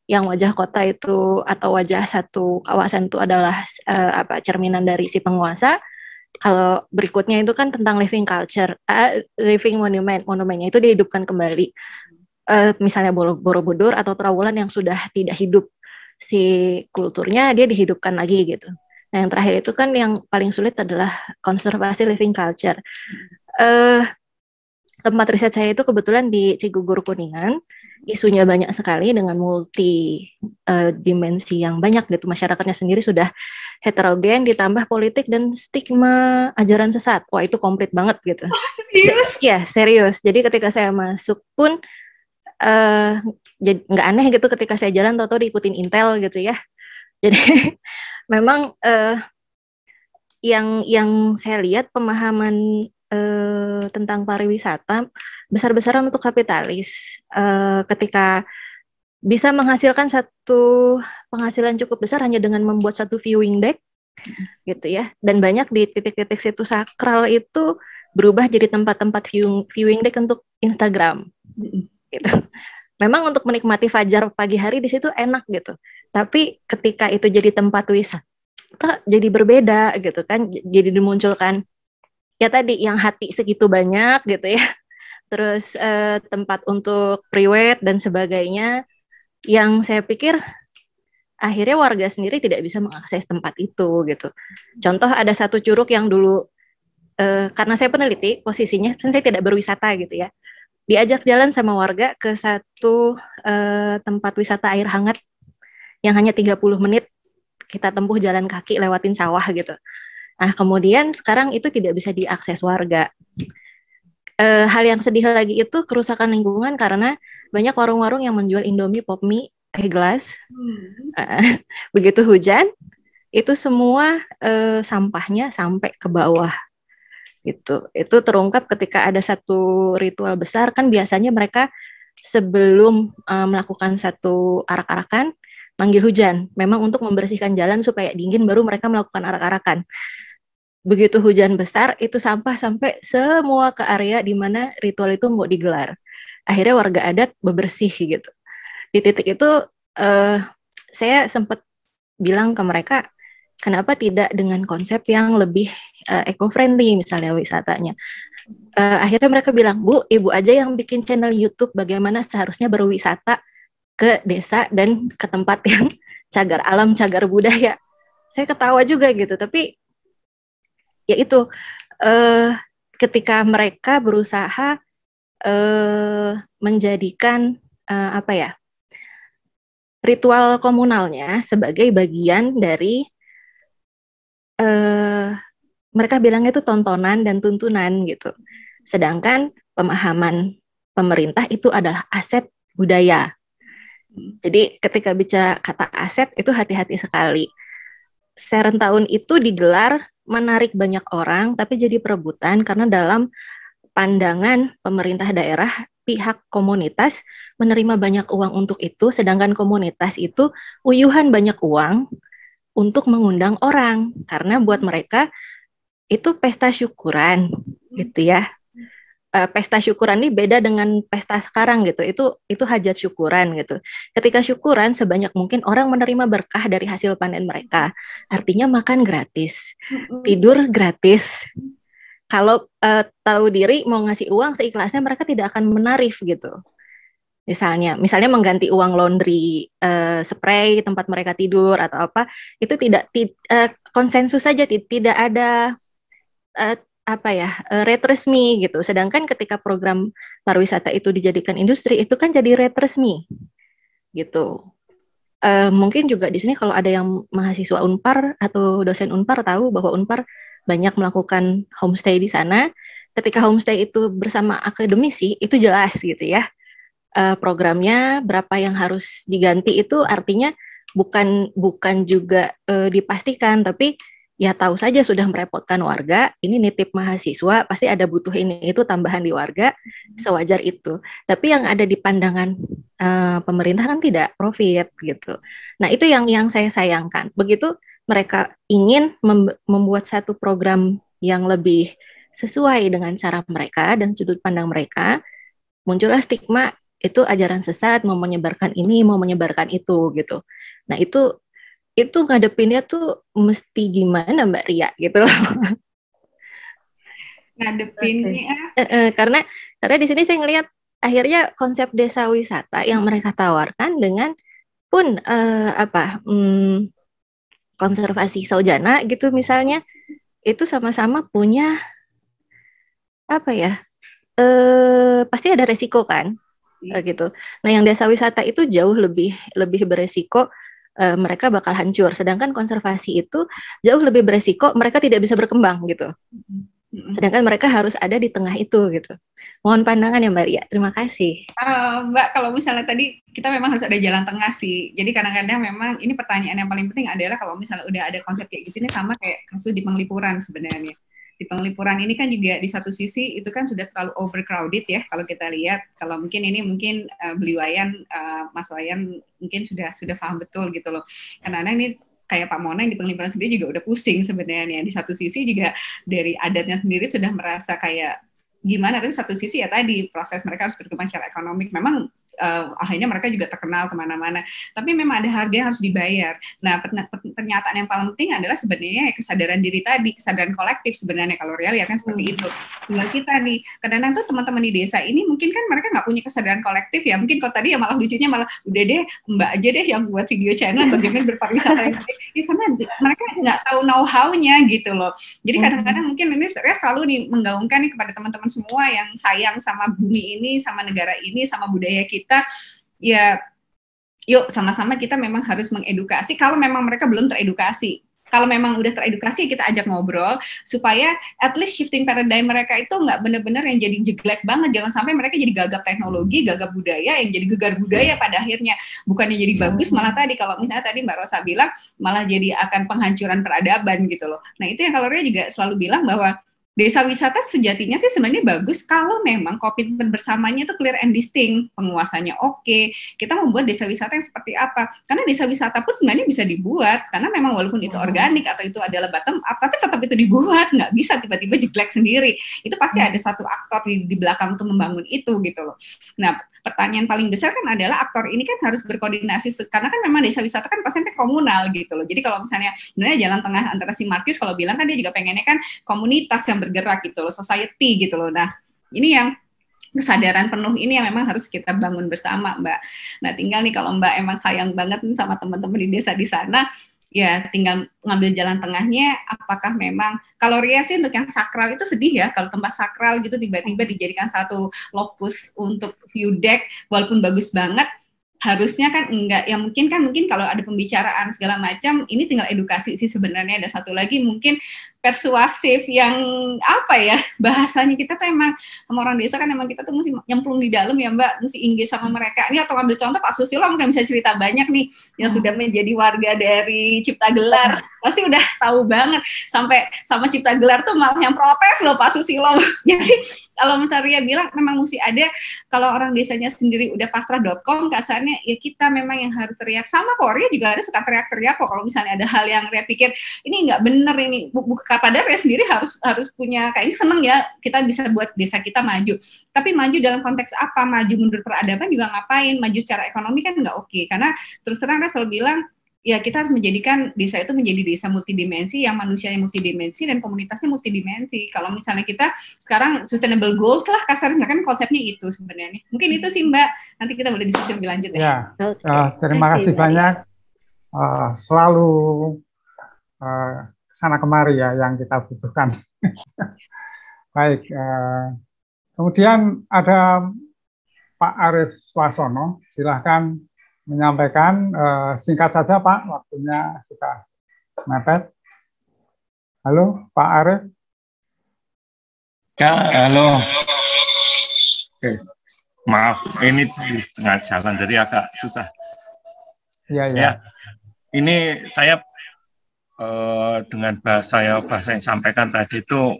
yang wajah kota itu atau wajah satu kawasan itu adalah cerminan dari si penguasa. Kalau berikutnya itu kan tentang living culture, living monument, monumennya itu dihidupkan kembali. Misalnya Borobudur atau Trowulan yang sudah tidak hidup si kulturnya, dia dihidupkan lagi gitu. Nah yang terakhir itu kan yang paling sulit adalah konservasi living culture. Tempat riset saya itu kebetulan di Cigugur Kuningan. Isunya banyak sekali dengan multi dimensi yang banyak gitu. Masyarakatnya sendiri sudah heterogen, ditambah politik dan stigma ajaran sesat. Wah itu komplit banget gitu. Serius? Ya serius. Jadi ketika saya masuk pun jadi nggak aneh gitu ketika saya jalan tahu-tahu diikutin Intel gitu ya. Jadi memang yang saya lihat pemahaman tentang pariwisata besar-besaran untuk kapitalis, ketika bisa menghasilkan satu penghasilan cukup besar hanya dengan membuat satu viewing deck gitu ya, dan banyak di titik-titik situs sakral itu berubah jadi tempat-tempat viewing deck untuk Instagram gitu. Memang untuk menikmati fajar pagi hari di situ enak gitu, tapi ketika itu jadi tempat wisata jadi berbeda gitu kan, jadi dimunculkan ya tadi yang hati segitu banyak gitu ya, terus tempat untuk priwet dan sebagainya, yang saya pikir akhirnya warga sendiri tidak bisa mengakses tempat itu gitu. Contoh ada satu curug yang dulu karena saya peneliti posisinya kan saya tidak berwisata gitu ya, diajak jalan sama warga ke satu tempat wisata air hangat yang hanya 30 menit kita tempuh jalan kaki lewatin sawah gitu. Nah, kemudian sekarang itu tidak bisa diakses warga. Hal yang sedih lagi itu kerusakan lingkungan karena banyak warung-warung yang menjual Indomie, pop mie, teh gelas. Begitu hujan, itu semua sampahnya sampai ke bawah. Gitu. Itu terungkap ketika ada satu ritual besar, kan biasanya mereka sebelum melakukan satu arak-arakan, manggil hujan, memang untuk membersihkan jalan supaya dingin, baru mereka melakukan arak-arakan. Begitu hujan besar, itu sampah sampai semua ke area di mana ritual itu mau digelar. Akhirnya warga adat bebersih gitu. Di titik itu saya sempat bilang ke mereka, kenapa tidak dengan konsep yang lebih eco-friendly misalnya wisatanya. Akhirnya mereka bilang, Bu, Ibu aja yang bikin channel YouTube bagaimana seharusnya berwisata ke desa dan ke tempat yang cagar alam, cagar budaya. Saya ketawa juga gitu, tapi ya itu ketika mereka berusaha menjadikan ritual komunalnya sebagai bagian dari mereka bilangnya itu tontonan dan tuntunan gitu, sedangkan pemahaman pemerintah itu adalah aset budaya. Jadi ketika bicara kata aset itu hati-hati sekali. Serentakun itu digelar menarik banyak orang, tapi jadi perebutan karena dalam pandangan pemerintah daerah, pihak komunitas menerima banyak uang untuk itu, sedangkan komunitas itu uyuhan banyak uang untuk mengundang orang, karena buat mereka itu pesta syukuran gitu ya. Pesta syukuran ini beda dengan pesta sekarang gitu. Itu hajat syukuran gitu. Ketika syukuran sebanyak mungkin orang menerima berkah dari hasil panen mereka. Artinya makan gratis, tidur gratis. Kalau tahu diri mau ngasih uang seikhlasnya, mereka tidak akan menarif gitu. Misalnya mengganti uang laundry, spray tempat mereka tidur atau apa, itu tidak konsensus saja, tidak ada rate resmi gitu. Sedangkan ketika program pariwisata itu dijadikan industri, itu kan jadi rate resmi gitu. Mungkin juga di sini kalau ada yang mahasiswa Unpar atau dosen Unpar tahu bahwa Unpar banyak melakukan homestay di sana. ketika homestay itu bersama akademisi itu jelas gitu ya. Programnya berapa yang harus diganti itu artinya bukan juga dipastikan, tapi ya tahu saja sudah merepotkan warga, ini nitip mahasiswa, pasti ada butuh ini itu tambahan di warga, sewajar itu. Tapi yang ada di pandangan pemerintah kan tidak profit gitu. Nah itu yang saya sayangkan. Begitu mereka ingin membuat satu program yang lebih sesuai dengan cara mereka dan sudut pandang mereka, muncullah stigma itu ajaran sesat, mau menyebarkan ini, mau menyebarkan itu gitu. Nah itu ngadepinnya tuh mesti gimana Mbak Ria gitu loh. Ngadepinnya karena di sini saya ngelihat akhirnya konsep desa wisata yang mereka tawarkan dengan pun konservasi saujana gitu misalnya, itu sama-sama punya pasti ada resiko kan gitu. Nah yang desa wisata itu jauh lebih beresiko, mereka bakal hancur. Sedangkan konservasi itu jauh lebih beresiko, mereka tidak bisa berkembang gitu. Sedangkan mereka harus ada di tengah itu gitu. Mohon pandangan ya Mbak Ria. Terima kasih. Mbak, kalau misalnya tadi kita memang harus ada jalan tengah sih. Jadi kadang-kadang memang ini pertanyaan yang paling penting adalah kalau misalnya udah ada konsep kayak gitu, ini sama kayak kasus di Penglipuran sebenarnya. Di Penglipuran ini kan juga di satu sisi itu kan sudah terlalu overcrowded ya kalau kita lihat. Kalau mungkin beli Wayan, Mas Wayan mungkin sudah paham betul gitu loh. Karena ini kayak Pak Mona yang di Penglipuran sendiri juga udah pusing sebenarnya. Di satu sisi juga dari adatnya sendiri sudah merasa kayak gimana, tapi satu sisi ya tadi proses mereka harus berkembang secara ekonomik. Memang akhirnya mereka juga terkenal kemana-mana. Tapi memang ada harga yang harus dibayar. Nah, pernyataan yang paling penting adalah sebenarnya kesadaran diri tadi, kesadaran kolektif sebenarnya kalau Ria lihatnya seperti itu. Tinggal kita nih, kadang-kadang tuh teman-teman di desa ini mungkin kan mereka nggak punya kesadaran kolektif ya. Mungkin kalau tadi ya malah lucunya malah udah deh Mbak aja deh yang buat video channel bagaimana berpariwisata ya, karena mereka nggak tahu know-how-nya gitu loh. Jadi kadang-kadang mungkin ini Ria selalu nih menggaungkan nih kepada teman-teman semua yang sayang sama bumi ini, sama negara ini, sama budaya kita, ya yuk sama-sama kita memang harus mengedukasi kalau memang mereka belum teredukasi. Kalau memang udah teredukasi, kita ajak ngobrol supaya at least shifting paradigm mereka itu nggak benar-benar yang jadi jeglek banget. Jangan sampai mereka jadi gagap teknologi, gagap budaya, yang jadi gegar budaya pada akhirnya. Bukannya jadi bagus, malah tadi kalau misalnya tadi Mbak Rosa bilang malah jadi akan penghancuran peradaban gitu loh. Nah itu yang kalau Ria juga selalu bilang bahwa desa wisata sejatinya sih sebenarnya bagus kalau memang komitmen bersamanya itu clear and distinct, penguasanya oke. Kita membuat desa wisata yang seperti apa? Karena desa wisata pun sebenarnya bisa dibuat, karena memang walaupun itu organik atau itu adalah bottom up, tapi tetap itu dibuat, nggak bisa tiba-tiba jeglek sendiri. Itu pasti ada satu aktor di belakang untuk membangun itu gitu loh. Nah, pertanyaan paling besar kan adalah aktor ini kan harus berkoordinasi, karena kan memang desa wisata kan pastinya komunal gitu loh. Jadi kalau misalnya sebenarnya jalan tengah antara si Marcus kalau bilang kan dia juga pengennya kan komunitas yang bergerak gitu loh, society gitu loh. Nah, ini yang kesadaran penuh ini yang memang harus kita bangun bersama, Mbak. Nah, tinggal nih kalau Mbak emang sayang banget nih sama teman-teman di desa di sana, ya tinggal ngambil jalan tengahnya. Apakah memang kalau Ria sih untuk yang sakral itu sedih ya, kalau tempat sakral gitu tiba-tiba dijadikan satu lokus untuk view deck, walaupun bagus banget, harusnya kan enggak, ya mungkin kalau ada pembicaraan segala macam, ini tinggal edukasi sih sebenarnya. Ada satu lagi mungkin persuasif yang apa ya, bahasanya kita tuh emang sama orang desa kan emang kita tuh mesti nyemplung di dalam ya Mbak, mesti engage sama mereka. Ini atau ambil contoh Pak Susilo mungkin bisa cerita banyak nih yang sudah menjadi warga dari Cipta Gelar, pasti udah tahu banget sampai sama Cipta Gelar tuh malah yang protes loh Pak Susilo. Jadi kalau Ria bilang memang mesti ada, kalau orang desanya sendiri udah pasrah.com kasarnya ya kita memang yang harus teriak. Sama Korea juga ada suka teriak-teriak kok kalau misalnya ada hal yang Ria pikir ini nggak bener, ini padahal Ria sendiri harus punya kayaknya seneng ya kita bisa buat desa kita maju. Tapi maju dalam konteks apa? Maju mundur peradaban juga ngapain? Maju secara ekonomi kan nggak oke. Karena terus terang Ria selalu bilang ya kita harus menjadikan desa itu menjadi desa multidimensi yang manusianya multidimensi dan komunitasnya multidimensi. Kalau misalnya kita sekarang sustainable goals lah kasarnya kan konsepnya itu sebenarnya. Mungkin itu sih Mbak. Nanti kita boleh diskusi lebih lanjut ya. Terima kasih banyak. Selalu sana kemari ya yang kita butuhkan. Baik. Kemudian ada Pak Arief Swasono. Silahkan menyampaikan, singkat saja Pak, waktunya sudah mepet. Halo Pak Arief. Ya, halo. Oke. Maaf, ini di tengah jalan, jadi agak susah. Ya. Ini saya dengan bahasa yang sampaikan tadi itu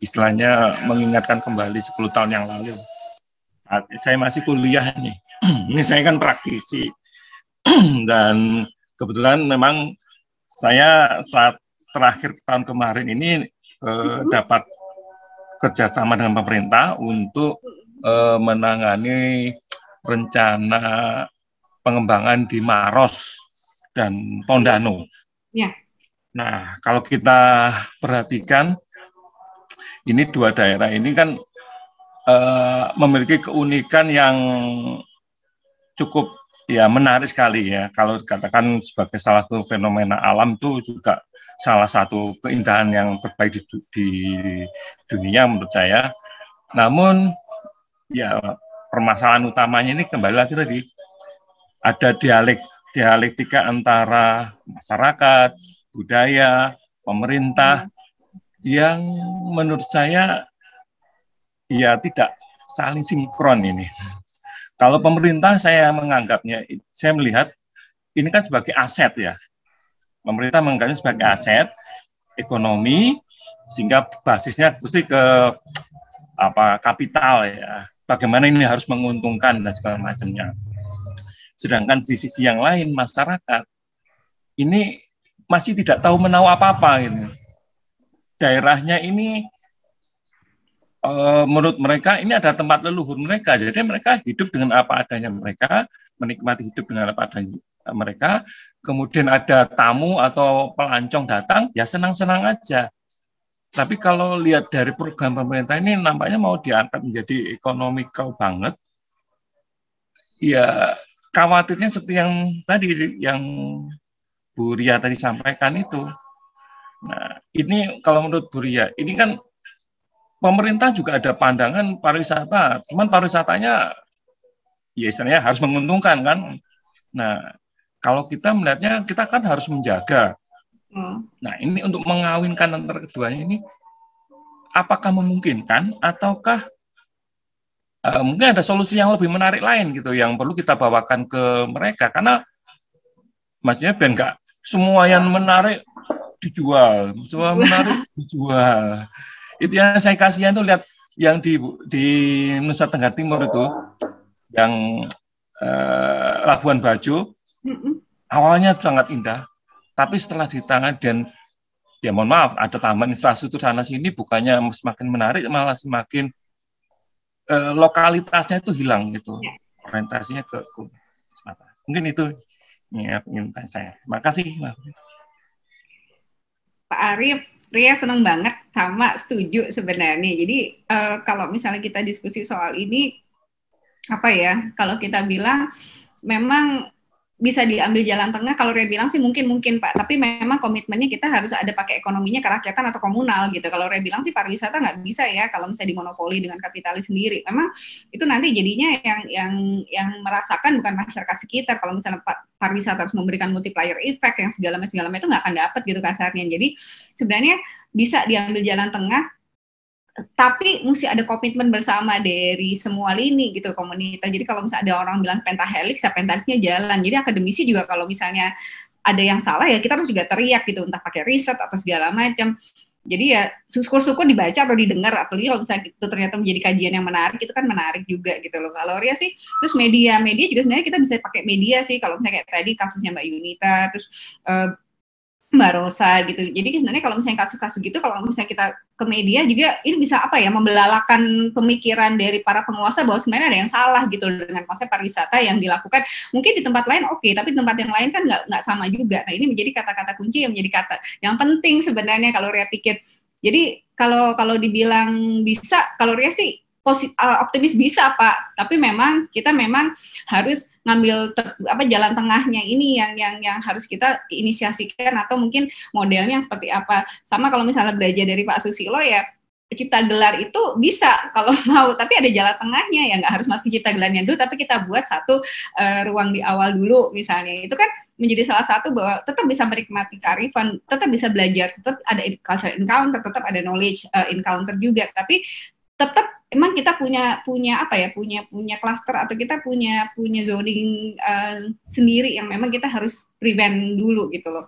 istilahnya mengingatkan kembali 10 tahun yang lalu. Saat saya masih kuliah nih. Ini saya kan praktisi. Dan kebetulan memang saya saat terakhir tahun kemarin ini dapat kerjasama dengan pemerintah untuk menangani rencana pengembangan di Maros dan Tondano. Ya. Nah, kalau kita perhatikan, ini dua daerah ini kan memiliki keunikan yang cukup ya menarik sekali ya. Kalau dikatakan sebagai salah satu fenomena alam itu juga salah satu keindahan yang terbaik di dunia menurut saya. Namun ya permasalahan utamanya ini kembali lagi tadi ada dialektika antara masyarakat, budaya, pemerintah yang menurut saya ya tidak saling sinkron ini. Kalau pemerintah saya menganggapnya, saya melihat ini kan sebagai aset ya. Pemerintah menganggapnya sebagai aset ekonomi sehingga basisnya mesti ke kapital ya. Bagaimana ini harus menguntungkan dan segala macamnya. Sedangkan di sisi yang lain masyarakat ini masih tidak tahu menahu apa-apa gitu. Daerahnya ini menurut mereka ini adalah tempat leluhur mereka, jadi mereka hidup dengan apa adanya mereka, menikmati hidup dengan apa adanya mereka. Kemudian ada tamu atau pelancong datang, ya senang-senang aja. Tapi kalau lihat dari program pemerintah ini nampaknya mau diangkat menjadi ekonomikal banget. Ya khawatirnya seperti yang tadi yang Bu Ria tadi sampaikan itu. Nah ini kalau menurut Bu Ria, ini kan pemerintah juga ada pandangan pariwisata, cuman pariwisatanya ya istilahnya harus menguntungkan kan. Nah, kalau kita melihatnya kita kan harus menjaga. Nah, ini untuk mengawinkan antara keduanya ini apakah memungkinkan ataukah mungkin ada solusi yang lebih menarik lain gitu yang perlu kita bawakan ke mereka, karena maksudnya biar enggak semua yang menarik dijual, semua menarik dijual. Itu yang saya kasihan tuh lihat yang di Nusa Tenggara Timur itu yang Labuan Bajo awalnya sangat indah, tapi setelah ditangani dan ya mohon maaf ada tambahan infrastruktur sana sini bukannya semakin menarik malah semakin lokalitasnya itu hilang gitu, orientasinya ke semata. Mungkin itu ya pengintan saya. Makasih Pak Arief. Ria senang banget sama setuju sebenarnya. Jadi kalau misalnya kita diskusi soal ini, apa ya? Kalau kita bilang memang bisa diambil jalan tengah. Kalau Ria bilang sih mungkin Pak. Tapi memang komitmennya kita harus ada pakai ekonominya kerakyatan atau komunal gitu. Kalau Ria bilang sih pariwisata nggak bisa ya kalau misalnya dimonopoli dengan kapitalis sendiri. Memang itu nanti jadinya yang merasakan bukan masyarakat sekitar. Kalau misalnya pariwisata harus memberikan multiplier effect yang segala macam itu nggak akan dapat gitu kasarnya. Jadi sebenarnya bisa diambil jalan tengah, tapi mesti ada komitmen bersama dari semua lini gitu komunitas. Jadi kalau misalnya ada orang bilang pentahelix, ya pentahelixnya jalan. Jadi akademisi juga kalau misalnya ada yang salah ya kita harus juga teriak gitu, entah pakai riset atau segala macam. Jadi ya syukur-syukur dibaca atau didengar, atau kalau misalnya itu ternyata menjadi kajian yang menarik, itu kan menarik juga gitu loh. Kalau Ria sih, terus media juga sebenarnya kita bisa pakai media sih. Kalau misalnya kayak tadi kasusnya Mbak Yunita, terus Mbak Rosa gitu. Jadi sebenarnya kalau misalnya kasus-kasus gitu, kalau misalnya kita ke media juga, ini bisa apa ya, membelalakan pemikiran dari para penguasa bahwa sebenarnya ada yang salah gitu dengan konsep pariwisata yang dilakukan. Mungkin di tempat lain oke, tapi di tempat yang lain kan nggak sama juga. Nah ini menjadi kata-kata kunci yang menjadi kata yang penting sebenarnya kalau Ria pikir. Jadi kalau dibilang bisa, kalau Ria sih optimis bisa Pak, tapi memang kita harus ngambil jalan tengahnya ini yang harus kita inisiasikan, atau mungkin modelnya seperti apa. Sama kalau misalnya belajar dari Pak Susilo ya, cipta gelar itu bisa kalau mau, tapi ada jalan tengahnya ya, nggak harus masuk cipta gelarnya dulu, tapi kita buat satu ruang di awal dulu misalnya. Itu kan menjadi salah satu bahwa tetap bisa menikmati kearifan, tetap bisa belajar, tetap ada cultural encounter, tetap ada knowledge encounter juga, tapi tetap emang kita punya apa ya, punya cluster atau kita punya zoning sendiri yang memang kita harus prevent dulu gitu loh.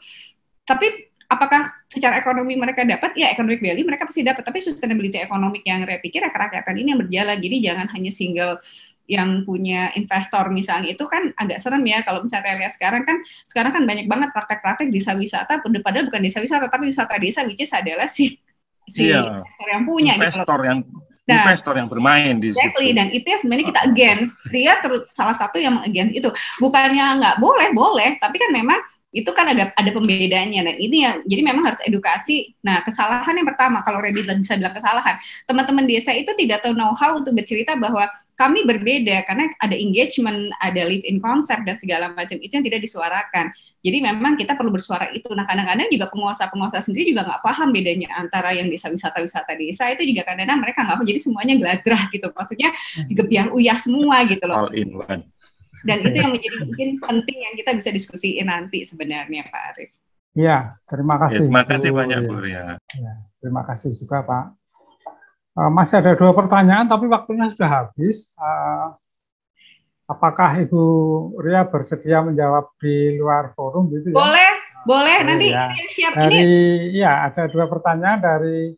Tapi apakah secara ekonomi mereka dapat? Ya, economic value mereka pasti dapat, tapi sustainability ekonomik yang saya pikir kerakyatan ini yang berjalan. Jadi jangan hanya single yang punya investor misalnya, itu kan agak serem ya kalau misalnya lihat sekarang kan banyak banget praktek-praktek desa wisata, padahal bukan desa wisata tapi wisata desa, which is adalah si investor yang punya investor yang bermain di situ. Dan itu ya sebenarnya kita against. Ria salah satu yang against itu, bukannya nggak boleh, tapi kan memang itu kan ada pembedanya. Dan ini ya, jadi memang harus edukasi. Nah, kesalahan yang pertama, kalau Rebi bisa bilang kesalahan, teman-teman desa itu tidak tahu know-how untuk bercerita bahwa kami berbeda, karena ada engagement, ada live-in concept, dan segala macam, itu yang tidak disuarakan. Jadi memang kita perlu bersuara itu. Nah, kadang-kadang juga penguasa-penguasa sendiri juga nggak paham bedanya antara yang wisata desa, itu juga kadang-kadang mereka nggak paham, jadi semuanya geladrah gitu. Maksudnya gebiar uyah semua gitu loh. All in one. Dan itu yang menjadi mungkin penting yang kita bisa diskusiin nanti sebenarnya, Pak Arief. Iya, terima kasih. Terima kasih banyak, Bu Ria. Ya, terima kasih juga, Pak. Masih ada 2 pertanyaan, tapi waktunya sudah habis. Apakah Ibu Ria bersedia menjawab di luar forum gitu ya? Boleh. Nanti ya. siap dari, ini. Ya, ada 2 pertanyaan dari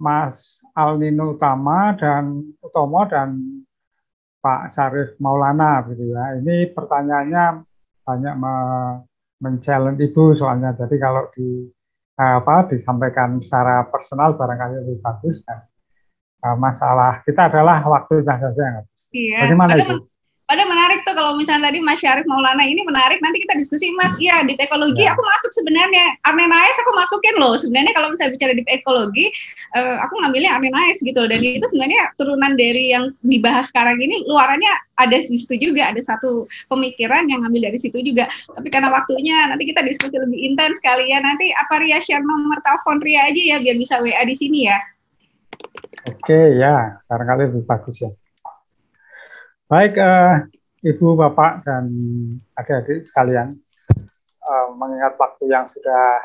Mas Alnino Utomo dan Pak Syarif Maulana gitu ya. Ini pertanyaannya banyak men-challenge Ibu soalnya. Jadi kalau disampaikan secara personal barangkali lebih bagus kan. Masalah kita adalah waktunya saja yang habis. Iya. Bagaimana itu? Padahal menarik tuh kalau misalnya tadi Mas Syarif Maulana ini menarik, nanti kita diskusi Mas. Iya, di ekologi aku masuk sebenarnya. Arnenais aku masukin loh. Sebenarnya kalau misalnya bicara di ekologi, aku ngambilnya Arnenais gitu. Dan itu sebenarnya turunan dari yang dibahas sekarang ini, luarannya ada di situ juga, ada satu pemikiran yang ngambil dari situ juga. Tapi karena waktunya nanti kita diskusi lebih intens kali ya. Nanti apa Ria share nomor telepon Ria aja ya biar bisa WA di sini ya. Oke ya, barangkali lebih bagus ya. Baik, Ibu, Bapak, dan adik-adik sekalian, mengingat waktu yang sudah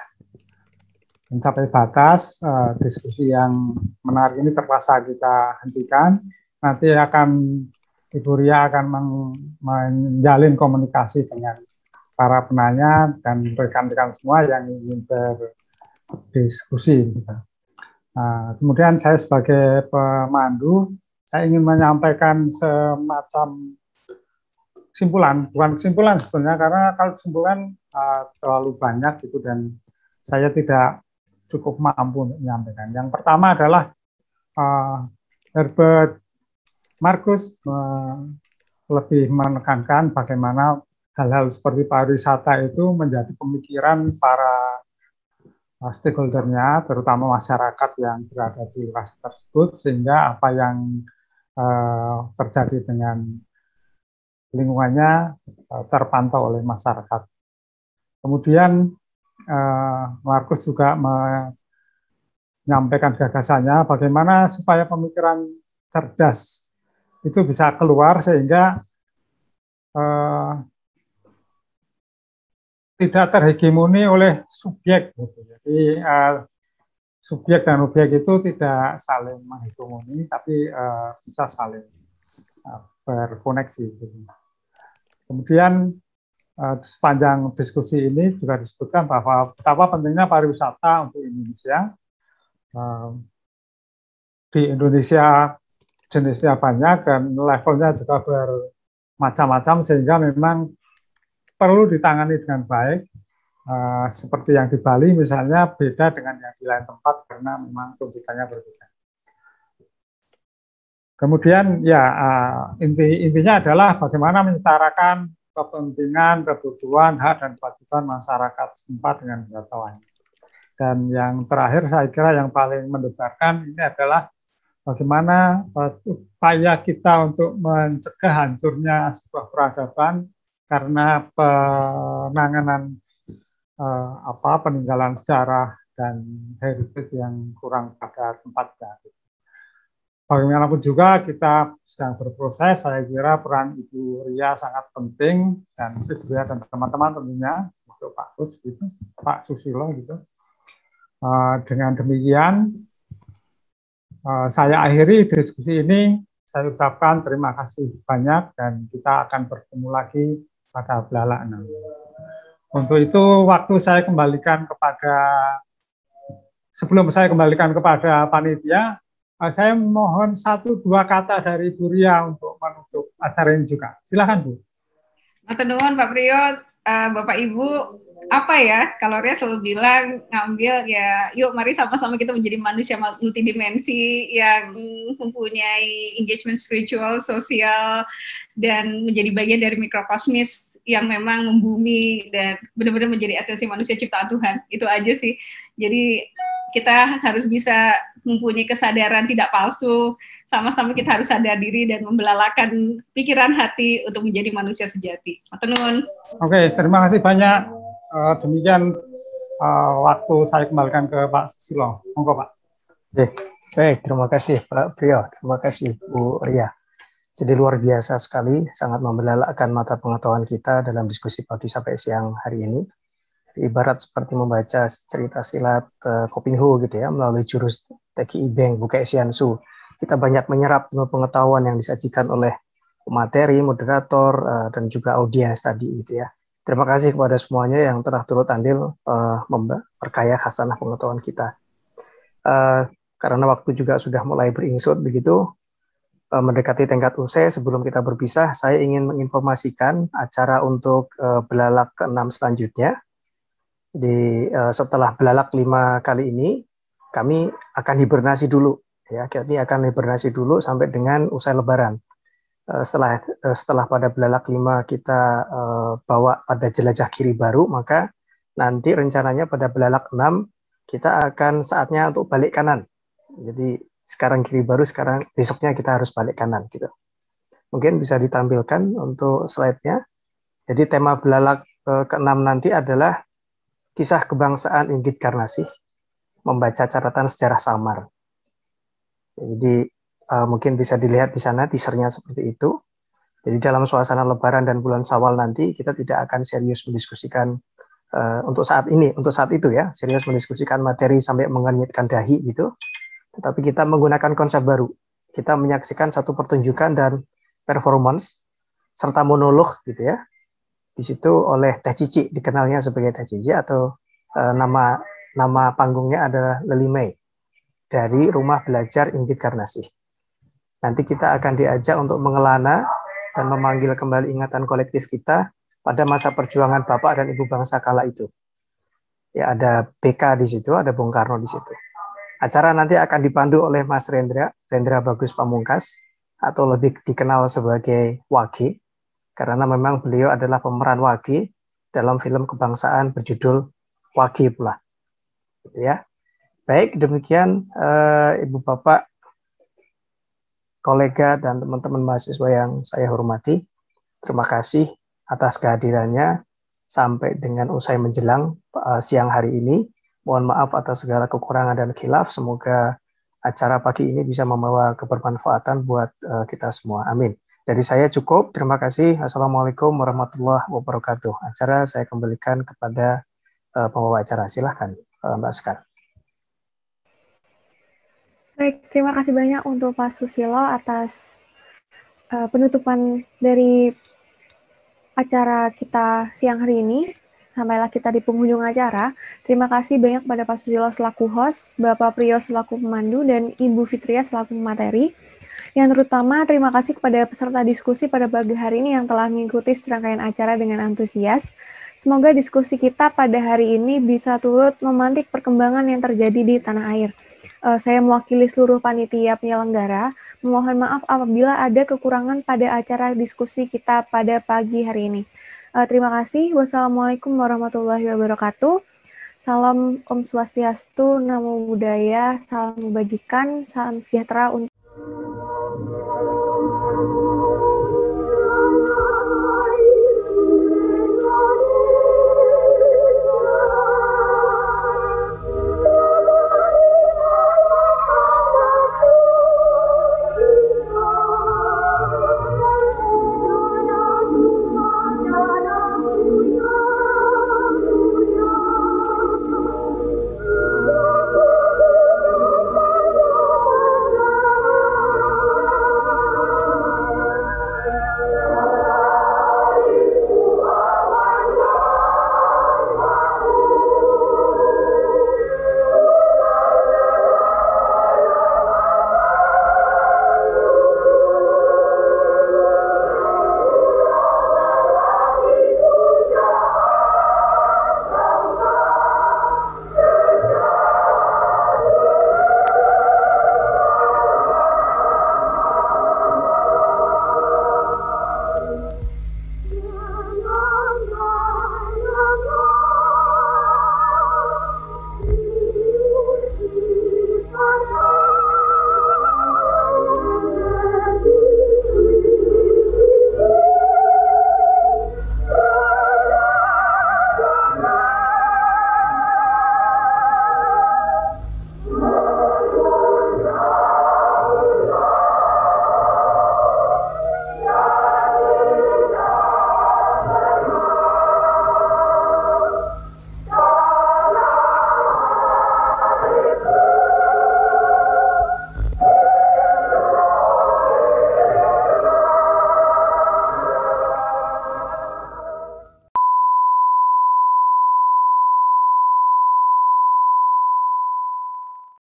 mencapai batas, diskusi yang menarik ini terpaksa kita hentikan. Nanti Ibu Ria akan menjalin komunikasi dengan para penanya dan rekan-rekan semua yang ingin berdiskusi. Kemudian saya sebagai pemandu, saya ingin menyampaikan semacam kesimpulan, bukan kesimpulan sebenarnya, karena kalau kesimpulan terlalu banyak gitu dan saya tidak cukup mampu untuk menyampaikan. Yang pertama adalah Herbert Marcus lebih menekankan bagaimana hal-hal seperti pariwisata itu menjadi pemikiran para stakeholder-nya, terutama masyarakat yang berada di lokasi tersebut, sehingga apa yang terjadi dengan lingkungannya terpantau oleh masyarakat. Kemudian Marcus juga menyampaikan gagasannya bagaimana supaya pemikiran cerdas itu bisa keluar sehingga tidak terhegemoni oleh subjek. Jadi subjek dan objek itu tidak saling menghegemoni, tapi bisa saling berkoneksi. Kemudian sepanjang diskusi ini juga disebutkan bahwa betapa pentingnya pariwisata untuk Indonesia. Di Indonesia jenisnya banyak dan levelnya juga bermacam-macam, sehingga memang perlu ditangani dengan baik. Seperti yang di Bali misalnya beda dengan yang di lain tempat karena memang tuntutannya berbeda. Kemudian ya intinya adalah bagaimana menyetarakan kepentingan, kebutuhan, hak dan kewajiban masyarakat setempat dengan wisatawan. Dan yang terakhir saya kira yang paling mendebarkan ini adalah bagaimana upaya kita untuk mencegah hancurnya sebuah peradaban karena penanganan peninggalan sejarah dan heritage yang kurang pada tempatnya. bagaimanapun juga kita sedang berproses, saya kira peran Ibu Ria sangat penting dan juga dan teman-teman tentunya untuk Pak Gus gitu, Pak Susilo gitu. Dengan demikian saya akhiri diskusi ini. Saya ucapkan terima kasih banyak dan kita akan bertemu lagi pada belalak 6. Untuk itu waktu saya kembalikan kepada, sebelum saya kembalikan kepada panitia, saya mohon 1-2 kata dari Bu Ria untuk menutup acara ini juga. Silakan Bu. Matur nuwun Pak Priyo, Bapak Ibu, apa ya, kalau Ria selalu bilang ngambil ya, yuk mari sama-sama kita menjadi manusia multidimensi yang mempunyai engagement spiritual, sosial, dan menjadi bagian dari mikrokosmis yang memang membumi dan benar-benar menjadi esensi manusia ciptaan Tuhan. Itu aja sih. Jadi kita harus bisa mempunyai kesadaran tidak palsu, sama-sama kita harus sadar diri dan membelalakan pikiran hati untuk menjadi manusia sejati. Matur nuwun. Oke, terima kasih banyak. Demikian waktu saya kembalikan ke Pak Susilo. Monggo Pak. Baik, terima kasih Pak Priyo, terima kasih Bu Ria. Jadi luar biasa sekali, sangat membelalakkan mata pengetahuan kita dalam diskusi pagi sampai siang hari ini. Ibarat seperti membaca cerita silat Kopingho gitu ya, melalui jurus Teki Ibeng, Bukai Siansu. Kita banyak menyerap pengetahuan yang disajikan oleh materi, moderator, dan juga audiens tadi gitu ya. Terima kasih kepada semuanya yang telah turut andil memperkaya khasanah pengetahuan kita. Karena waktu juga sudah mulai beringsut begitu, mendekati tenggat usai, sebelum kita berpisah, saya ingin menginformasikan acara untuk belalak ke-6 selanjutnya. Setelah belalak 5 kali ini, kami akan hibernasi dulu. Ya, kami akan hibernasi dulu sampai dengan usai Lebaran. Setelah pada belalak 5 kita bawa pada jelajah kiri baru, maka nanti rencananya pada belalak 6 kita akan saatnya untuk balik kanan. Jadi sekarang kiri baru, sekarang besoknya kita harus balik kanan gitu. Mungkin bisa ditampilkan untuk slide-nya. Jadi tema belalak ke-6 nanti adalah kisah kebangsaan Inggit Garnasih, membaca catatan sejarah samar. Jadi mungkin bisa dilihat di sana teasernya seperti itu. Jadi dalam suasana Lebaran dan bulan Syawal nanti kita tidak akan serius mendiskusikan untuk saat itu ya, serius mendiskusikan materi sampai mengenyitkan dahi gitu. Tetapi kita menggunakan konsep baru. Kita menyaksikan satu pertunjukan dan performance serta monolog gitu ya. Di situ oleh Teh Cici, dikenalnya sebagai Teh Cici atau nama panggungnya adalah Leli Mei dari Rumah Belajar Inggit Garnasih. Nanti kita akan diajak untuk mengelana dan memanggil kembali ingatan kolektif kita pada masa perjuangan Bapak dan Ibu bangsa kala itu. Ya, ada BK di situ, ada Bung Karno di situ. Acara nanti akan dipandu oleh Mas Rendra Bagus Pamungkas, atau lebih dikenal sebagai Wage, karena memang beliau adalah pemeran Wage dalam film kebangsaan berjudul Wage pula. Ya. Baik, demikian Ibu Bapak, kolega dan teman-teman mahasiswa yang saya hormati, terima kasih atas kehadirannya sampai dengan usai menjelang siang hari ini. Mohon maaf atas segala kekurangan dan khilaf. Semoga acara pagi ini bisa membawa kebermanfaatan buat kita semua. Amin. Dari saya cukup. Terima kasih. Assalamualaikum warahmatullahi wabarakatuh. Acara saya kembalikan kepada pembawa acara. Silahkan, Mbak Sekar. Baik, terima kasih banyak untuk Pak Susilo atas penutupan dari acara kita siang hari ini. Sampailah kita di penghujung acara. Terima kasih banyak pada Pak Susilo selaku host, Bapak Priyo selaku pemandu, dan Ibu Fitria selaku pemateri. Yang terutama terima kasih kepada peserta diskusi pada pagi hari ini yang telah mengikuti serangkaian acara dengan antusias. Semoga diskusi kita pada hari ini bisa turut memantik perkembangan yang terjadi di tanah air. Saya mewakili seluruh panitia penyelenggara, memohon maaf apabila ada kekurangan pada acara diskusi kita pada pagi hari ini. Terima kasih. Wassalamualaikum warahmatullahi wabarakatuh. Salam Om Swastiastu, Namo Buddhaya, salam kebajikan, salam sejahtera untuk